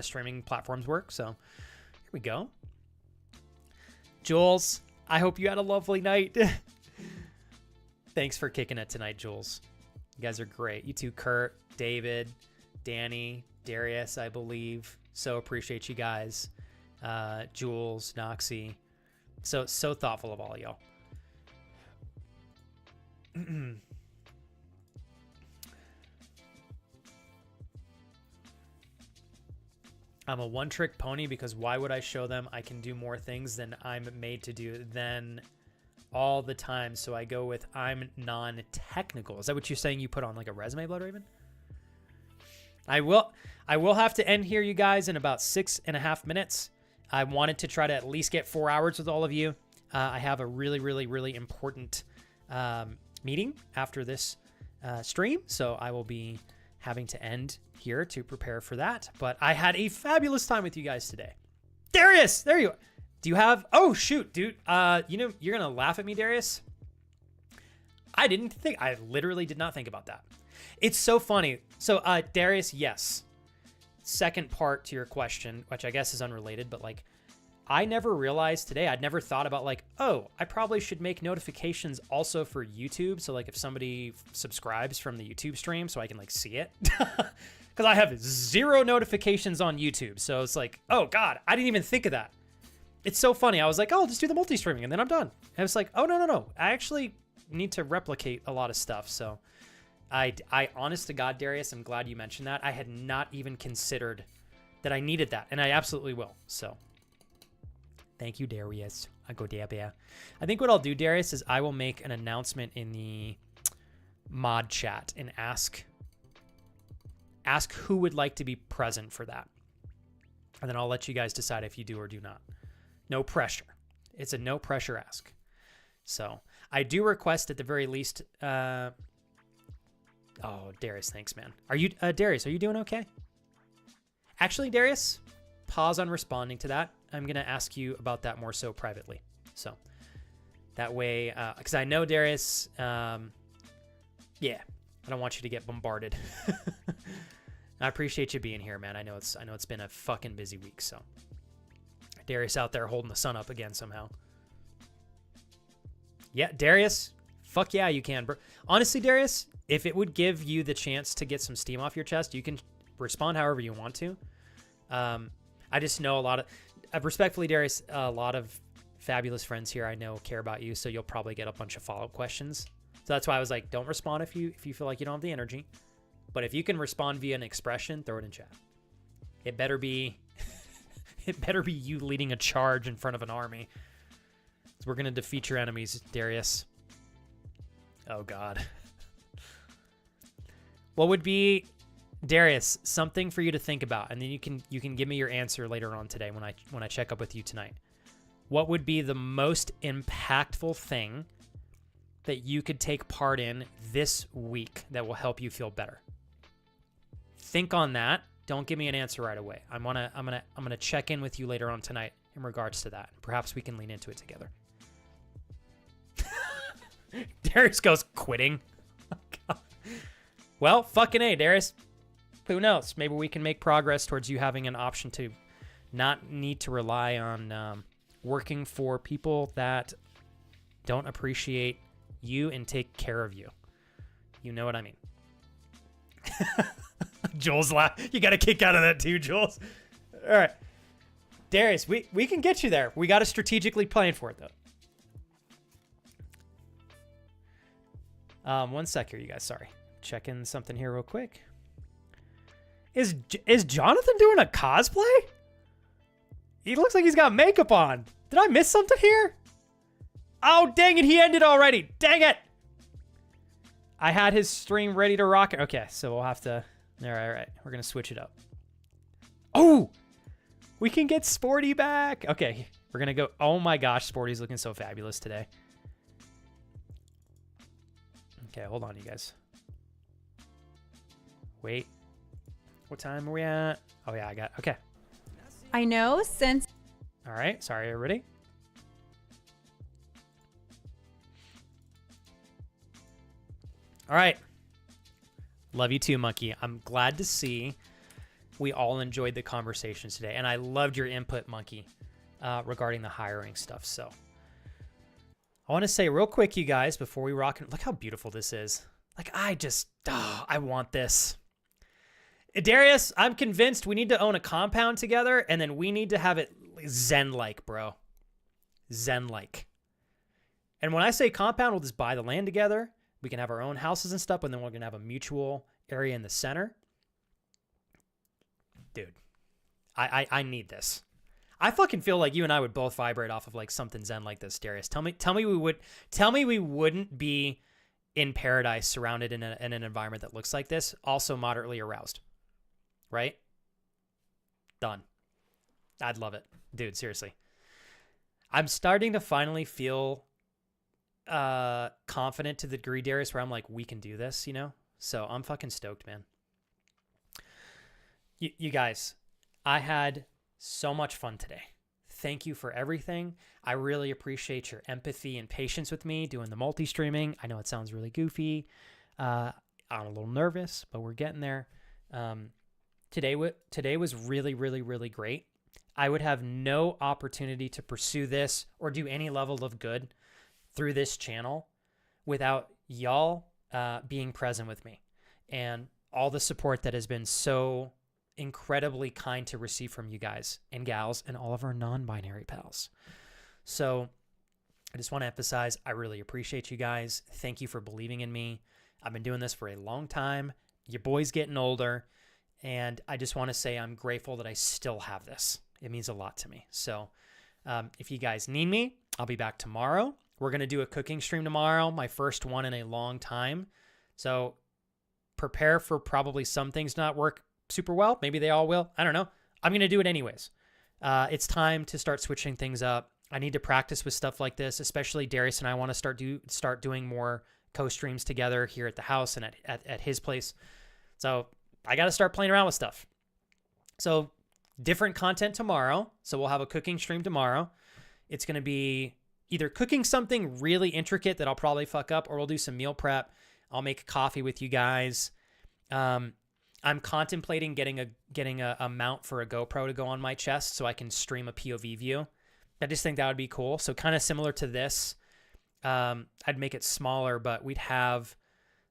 streaming platforms work. So here we go. Jules, I hope you had a lovely night. Thanks for kicking it tonight, Jules. You guys are great. You too, Kurt. David, Danny, Darius, I believe. So appreciate you guys. Jules, Noxie. So thoughtful of all y'all. I'm a one-trick pony because why would I show them I can do more things than I'm made to do then all the time? So I go with I'm non-technical. Is that what you're saying you put on like a resume, Bloodraven? I will have to end here, you guys, in about 6.5 minutes. I wanted to try to at least get 4 hours with all of you. I have a really, really, really important meeting after this stream, so I will be having to end here to prepare for that. But I had a fabulous time with you guys today. Darius, there you are. Do you have... Oh, shoot, dude. You know, you're going to laugh at me, Darius. I literally did not think about that. It's so funny. So, Darius, yes. Second part to your question, which I guess is unrelated, but like, I never realized today, I'd never thought about like, oh, I probably should make notifications also for YouTube. So like if somebody subscribes from the YouTube stream so I can like see it. Because I have 0 notifications on YouTube. So it's like, oh God, I didn't even think of that. It's so funny. I was like, oh, I'll just do the multi-streaming and then I'm done. And it's like, oh, no. I actually need to replicate a lot of stuff. So I honest to God, Darius, I'm glad you mentioned that. I had not even considered that I needed that. And I absolutely will. So thank you, Darius. I go Darius. I think what I'll do, Darius, is I will make an announcement in the mod chat and ask who would like to be present for that. And then I'll let you guys decide if you do or do not. No pressure. It's a no pressure ask. So I do request at the very least. Oh, Darius, thanks, man. Are you, Darius, are you doing okay? Actually, Darius, pause on responding to that. I'm going to ask you about that more so privately. So that way, because I know Darius, yeah, I don't want you to get bombarded. I appreciate you being here, man. I know it's been a fucking busy week, so. Darius out there holding the sun up again somehow. Yeah, Darius, fuck yeah, you can. Honestly, Darius, if it would give you the chance to get some steam off your chest, you can respond however you want to. I just know respectfully, Darius, a lot of fabulous friends here I know care about you, so you'll probably get a bunch of follow-up questions. So that's why I was like, don't respond if you feel like you don't have the energy. But if you can respond via an expression, throw it in chat. It better be you leading a charge in front of an army. So we're going to defeat your enemies, Darius. Oh, God. What would be, Darius, something for you to think about, and then you can give me your answer later on today when I check up with you tonight. What would be the most impactful thing that you could take part in this week that will help you feel better? Think on that. Don't give me an answer right away. I'm gonna check in with you later on tonight in regards to that. Perhaps we can lean into it together. Darius goes quitting. Oh, God. Well, fucking A, Darius. Who knows? Maybe we can make progress towards you having an option to not need to rely on working for people that don't appreciate you and take care of you. You know what I mean? Jules laugh. You got a kick out of that too, Jules. All right. Darius, we can get you there. We got to strategically plan for it, though. 1 sec here, you guys. Sorry. Checking something here real quick. Is Jonathan doing a cosplay? He looks like he's got makeup on. Did I miss something here? Oh, dang it. He ended already. Dang it. I had his stream ready to rock it. Okay, so we'll have to... All right. We're going to switch it up. Oh! We can get Sporty back. Okay, we're going to go... Oh my gosh, Sporty's looking so fabulous today. Okay, hold on, you guys. Wait. What time are we at? Oh, yeah, I got... Okay. I know, since... All right, sorry, everybody. All right. Love you too, Monkey. I'm glad to see we all enjoyed the conversations today. And I loved your input, Monkey, regarding the hiring stuff. So I want to say real quick, you guys, before we rock, look how beautiful this is. Like, I want this. Darius, I'm convinced we need to own a compound together, and then we need to have it Zen-like, bro. Zen-like. And when I say compound, we'll just buy the land together. We can have our own houses and stuff, and then we're going to have a mutual area in the center. Dude, I need this. I fucking feel like you and I would both vibrate off of like something Zen like this, Darius. Tell me we wouldn't be in paradise surrounded in an environment that looks like this, also moderately aroused. Right? Done. I'd love it. Dude, seriously. I'm starting to finally feel confident to the degree, Darius, where I'm like, we can do this, you know? So I'm fucking stoked, man. You guys, I had so much fun today. Thank you for everything. I really appreciate your empathy and patience with me doing the multi-streaming. I know it sounds really goofy. I'm a little nervous, but we're getting there. Today was really, really, really great. I would have no opportunity to pursue this or do any level of good through this channel without y'all being present with me and all the support that has been so incredibly kind to receive from you guys and gals and all of our non-binary pals. So I just want to emphasize, I really appreciate you guys. Thank you for believing in me. I've been doing this for a long time. Your boy's getting older. And I just want to say I'm grateful that I still have this. It means a lot to me. So if you guys need me, I'll be back tomorrow. We're going to do a cooking stream tomorrow, my first one in a long time. So prepare for probably some things not work super well. Maybe they all will. I don't know. I'm going to do it anyways. It's time to start switching things up. I need to practice with stuff like this, especially Darius and I want to start doing more co-streams together here at the house and at his place. So I got to start playing around with stuff. So different content tomorrow. So we'll have a cooking stream tomorrow. It's going to be either cooking something really intricate that I'll probably fuck up, or we'll do some meal prep. I'll make coffee with you guys. I'm contemplating getting a mount for a GoPro to go on my chest so I can stream a POV view. I just think that would be cool. So kind of similar to this. I'd make it smaller, but we'd have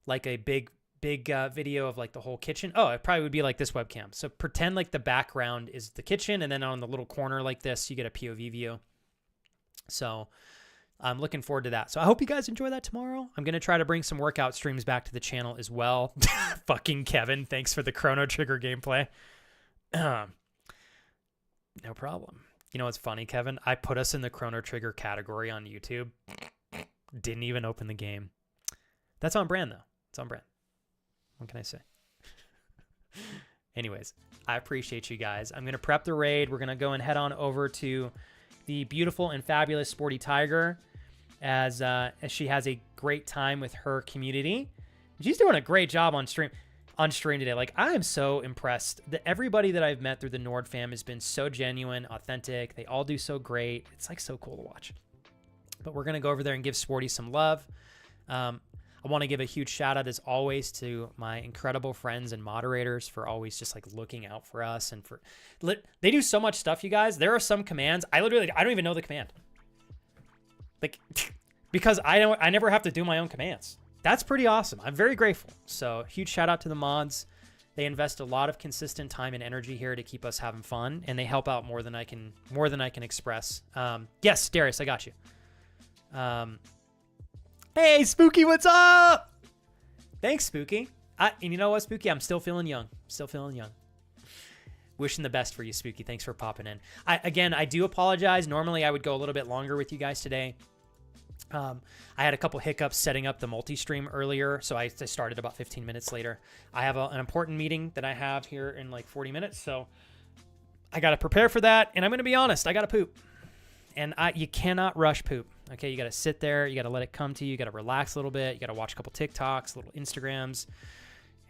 like a big video of like the whole kitchen. Oh, it probably would be like this webcam. So pretend like the background is the kitchen, and then on the little corner like this, you get a POV view. So I'm looking forward to that. So I hope you guys enjoy that tomorrow. I'm going to try to bring some workout streams back to the channel as well. Fucking Kevin, thanks for the Chrono Trigger gameplay. No problem. You know what's funny, Kevin? I put us in the Chrono Trigger category on YouTube. Didn't even open the game. That's on brand, though. It's on brand. What can I say? Anyways, I appreciate you guys. I'm going to prep the raid. We're going to go and head on over to the beautiful and fabulous Sporty Tiger as she has a great time with her community. She's doing a great job on stream today. Like, I am so impressed that everybody that I've met through the Nord fam has been so genuine, authentic. They all do so great. It's like so cool to watch. But we're going to go over there and give Sporty some love. I want to give a huge shout out as always to my incredible friends and moderators for always just like looking out for us, and they do so much stuff, you guys. There are some commands I don't even know the command. Like because I never have to do my own commands. That's pretty awesome. I'm very grateful. So huge shout out to the mods. They invest a lot of consistent time and energy here to keep us having fun, and they help out more than I can express. Yes, Darius, I got you. Hey, Spooky, what's up? Thanks, Spooky. And you know what, Spooky? I'm still feeling young. Wishing the best for you, Spooky. Thanks for popping in. I do apologize. Normally, I would go a little bit longer with you guys today. I had a couple hiccups setting up the multi-stream earlier, so I started about 15 minutes later. I have an important meeting that I have here in like 40 minutes, so I got to prepare for that. And I'm going to be honest, I got to poop. And you cannot rush poop. Okay, you got to sit there. You got to let it come to you. You got to relax a little bit. You got to watch a couple TikToks, little Instagrams.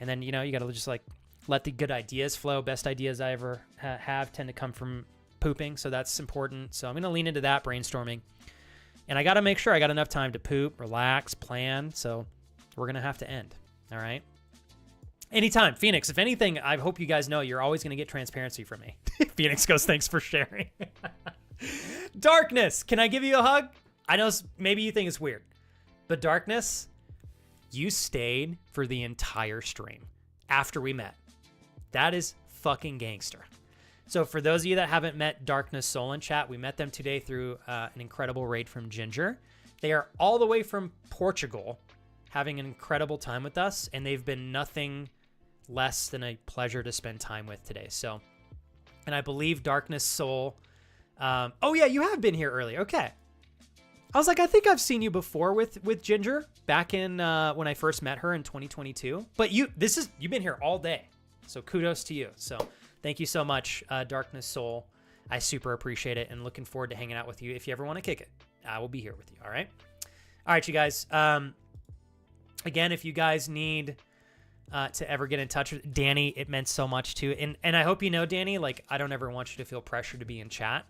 And then, you got to just like let the good ideas flow. Best ideas I ever have tend to come from pooping. So that's important. So I'm going to lean into that brainstorming. And I got to make sure I got enough time to poop, relax, plan. So we're going to have to end. All right. Anytime. Phoenix, if anything, I hope you guys know you're always going to get transparency from me. Phoenix goes, thanks for sharing. Darkness, can I give you a hug? I know maybe you think it's weird, but Darkness, you stayed for the entire stream after we met. That is fucking gangster. So for those of you that haven't met Darkness Soul in chat, we met them today through an incredible raid from Ginger. They are all the way from Portugal, having an incredible time with us, and they've been nothing less than a pleasure to spend time with today. So, and I believe Darkness Soul. Oh yeah, you have been here earlier. Okay. I was like, I think I've seen you before with Ginger back in when I first met her in 2022. But you've been here all day, so kudos to you. So thank you so much, Darkness Soul. I super appreciate it, and looking forward to hanging out with you. If you ever want to kick it, I will be here with you. All right, you guys. Again, if you guys need to ever get in touch with Danny, it meant so much too. And I hope you know, Danny, like, I don't ever want you to feel pressure to be in chat,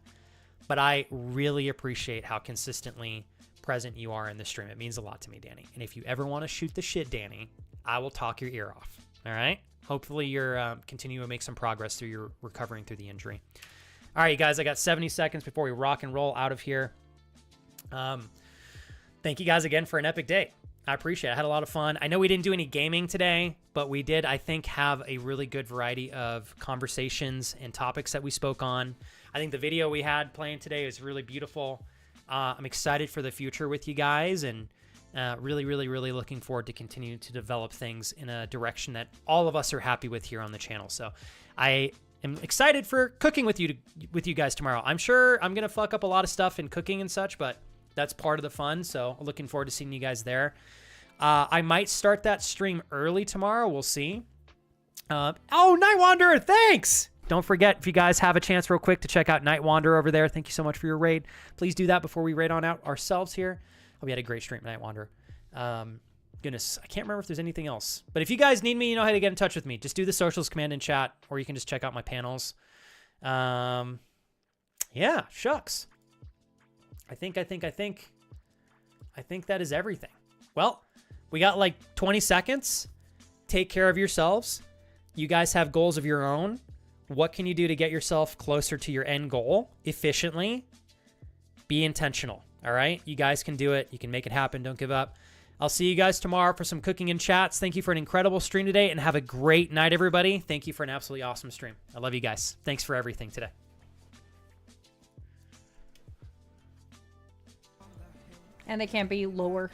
but I really appreciate how consistently present you are in the stream. It means a lot to me, Danny. And if you ever want to shoot the shit, Danny, I will talk your ear off. All right? Hopefully you're continuing to make some progress through your recovering through the injury. All right, you guys, I got 70 seconds before we rock and roll out of here. Thank you guys again for an epic day. I appreciate it. I had a lot of fun. I know we didn't do any gaming today, but we did, I think, have a really good variety of conversations and topics that we spoke on. I think the video we had playing today is really beautiful. I'm excited for the future with you guys, and really, really, really looking forward to continue to develop things in a direction that all of us are happy with here on the channel. So I am excited for cooking with you guys tomorrow. I'm sure I'm going to fuck up a lot of stuff in cooking and such, but that's part of the fun. So looking forward to seeing you guys there. I might start that stream early tomorrow. We'll see. Oh, Night Wanderer, thanks. Don't forget, if you guys have a chance real quick to check out Night Wanderer over there. Thank you so much for your raid. Please do that before we raid on out ourselves here. Oh, we had a great stream, Night Wanderer. Goodness, I can't remember if there's anything else. But if you guys need me, you know how to get in touch with me. Just do the socials command in chat, or you can just check out my panels. Yeah, shucks. I think that is everything. Well, we got like 20 seconds. Take care of yourselves. You guys have goals of your own. What can you do to get yourself closer to your end goal efficiently? Be intentional, all right? You guys can do it. You can make it happen. Don't give up. I'll see you guys tomorrow for some cooking and chats. Thank you for an incredible stream today, and have a great night, everybody. Thank you for an absolutely awesome stream. I love you guys. Thanks for everything today. And they can't be lower.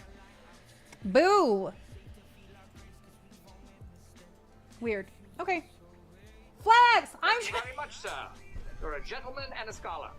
Boo! Weird. Okay. Flags! I'm Very much, sir. You're a gentleman and a scholar.